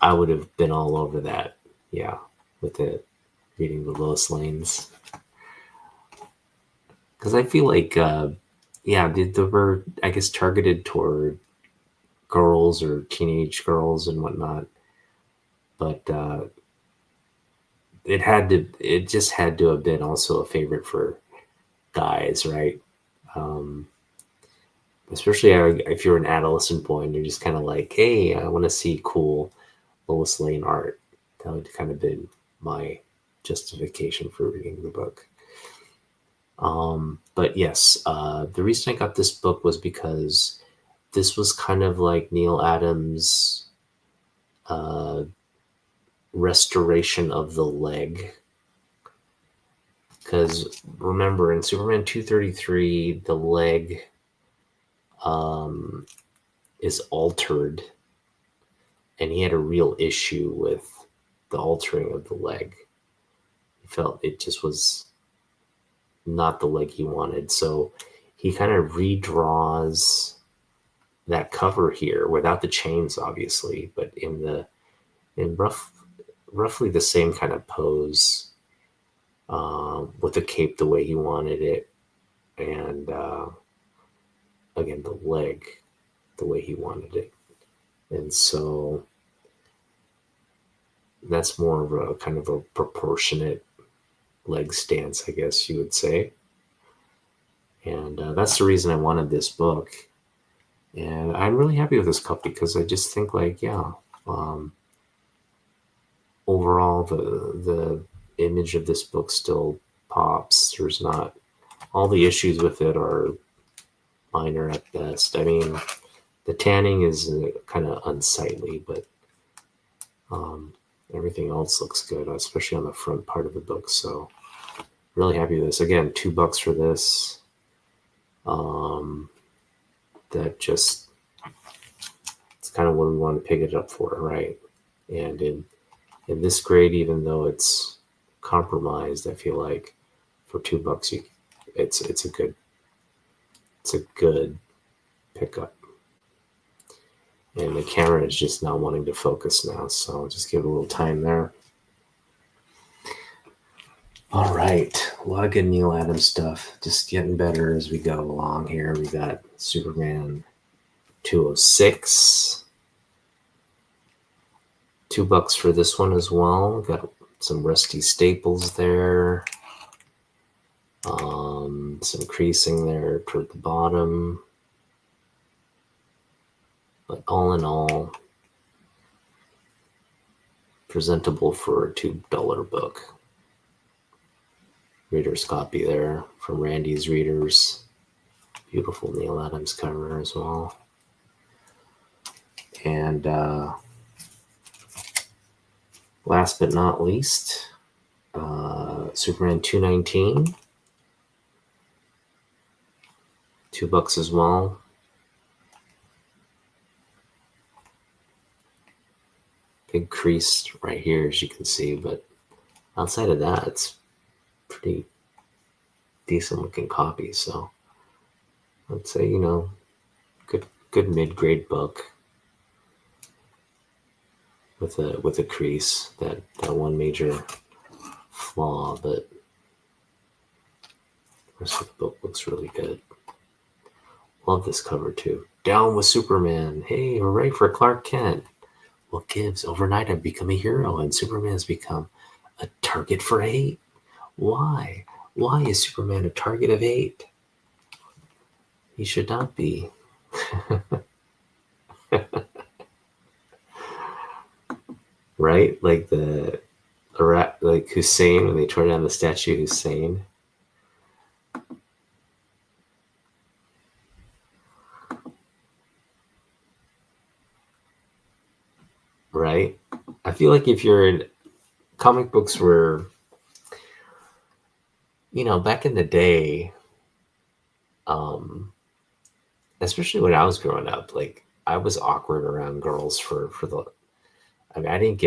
I would have been all over that. Yeah, with it reading the Lois Lanes, because I feel like yeah, they were, I guess, targeted toward girls or teenage girls and whatnot, but it just had to have been also a favorite for guys, right? Um, Especially if you're an adolescent boy and you're just kind of like, hey, I want to see cool Lois Lane art. That would kind of been my justification for reading the book. But yes, the reason I got this book was because this was kind of like Neil Adams' uh, restoration of the leg. Because remember, in Superman 233, the leg um, is altered, and he had a real issue with the altering of the leg. He felt it just was not the leg he wanted. So he kind of redraws that cover here without the chains, obviously, but in roughly the same kind of pose, with the cape the way he wanted it, and again the leg the way he wanted it, and so that's more of a kind of a proportionate leg stance, I guess you would say. And that's the reason I wanted this book. And I'm really happy with this copy because I just think, like, yeah, um, overall the image of this book still pops. There's not, all the issues with it are minor at best. I mean, the tanning is kind of unsightly, but um, everything else looks good, especially on the front part of the book. So really happy with this. Again, $2 for this. That just, it's kind of what we want to pick it up for, right? And in this grade, even though it's compromised, I feel like for $2, it's a good pickup. And the camera is just not wanting to focus now, so I'll just give it a little time there. All right, a lot of good Neil Adams stuff, just getting better as we go along here. We got Superman 206, $2 for this one as well. Got some rusty staples there, some creasing there toward the bottom, but all in all, presentable for a $2 book. Reader's copy there from Randy's Readers. Beautiful Neil Adams cover as well. And last but not least, Superman 219, $2 as well. Big crease right here, as you can see, but outside of that, it's pretty decent looking copy. So I'd say, good mid-grade book with a crease, that one major flaw, but the rest of the book looks really good. Love this cover too. Down with Superman. Hey, hooray for Clark Kent. What gives? Overnight I've become a hero and Superman has become a target for hate. Why? Why is Superman a target of hate? He should not be. Right? Like like Hussein, when they tore down the statue of Hussein. Right? I feel like if you're in comic books were, back in the day, especially when I was growing up, like I was awkward around girls for the, I mean,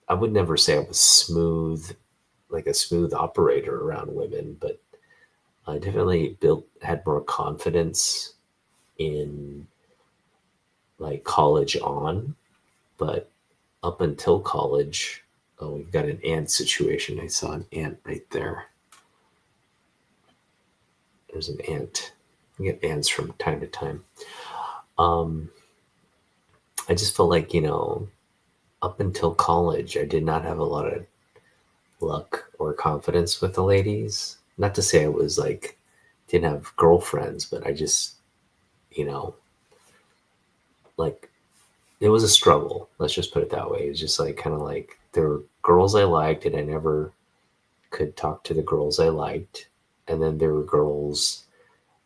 I would never say I was smooth, like a smooth operator around women, but I definitely had more confidence in like college on, but up until college. Oh, we've got an ant situation. I saw an ant right there. There's an ant. We get ants from time to time. Um, I just felt like, up until college, I did not have a lot of luck or confidence with the ladies. Not to say I was like, didn't have girlfriends, but I just, you know, like it was a struggle. Let's just put it that way. It was just like kind of like there were girls I liked, and I never could talk to the girls I liked. And then there were girls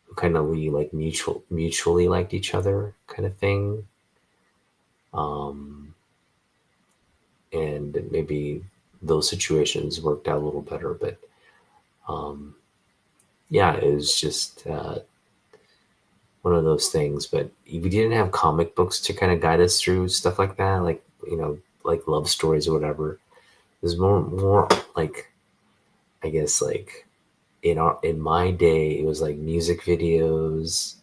who kind of we like mutually liked each other, kind of thing. Um, and maybe those situations worked out a little better, but um, yeah, it was just one of those things. But we didn't have comic books to kind of guide us through stuff like that, like like love stories or whatever. It was more like, I guess, like in my day, it was like music videos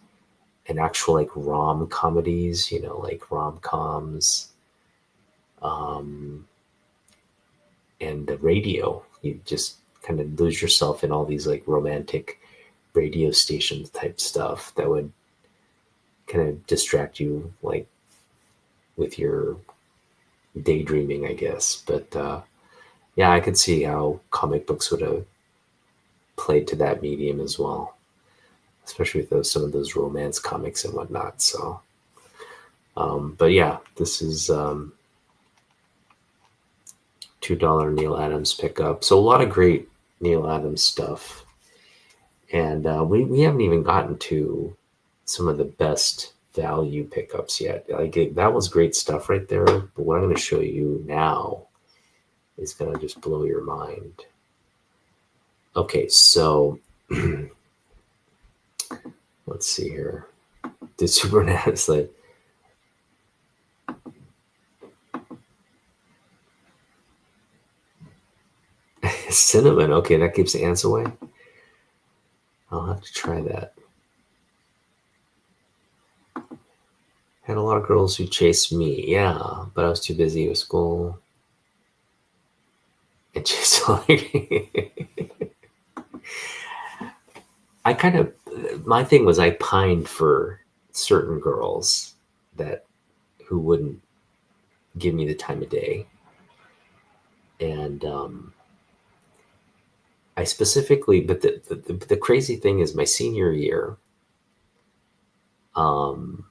and actual like rom comedies, like rom coms, um, and the radio. You just kind of lose yourself in all these like romantic radio stations type stuff that would kind of distract you, like with your daydreaming, I guess. But yeah, I could see how comic books would have played to that medium as well, especially with some of those romance comics and whatnot. So, but yeah, this is $2 Neil Adams pickup. So a lot of great Neil Adams stuff, and we haven't even gotten to some of the best value pickups yet. Like that was great stuff right there. But what I'm going to show you now is going to just blow your mind. Okay, so let's see here. Did Supernats like cinnamon? Okay, that keeps the ants away. I'll have to try that. Had a lot of girls who chased me, yeah, but I was too busy with school. And just like I kind of my thing was I pined for certain girls that who wouldn't give me the time of day, and I specifically. But the crazy thing is, my senior year, um,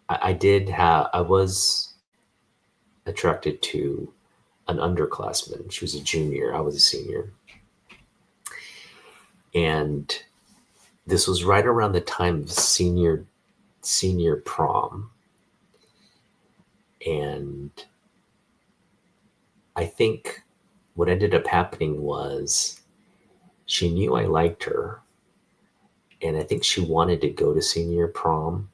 I was attracted to an underclassman. She was a junior. I was a senior, and this was right around the time of senior prom, and I think what ended up happening was she knew I liked her, and I think she wanted to go to senior prom,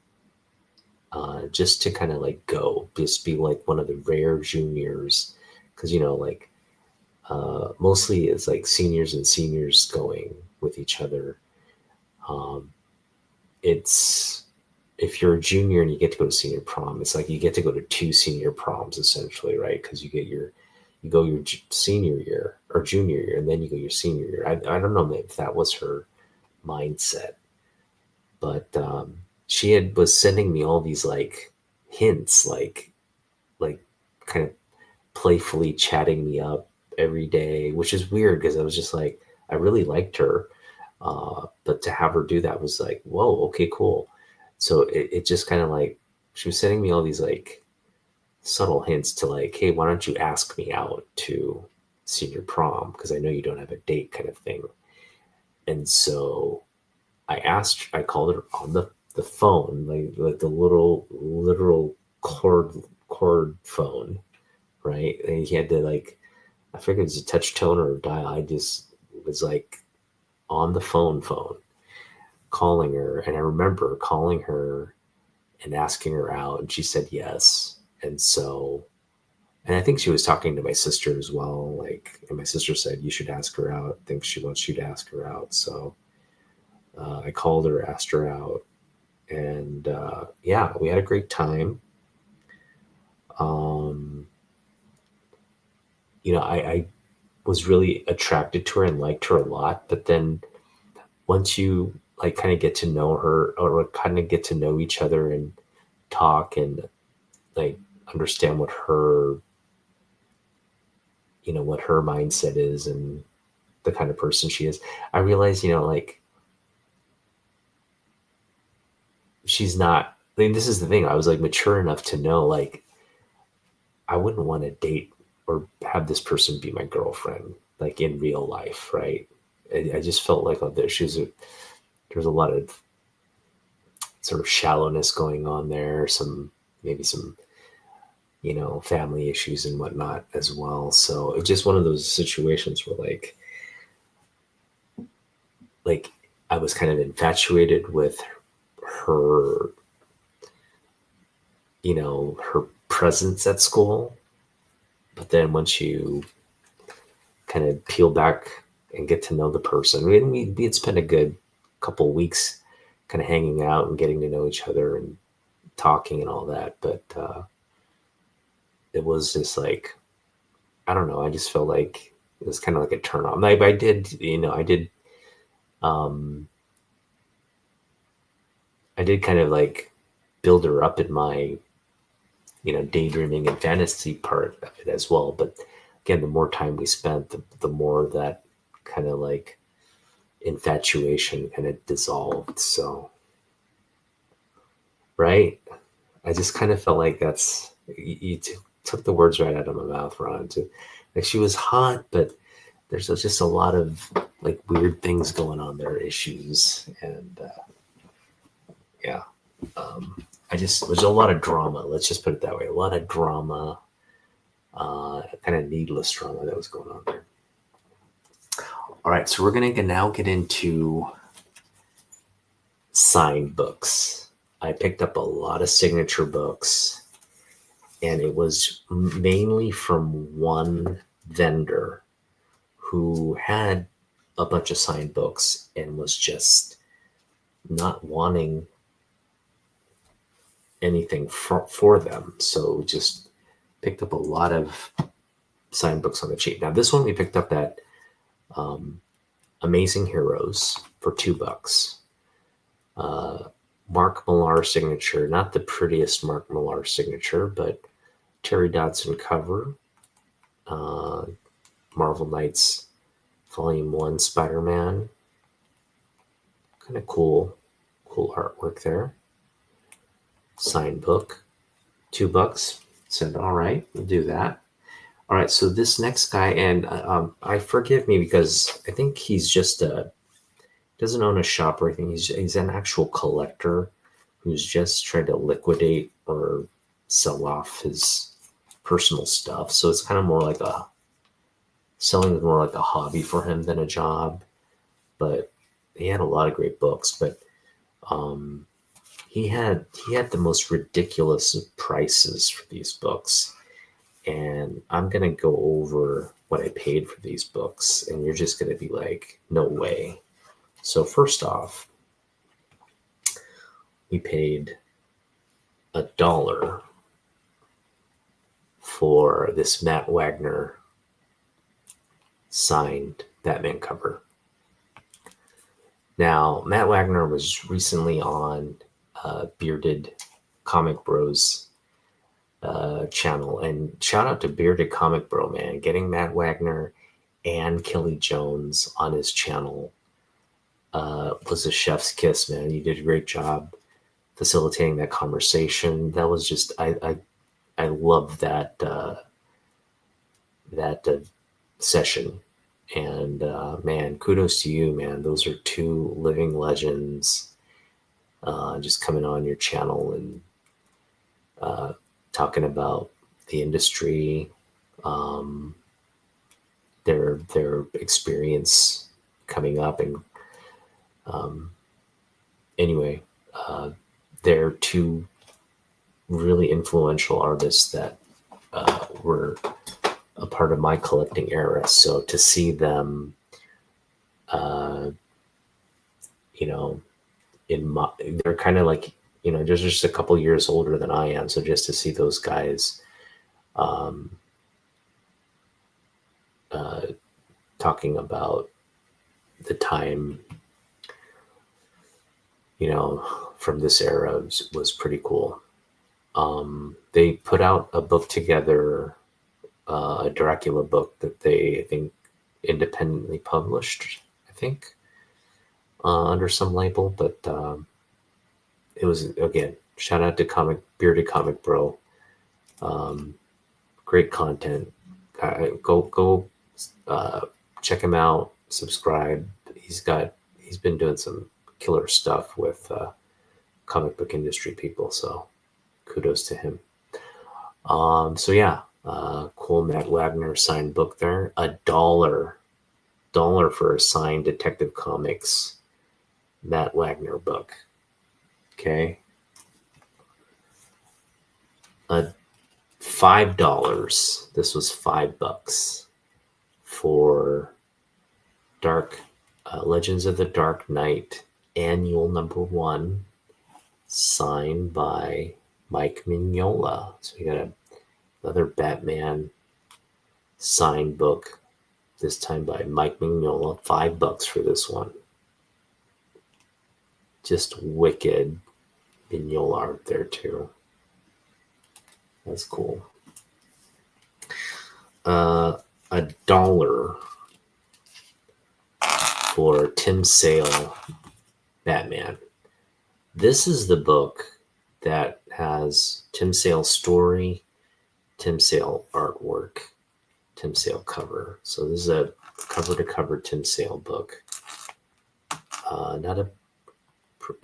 just to kind of like go, just be like one of the rare juniors, because like mostly it's like seniors and seniors going with each other. Um, it's if you're a junior and you get to go to senior prom, it's like you get to go to two senior proms essentially, right? Because you go your senior year or junior year, and then you go your senior year. I don't know if that was her mindset, but she was sending me all these like hints, like kind of playfully chatting me up every day, which is weird because I was just like, I really liked her. But to have her do that was like, whoa, okay, cool. So it just kind of like, she was sending me all these like subtle hints to like, hey, why don't you ask me out to senior prom? Because I know you don't have a date, kind of thing. And so I called her on the phone, like the little literal cord phone, right? And he had to like, I figured it was a touch tone or a dial. I just was like on the phone, calling her. And I remember calling her and asking her out, and she said yes. And so, and I think she was talking to my sister as well. Like, and my sister said, you should ask her out. I think she wants you to ask her out. So I called her, asked her out. And yeah, we had a great time. Um, I was really attracted to her and liked her a lot. But then once you like kind of get to know her or kind of get to know each other and talk and like understand what her mindset is and the kind of person she is, I realized, like she's not. I mean, this is the thing. I was like mature enough to know like I wouldn't want to date or have this person be my girlfriend, like in real life, right? I just felt like there's a lot of sort of shallowness going on there, maybe some family issues and whatnot as well. So it's just one of those situations where like I was kind of infatuated with her, her presence at school. But then once you kind of peel back and get to know the person, I mean, we had spent a good couple weeks kind of hanging out and getting to know each other and talking and all that. But it was just like, I don't know. I just felt like it was kind of like a turn on. Like um, I did kind of like build her up in my, daydreaming and fantasy part of it as well. But again, the more time we spent, the more that kind of like infatuation kind of dissolved. So, right. I just kind of felt like you took the words right out of my mouth, Ron. Like she was hot, but there's just a lot of like weird things going on there, issues, and yeah. There's a lot of drama. Let's just put it that way. A lot of drama, kind of needless drama that was going on there. All right, so we're gonna now get into signed books. I picked up a lot of signature books, and it was mainly from one vendor who had a bunch of signed books and was just not wanting anything for them. So just picked up a lot of signed books on the cheap. Now this one we picked up at Amazing Heroes for $2. Mark Millar signature, not the prettiest Mark Millar signature, but Terry Dodson cover. Marvel Knights Volume 1 Spider-Man. Kind of cool artwork there. Signed book, $2. Said, all right, we'll do that. All right, so this next guy, and I forgive me because I think he's just doesn't own a shop or anything. He's an actual collector who's just trying to liquidate or sell off his personal stuff. So it's kind of more like selling is more like a hobby for him than a job. But he had a lot of great books, but he had the most ridiculous prices for these books. And I'm going to go over what I paid for these books, and you're just going to be like, no way. So first off, we paid $1 for this Matt Wagner signed Batman cover. Now, Matt Wagner was recently on Bearded Comic Bros channel, and shout out to Bearded Comic Bro, man, getting Matt Wagner and Kelly Jones on his channel was a chef's kiss, man. You did a great job facilitating that conversation. That was just I love that session, and man, kudos to you, man. Those are two living legends just coming on your channel and talking about the industry, their experience coming up, and anyway, they're two really influential artists that were a part of my collecting era. So to see them, they're kind of like, they're just a couple years older than I am. So just to see those guys um, talking about the time, from this era was pretty cool. They put out a book together, a Dracula book that they, I think, independently published, I think, under some label. But it was, again, shout out to Bearded Comic Bro. Great content. Go check him out, subscribe. He's been doing some killer stuff with comic book industry people, so kudos to him. So yeah, cool Matt Wagner signed book there. $1 for a signed Detective Comics Matt Wagner book. Okay. $5. This was $5 for Legends of the Dark Knight Annual #1, signed by Mike Mignola. So we got another Batman signed book, this time by Mike Mignola. $5 for this one. Just wicked Mignola art there too. That's cool. $1 for Tim Sale Batman. This is the book that has Tim Sale's story, Tim Sale artwork, Tim Sale cover. So this is a cover-to-cover Tim Sale book.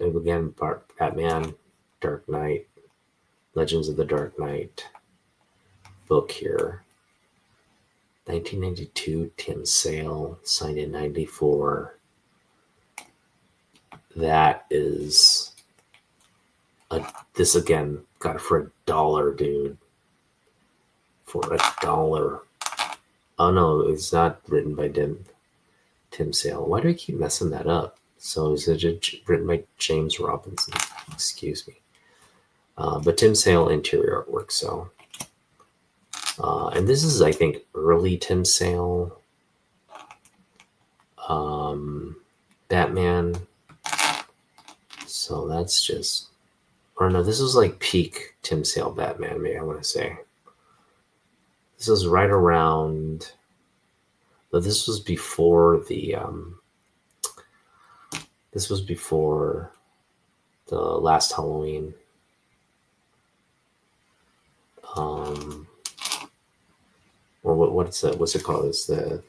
Again, Batman, Dark Knight, Legends of the Dark Knight book here. 1992, Tim Sale, signed in 94. That is this again, got it for $1, dude. For $1. Oh no, it's not written by Tim Sale. Why do I keep messing that up? So is it written by James Robinson? Excuse me. But Tim Sale interior artwork. So, and this is, I think, early Tim Sale Batman. So that's just, or no, this is like peak Tim Sale Batman, maybe I want to say. This is right around, but this was before the last Halloween. Or what's that? What's it called? It's the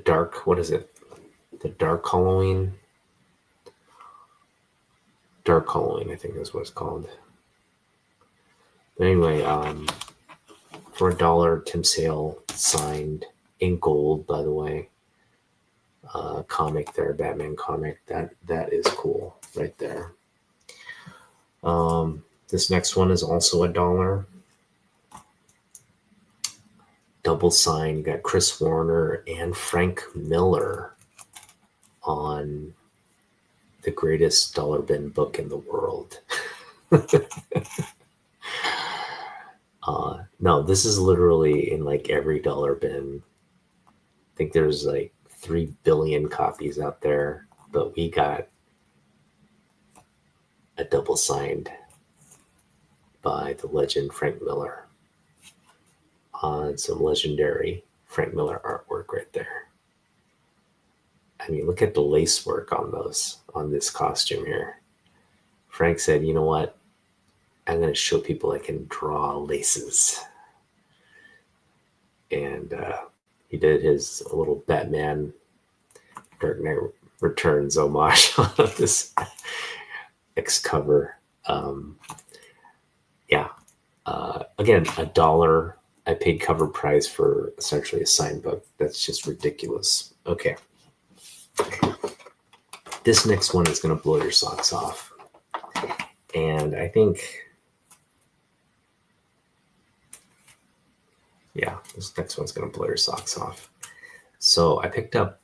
dark. What is it? The Dark Halloween. Dark Halloween, I think is what it's called. But anyway, for $1, Tim Sale signed in gold, by the way. Comic there, Batman comic. That is cool right there. This next one is also $1. Double signed. Got Chris Warner and Frank Miller on the greatest dollar bin book in the world. No, this is literally in like every dollar bin. I think there's like 3 billion copies out there, but we got a double signed by the legend Frank Miller on some legendary Frank Miller artwork right there. I mean, look at the lace work on this costume here. Frank said, you know what? I'm going to show people I can draw laces. And he did his little Batman Dark Knight Returns homage on this X cover. Again, $1. I paid cover price for essentially a signed book. That's just ridiculous. Okay. This next one is going to blow your socks off. And I think, this next one's going to blow your socks off. So I picked up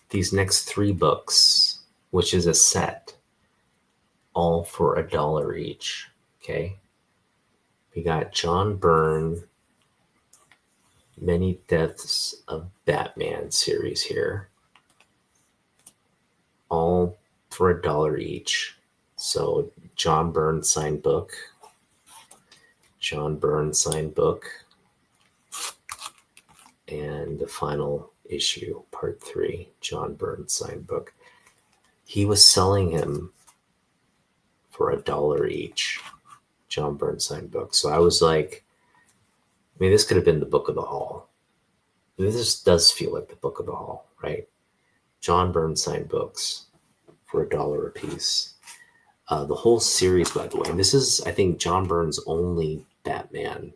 these next 3 books, which is a set. all for $1 each. Okay. We got John Byrne, Many Deaths of Batman series here. All for $1 each. So John Byrne signed book. John Byrne signed book. And the final issue, part 3, John Byrne signed book. He was selling him for $1 each. John Byrne signed book. So I was like, I mean, this could have been the book of the haul. This does feel like the book of the haul, right? John Byrne signed books for $1 a piece. The whole series, by the way, and this is, I think, John Byrne's only Batman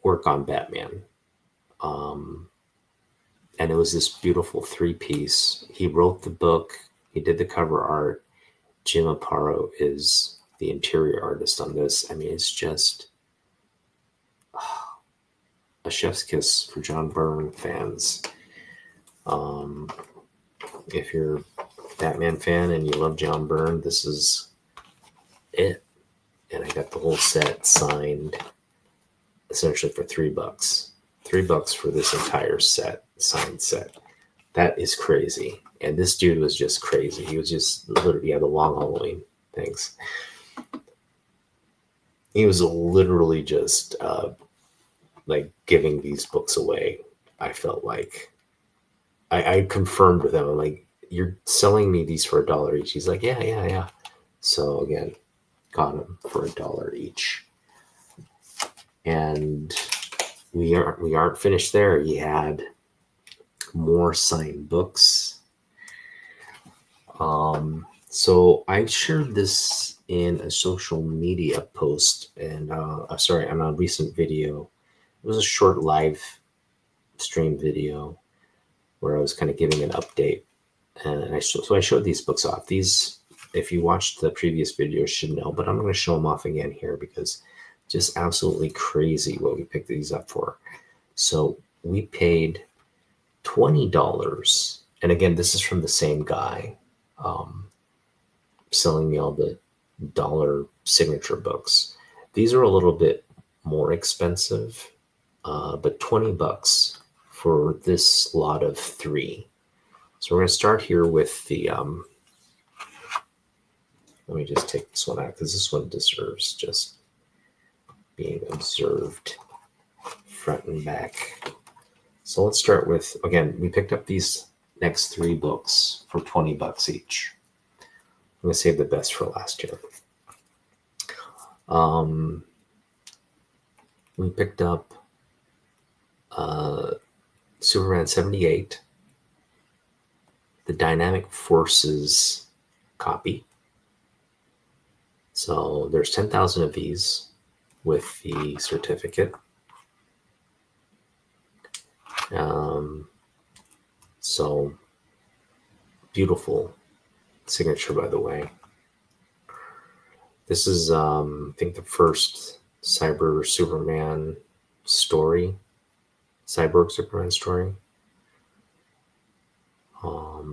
work on Batman. And it was this beautiful 3-piece. He wrote the book. He did the cover art. Jim Aparo is the interior artist on this. I mean, it's just a chef's kiss for John Byrne fans. If you're a Batman fan and you love John Byrne, this is it. And I got the whole set signed essentially for $3. $3 for this entire set, signed set. That is crazy. And this dude was just crazy. He was just literally, the long Halloween things. He was literally just like giving these books away. I felt like I confirmed with him. I'm like, you're selling me these for $1 each. He's like, yeah. So again, got them for $1 each. And we aren't finished there. He had more signed books. So I shared this in a social media post, and on a recent video. It was a short live stream video where I was kind of giving an update, and I showed these books off. These, if you watched the previous video, should know, but I'm going to show them off again here because just absolutely crazy what we picked these up for. So we paid $20, and again, this is from the same guy selling me all the dollar signature books. These are a little bit more expensive, but $20 for this lot of 3. So we're going to start here with the, let me just take this one out because this one deserves just being observed front and back. So let's start with, again, we picked up these next 3 books for $20 each. I'm going to save the best for last year. We picked up Superman 78, the Dynamic Forces copy. So there's 10,000 of these with the certificate. So beautiful signature, by the way. This is, I think, the first Cyborg Superman story.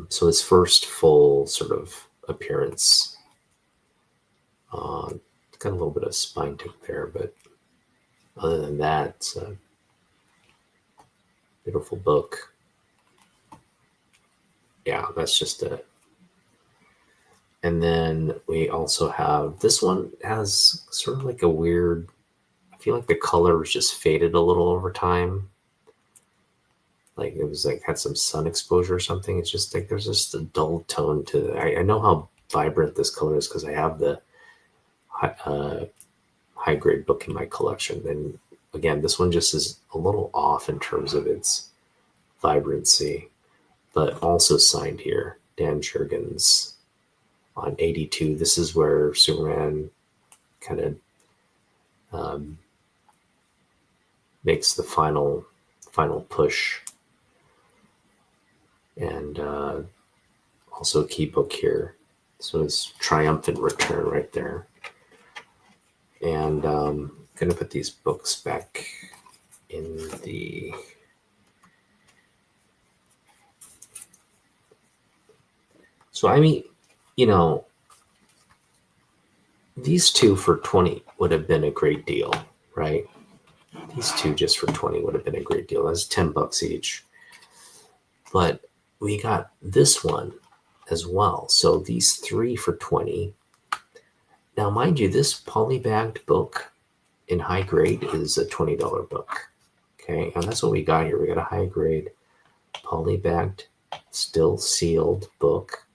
So his first full sort of appearance. Got a little bit of spine tick there, but other than that, it's a beautiful book. Yeah, that's just it. And then we also have, this one has sort of like a weird, I feel like the color was just faded a little over time. Like it was like had some sun exposure or something. It's just like there's just a dull tone to it. I know how vibrant this color is because I have the high grade book in my collection. And again, this one just is a little off in terms of its vibrancy, but also signed here, Dan Jurgens on 82. This is where Superman kind of makes the final push. And also a key book here. So it's triumphant return right there. And I'm going to put these books back in the... So I mean, you know, these two for 20 would have been a great deal, right? These two just for 20 would have been a great deal. That's $10 each. But we got this one as well. So these three for 20. Now, mind you, this polybagged book in high grade is a $20 book. Okay, and that's what we got here. We got a high grade polybagged, still sealed book.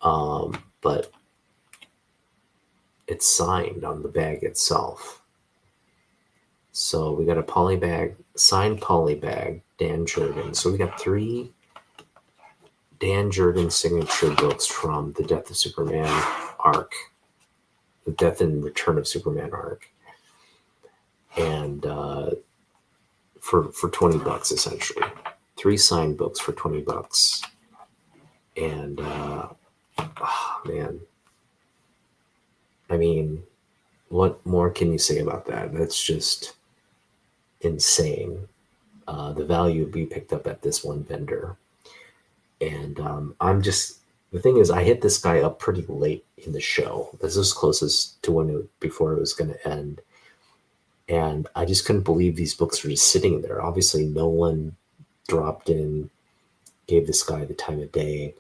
But it's signed on the bag itself. So we got a signed polybag, Dan Jurgens. So we got 3 Dan Jurgens signature books from the Death of Superman arc, the Death and Return of Superman arc, and for $20 essentially, 3 signed books for $20, and oh, man, I mean, what more can you say about that? That's just insane. The value we picked up at this one vendor. And the thing is, I hit this guy up pretty late in the show. This was closest to before it was going to end. And I just couldn't believe these books were just sitting there. Obviously, no one dropped in, gave this guy the time of day.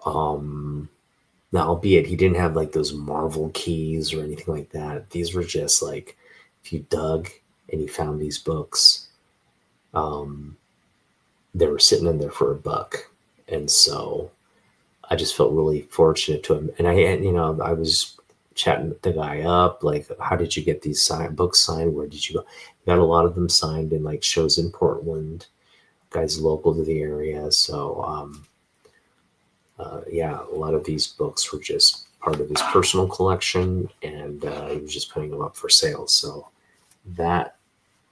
Now, albeit he didn't have like those Marvel keys or anything like that. These were just like, if you dug and you found these books, they were sitting in there for $1. And so I just felt really fortunate to him. And I was chatting the guy up, like, how did you get these books signed? Where did you go? He got a lot of them signed in like shows in Portland, guys local to the area. So, yeah, a lot of these books were just part of his personal collection, and he was just putting them up for sale. So that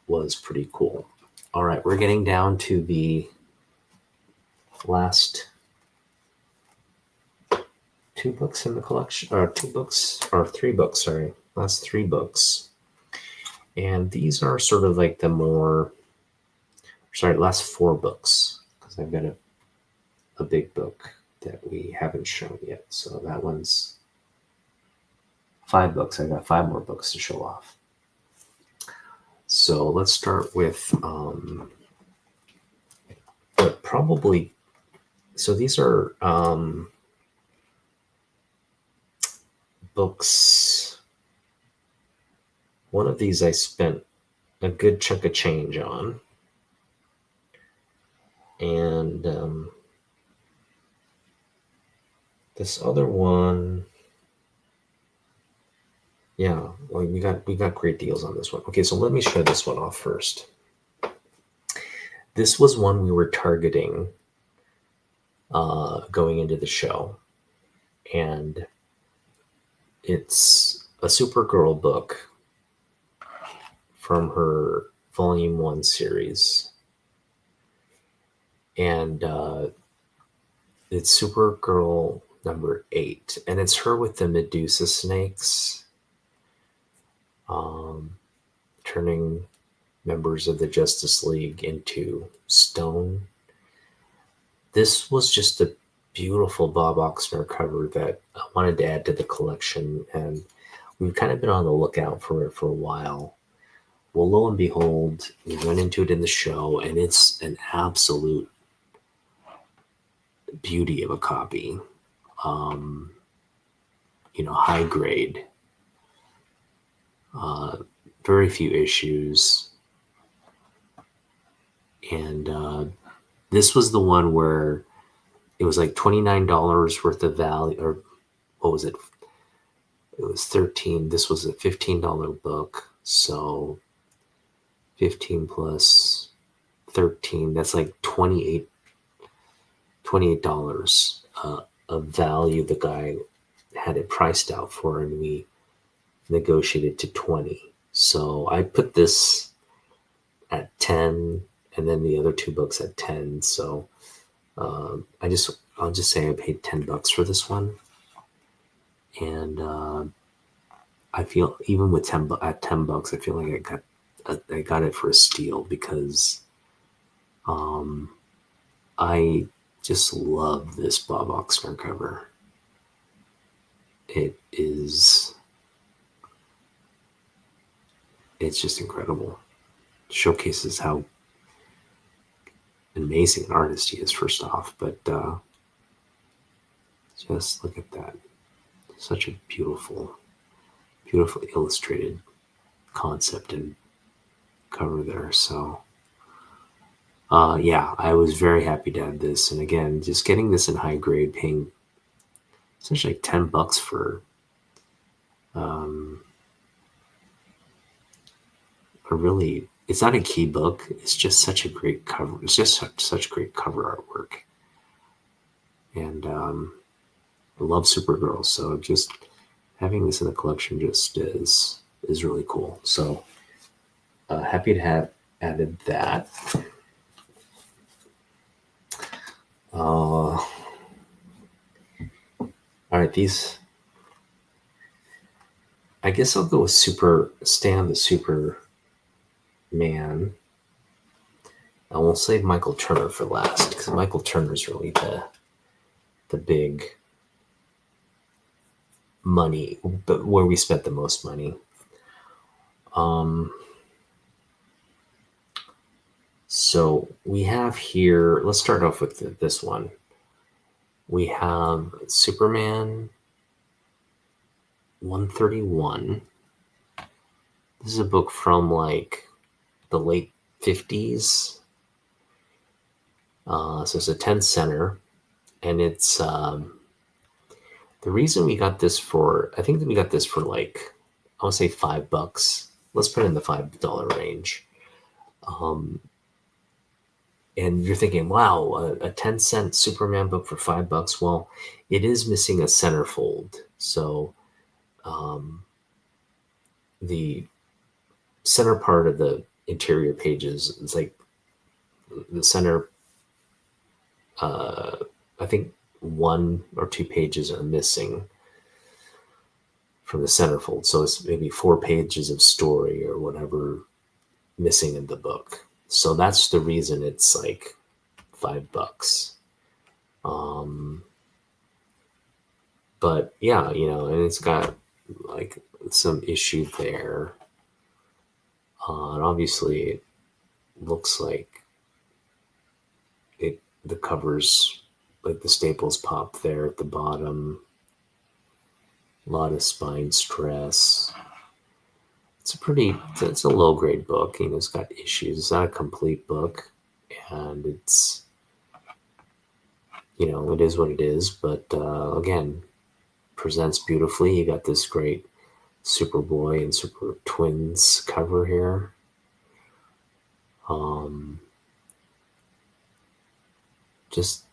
was pretty cool. All right, we're getting down to the last 2 books in the collection, or 3 books, sorry, last 3 books. And these are sort of like last 4 books, because I've got a big book that we haven't shown yet. So that one's 5 books. I got 5 more books to show off. So let's start with so these are books. One of these I spent a good chunk of change on, and this other one, yeah, well, we got great deals on this one. Okay, so let me show this one off first. This was one we were targeting going into the show, and it's a Supergirl book from her Volume 1 series, and it's Supergirl number 8, and it's her with the Medusa snakes, turning members of the Justice League into stone. This was just a beautiful Bob Oxner cover that I wanted to add to the collection, and we've kind of been on the lookout for it for a while. Well, lo and behold, we went into it in the show, and it's an absolute beauty of a copy. High grade, very few issues, and this was the one where it was like $29 worth of value, or what was it? It was $13. This was a $15 book, so 15 plus 13, that's like $28 of value the guy had it priced out for, and we negotiated to 20. So I put this at 10, and then the other 2 books at 10. So I'll just say I paid $10 for this one, and I feel even with $10, I feel like I got it for a steal, because I Just love this Bob Oxnard cover. It's just incredible. Showcases how amazing an artist he is, first off, but just look at that. Such a beautiful illustrated concept and cover there. So yeah, I was very happy to have this. And again, just getting this in high grade, paying essentially like $10 for a really, it's not a key book. It's just such a great cover. It's just such great cover artwork. And I love Supergirl. So just having this in the collection just is really cool. So happy to have added that. All right, these. I guess I'll go with Stan the Superman. I will save Michael Turner for last because Michael Turner is really the big money, but where we spent the most money. So we have here. Let's start off with this one. We have Superman 131. This is a book from like the late 50s. So it's a 10 center, and it's the reason we got this for, I think that we got this for like, I want to say $5. Let's put it in the $5 range. And you're thinking, wow, a 10-cent Superman book for $5. Well, it is missing a centerfold. So the center part of the interior pages, it's like the center, I think 1 or 2 pages are missing from the centerfold. So it's maybe 4 pages of story or whatever missing in the book. So that's the reason it's like $5. But yeah, and it's got like some issue there. And obviously it looks like the covers, like the staples pop there at the bottom. A lot of spine stress. It's a low grade book. It's got issues. It's not a complete book, and it's, it is what it is. But again, presents beautifully. You got this great Superboy and Super Twins cover here. Just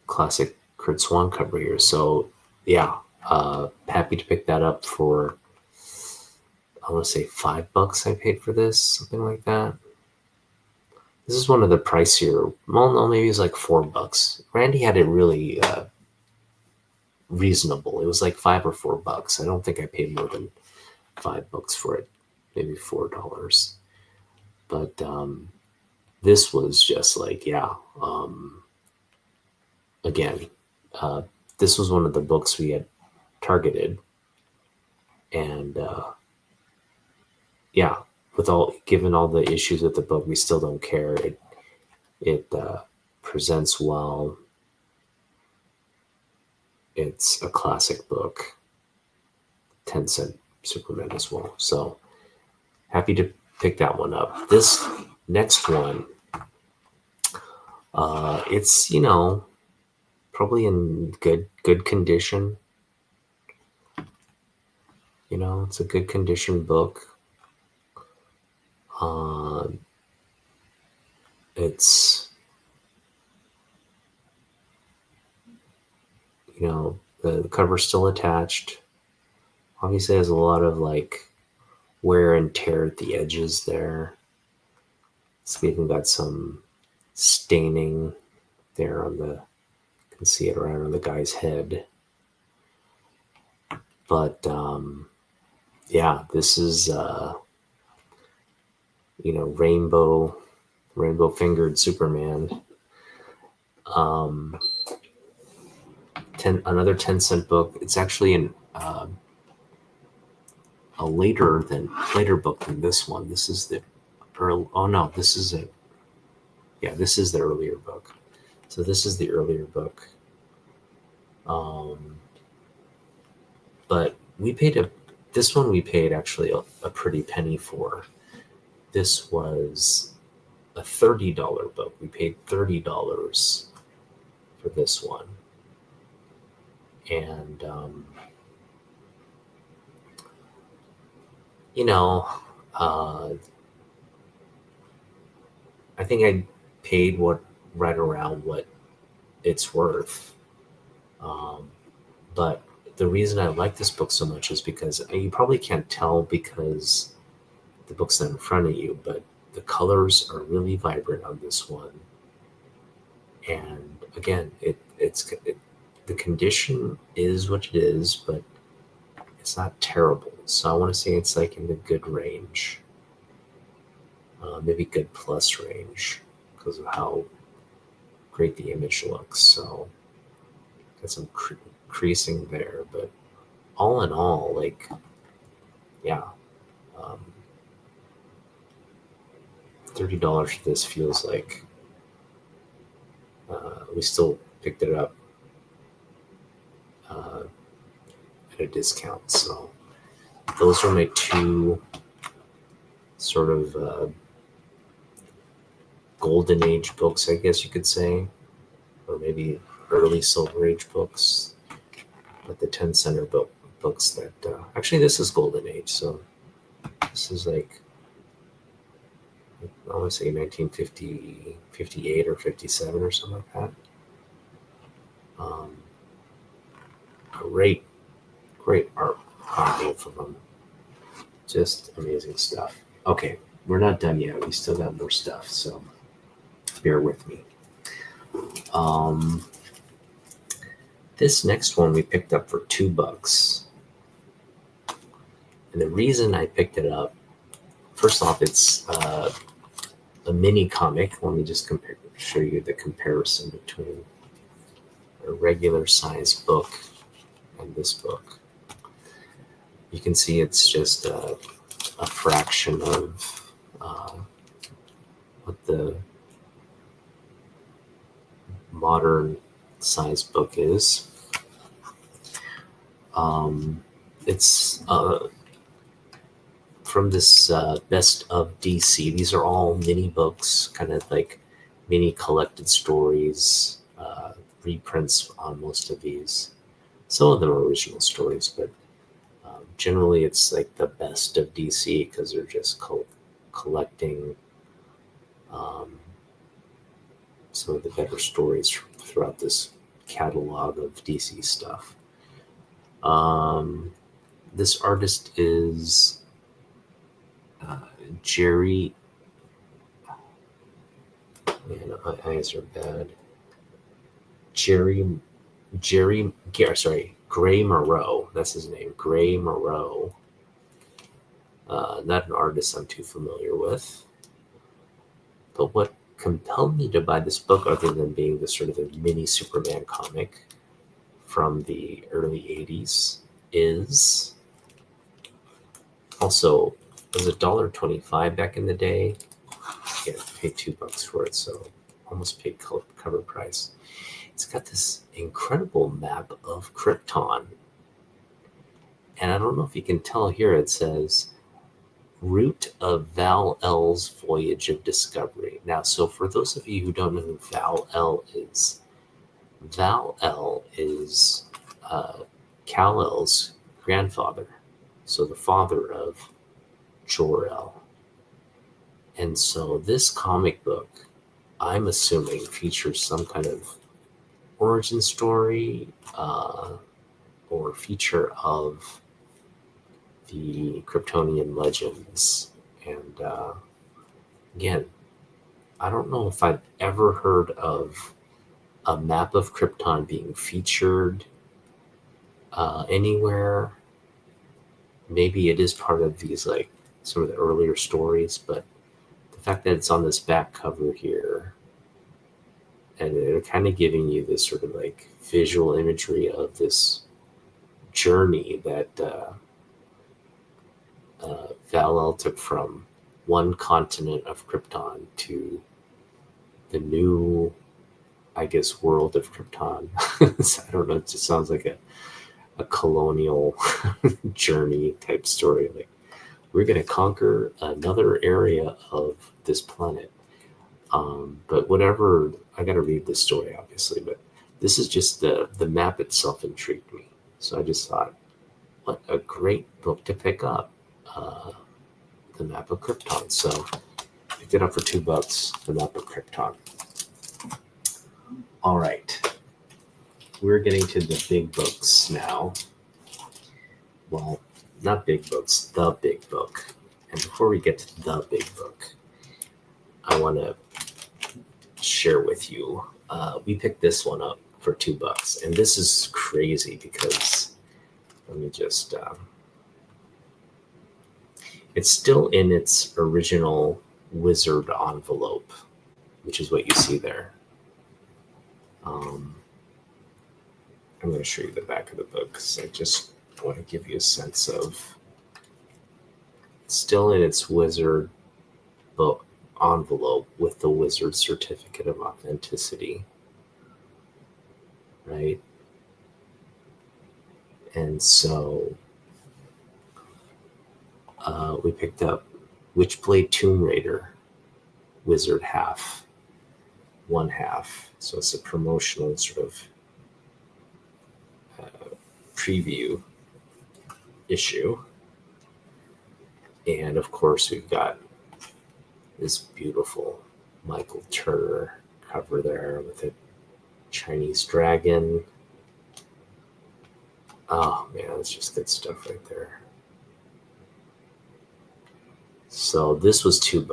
classic Kurt Swan cover here. So yeah, happy to pick that up for, I want to say $5 I paid for this, something like that. This is one of the pricier, well, no, maybe it's like $4. Randy had it really reasonable. It was like $5 or $4. I don't think I paid more than $5 for it, maybe $4. But this was just like, yeah. Again, this was one of the books we had targeted, and yeah, given all the issues with the book, we still don't care. It presents well. It's a classic book. 10-cent Superman as well. So happy to pick that one up. This next one, it's probably in good condition. It's a good condition book. It's the cover's still attached. Obviously has a lot of like wear and tear at the edges there. It's even got some staining there you can see it right on the guy's head. But yeah, this is rainbow fingered Superman. Um, another 10-cent book. It's actually a later book than this one. This is the early. Oh no, this is a yeah. This is the earlier book. So this is the earlier book. But this one we paid actually a pretty penny for. This was a $30 book. We paid $30 for this one. And, you know, I think I paid right around what it's worth. But the reason I like this book so much is because you probably can't tell because the book's not in front of you, but the colors are really vibrant on this one. And again, the condition is what it is, but it's not terrible. So I want to say it's like in the good range, maybe good plus range because of how great the image looks. So got some creasing there, but all in all, like, yeah, $30 for this feels like we still picked it up at a discount. So those are my two sort of golden age books, I guess you could say, or maybe early silver age books, but the 10-center books that actually this is golden age. So this is like, I want to say 1950, 58 or 57 or something like that. Great art on both of them. Just amazing stuff. Okay, we're not done yet. We still got more stuff, so bear with me. This next one we picked up for $2. And the reason I picked it up, first off, it's a mini comic. Let me just show you the comparison between a regular size book and this book. You can see it's just a fraction of what the modern size book is. It's from this Best of DC. These are all mini books, kind of like mini collected stories, reprints on most of these. Some of them are original stories, but generally it's like the Best of DC because they're just collecting some of the better stories throughout this catalog of DC stuff. This artist is Jerry. Man, my eyes are bad. Gray Moreau. That's his name, Gray Moreau. Not an artist I'm too familiar with. But what compelled me to buy this book, other than being the sort of a mini Superman comic from the early 80s, is also, it was $1.25 back in the day. Yeah, I paid $2 for it, so almost paid cover price. It's got this incredible map of Krypton. And I don't know if you can tell here, it says route of Val-L's voyage of discovery. Now, so for those of you who don't know who Val-L is Kal-El's grandfather, so the father of Jor-El. And so this comic book, I'm assuming, features some kind of origin story or feature of the Kryptonian legends. And again, I don't know if I've ever heard of a map of Krypton being featured anywhere. Maybe it is part of these, like, some of the earlier stories, but the fact that it's on this back cover here and they're kind of giving you this sort of like visual imagery of this journey that Val-El took from one continent of Krypton to the new, I guess, world of Krypton. I don't know, it just sounds like a colonial journey type story. Like, we're going to conquer another area of this planet. But whatever, I got to read this story, obviously, but this is just the map itself intrigued me. So I just thought, what a great book to pick up. The Map of Krypton. So picked it up for $2, The Map of Krypton. All right. We're getting to the big books now. Well, not big books, the big book. And before we get to the big book, I want to share with you. We picked this one up for $2. And this is crazy because, let me just... it's still in its original Wizard envelope, which is what you see there. I'm going to show you the back of the book because I just want to give you a sense of it's still in its Wizard book envelope with the Wizard certificate of authenticity, right? And so we picked up Witchblade Tomb Raider, Wizard half, one half. So it's a promotional sort of preview issue. And of course, we've got this beautiful Michael Turner cover there with a Chinese dragon. Oh man, that's just good stuff right there. So this was $2.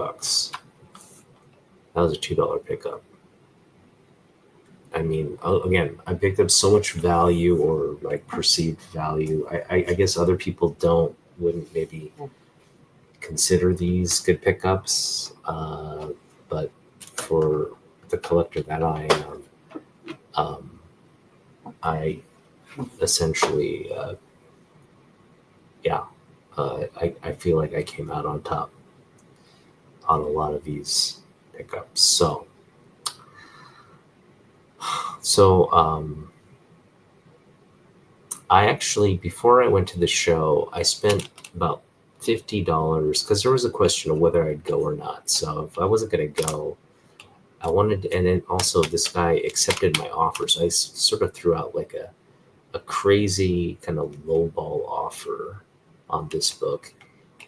That was a $2 pickup. I mean, again, I picked up so much value or like perceived value. I guess other people wouldn't maybe consider these good pickups. But for the collector that I am, I essentially, I feel like I came out on top on a lot of these pickups. So I actually, before I went to the show, I spent about $50 because there was a question of whether I'd go or not. So if I wasn't going to go, I wanted to, and then also this guy accepted my offer. So I sort of threw out like a crazy kind of lowball offer on this book,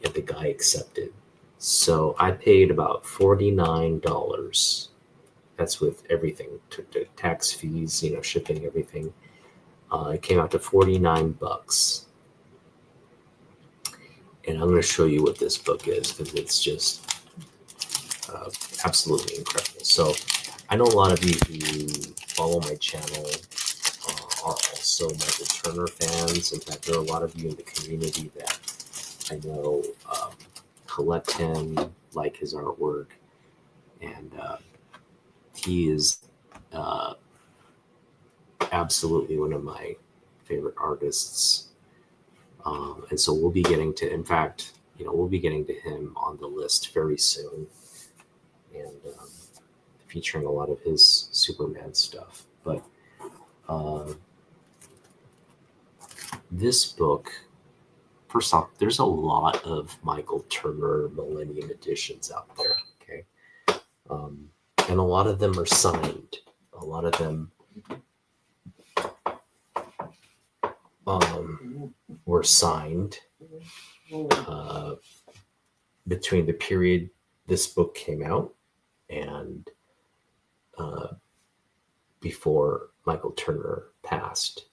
and the guy accepted. So I paid about $49. That's with everything, tax fees, shipping, everything. It came out to $49. And I'm going to show you what this book is because it's just absolutely incredible. So I know a lot of you who follow my channel are also Michael Turner fans. In fact, there are a lot of you in the community that I know collect him, like his artwork, and he is absolutely one of my favorite artists. And so we'll be getting to, in fact, we'll be getting to him on the list very soon, and featuring a lot of his Superman stuff. But this book, first off, there's a lot of Michael Turner Millennium editions out there, okay? And a lot of them are signed. A lot of them were signed between the period this book came out and before Michael Turner passed.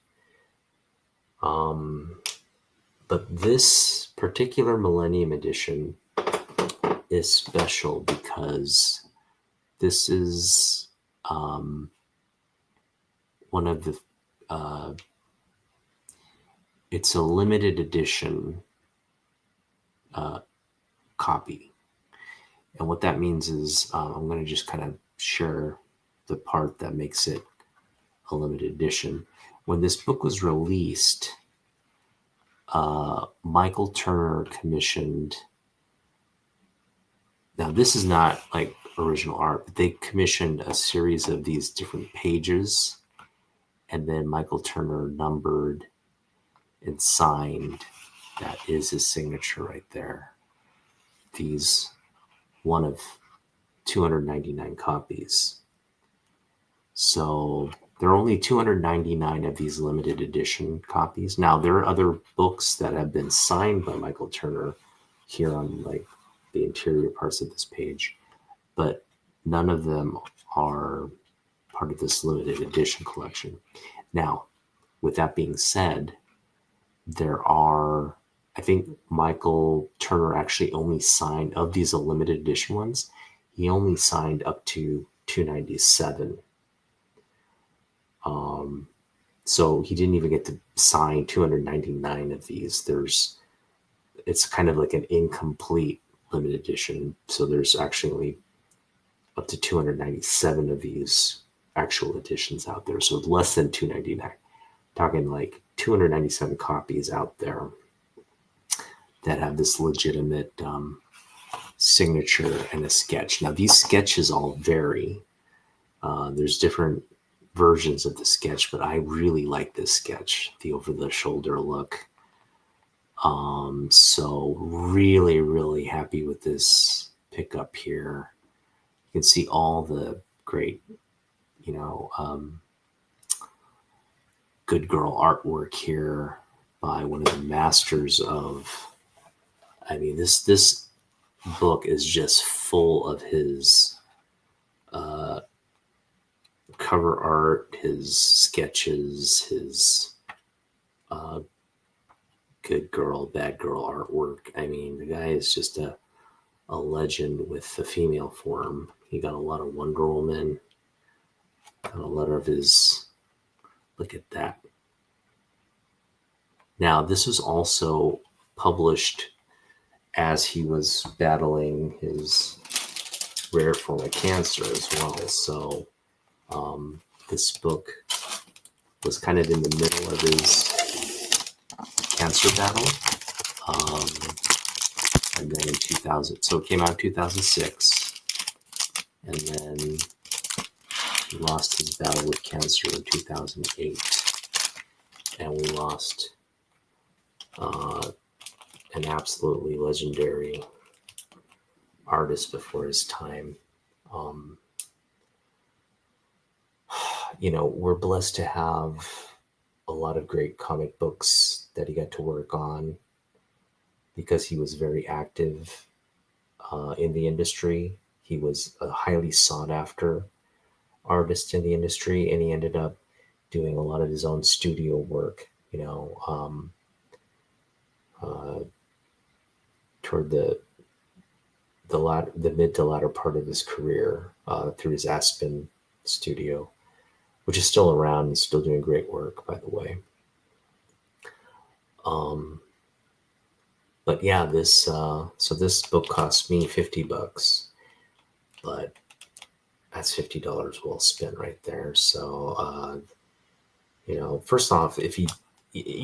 But this particular Millennium Edition is special because this is one of the it's a limited edition copy. And what that means is I'm going to just kind of share the part that makes it a limited edition. When this book was released, Michael Turner commissioned. Now, this is not like original art, but they commissioned a series of these different pages, and then Michael Turner numbered and signed. That is his signature right there. These, one of 299 copies. So there are only 299 of these limited edition copies. Now, there are other books that have been signed by Michael Turner here on like the interior parts of this page, but none of them are part of this limited edition collection. Now, with that being said, there are, I think Michael Turner actually only signed, of these limited edition ones, he only signed up to 297. So he didn't even get to sign 299 of these. It's kind of like an incomplete limited edition. So there's actually up to 297 of these actual editions out there. So less than 299. Talking like 297 copies out there that have this legitimate signature and a sketch. Now these sketches all vary. There's different versions of the sketch, but I really like this sketch, the over-the-shoulder look. So really, really happy with this pickup here. You can see all the great, good girl artwork here by one of the masters of, I mean, this book is just full of his cover art, his sketches, his good girl, bad girl artwork. I mean, the guy is just a legend with the female form. He got a lot of Wonder Woman, got a lot of his, look at that. Now, this was also published as he was battling his rare form of cancer as well. So this book was kind of in the middle of his cancer battle. And then in 2000, so it came out in 2006. And then he lost his battle with cancer in 2008. And we lost an absolutely legendary artist before his time. We're blessed to have a lot of great comic books that he got to work on because he was very active in the industry. He was a highly sought after artist in the industry, and he ended up doing a lot of his own studio work, toward the mid to latter part of his career through his Aspen studio, which is still around and still doing great work, by the way. But yeah, this book cost me $50, but that's $50 well spent right there. So, first off, if you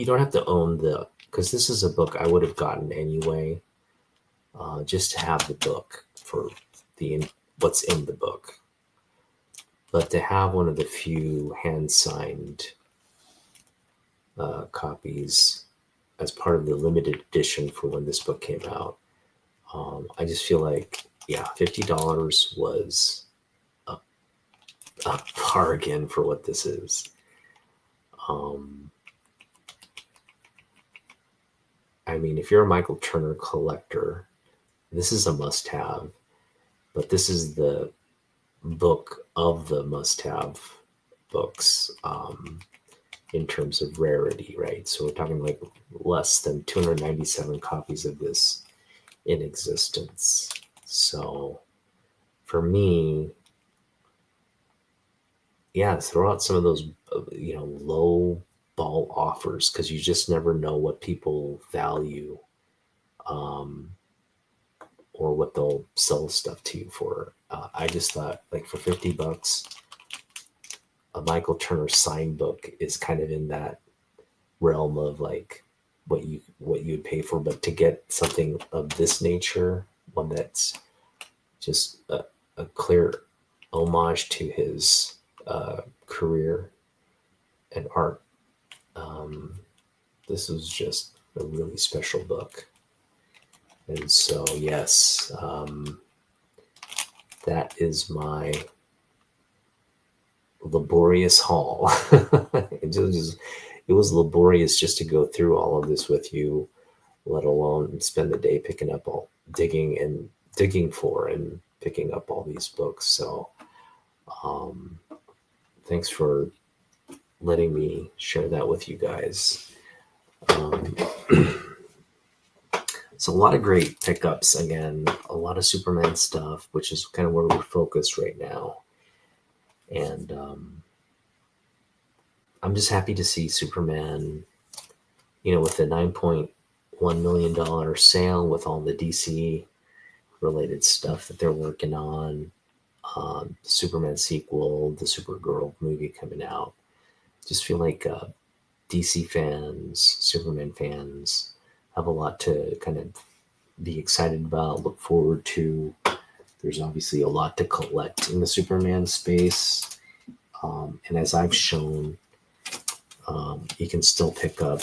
don't have to own because this is a book I would have gotten anyway, just to have the book for what's in the book. But to have one of the few hand-signed copies as part of the limited edition for when this book came out, I just feel like, $50 was a bargain for what this is. I mean, if you're a Michael Turner collector, this is a must-have, but this is the book of the must-have books in terms of rarity, right? So we're talking like less than 297 copies of this in existence. So for me, throw out some of those, low ball offers, because you just never know what people value or what they'll sell stuff to you for. I just thought, like, for $50, a Michael Turner sign book is kind of in that realm of like what you'd pay for, but to get something of this nature, one that's just a clear homage to his career and art, um, this was just a really special book. And so, yes, that is my laborious haul. It was laborious just to go through all of this with you, let alone spend the day picking up all digging for and picking up all these books. So, um, thanks for letting me share that with you guys. Um, so a lot of great pickups again, a lot of Superman stuff, which is kind of where we're focused right now. And I'm just happy to see Superman, with the $9.1 million sale with all the DC related stuff that they're working on, the Superman sequel, the Supergirl movie coming out. Just feel like DC fans, Superman fans have a lot to kind of be excited about, look forward to. There's obviously a lot to collect in the Superman space. And as I've shown, you can still pick up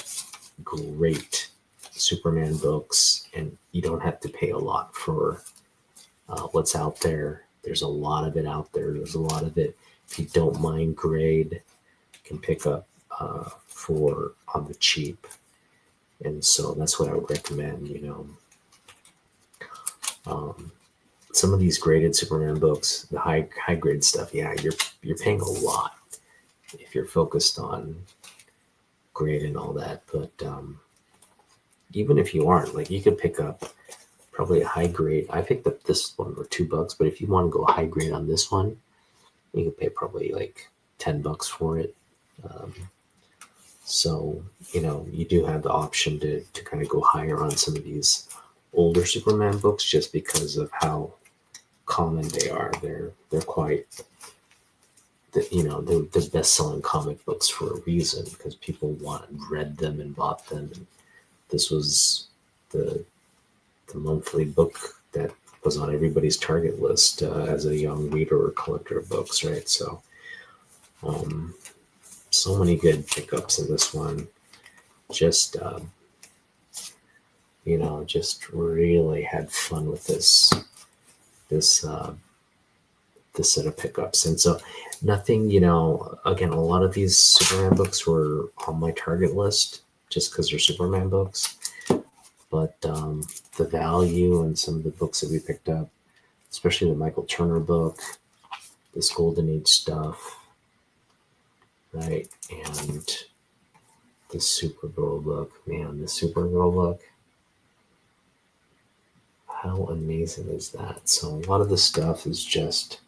great Superman books, and you don't have to pay a lot for what's out there. There's a lot of it out there. There's a lot of it, if you don't mind grade, you can pick up for on the cheap. And so that's what I would recommend, some of these graded Superman books, the high grade stuff, yeah, you're paying a lot if you're focused on grade and all that. But even if you aren't, like, you could pick up probably a high grade. I picked up this one for $2, but if you want to go high grade on this one, you could pay probably like $10 for it. So, you do have the option to kind of go higher on some of these older Superman books just because of how common they are. They're quite, the best-selling comic books for a reason, because people read them and bought them. And this was the monthly book that was on everybody's target list as a young reader or collector of books, right? So, so many good pickups in this one. Just, just really had fun with this set of pickups. And so nothing, again, a lot of these Superman books were on my target list just because they're Superman books. But the value and some of the books that we picked up, especially the Michael Turner book, this Golden Age stuff, right? And the Supergirl book, man, the Supergirl book, how amazing is that? So a lot of the stuff is just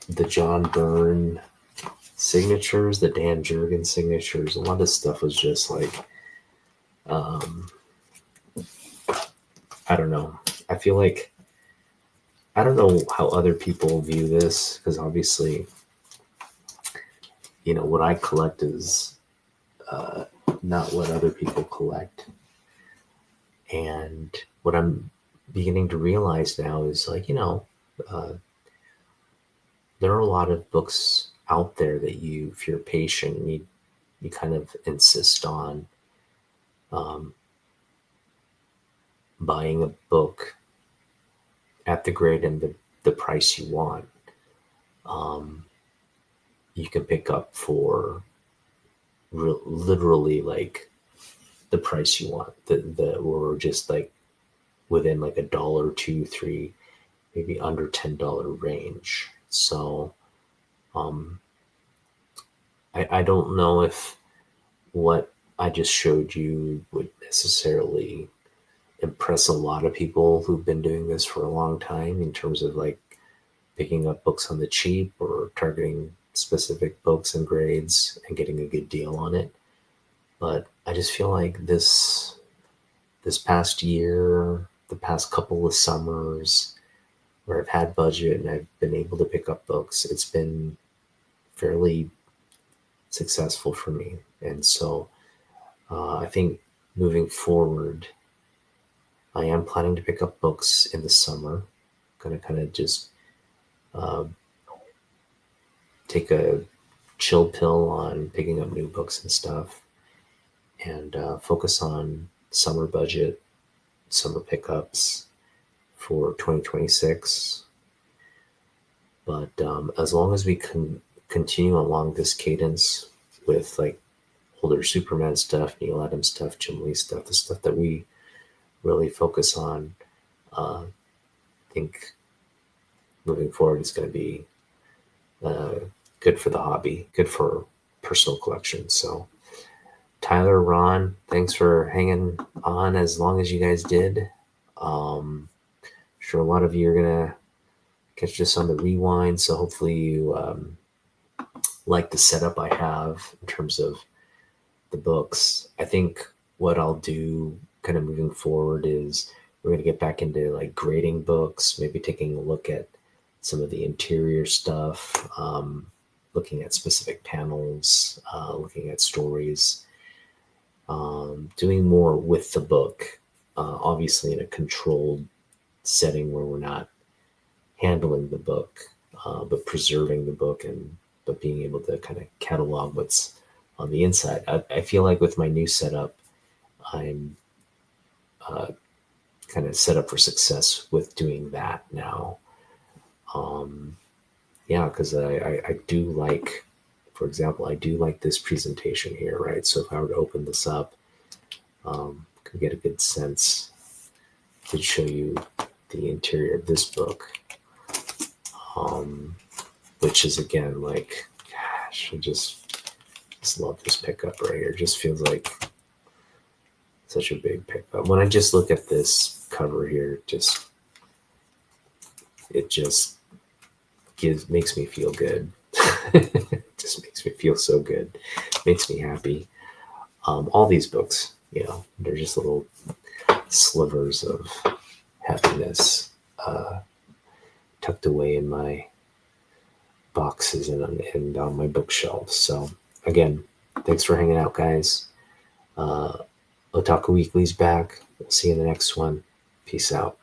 the John Byrne signatures, the Dan Jurgens signatures. A lot of stuff was just like, I don't know. I feel like, I don't know how other people view this, because obviously, what I collect is not what other people collect. And what I'm beginning to realize now is, like, there are a lot of books out there that if you're patient, you kind of insist on buying a book at the grade and the price you want. You can pick up for literally like the price you want, or just like within like $1, $2, $3, maybe under $10 range. So I don't know if what I just showed you would necessarily impress a lot of people who've been doing this for a long time, in terms of like picking up books on the cheap or targeting specific books and grades and getting a good deal on it. But I just feel like this past year, the past couple of summers, where I've had budget and I've been able to pick up books, it's been fairly successful for me. And so I think moving forward, I am planning to pick up books in the summer. Going to kind of just uh, take a chill pill on picking up new books and stuff, and focus on summer budget, summer pickups for 2026. But as long as we can continue along this cadence with like older Superman stuff, Neil Adams stuff, Jim Lee stuff, the stuff that we really focus on, I think moving forward is going to be uh, good for the hobby, good for personal collection. So, Tyler, Ron, thanks for hanging on as long as you guys did. Sure, a lot of you are gonna catch this on the rewind, so hopefully you like the setup I have in terms of the books. I think what I'll do kind of moving forward is we're going to get back into like grading books, maybe taking a look at some of the interior stuff, looking at specific panels, looking at stories, doing more with the book, obviously in a controlled setting where we're not handling the book, but preserving the book and but being able to kind of catalog what's on the inside. I feel like with my new setup, I'm kind of set up for success with doing that now. Yeah, because I do like, for example, I do like this presentation here, right? So if I were to open this up, could get a good sense to show you the interior of this book, which is again like, gosh, I just love this pickup right here. It just feels like such a big pickup. When I just look at this cover here, it just makes me feel good. Just makes me feel so good. Makes me happy. All these books, you know, they're just little slivers of happiness tucked away in my boxes and on my bookshelves. So again, thanks for hanging out, guys. Otaku Weekly's back. We'll see you in the next one. Peace out.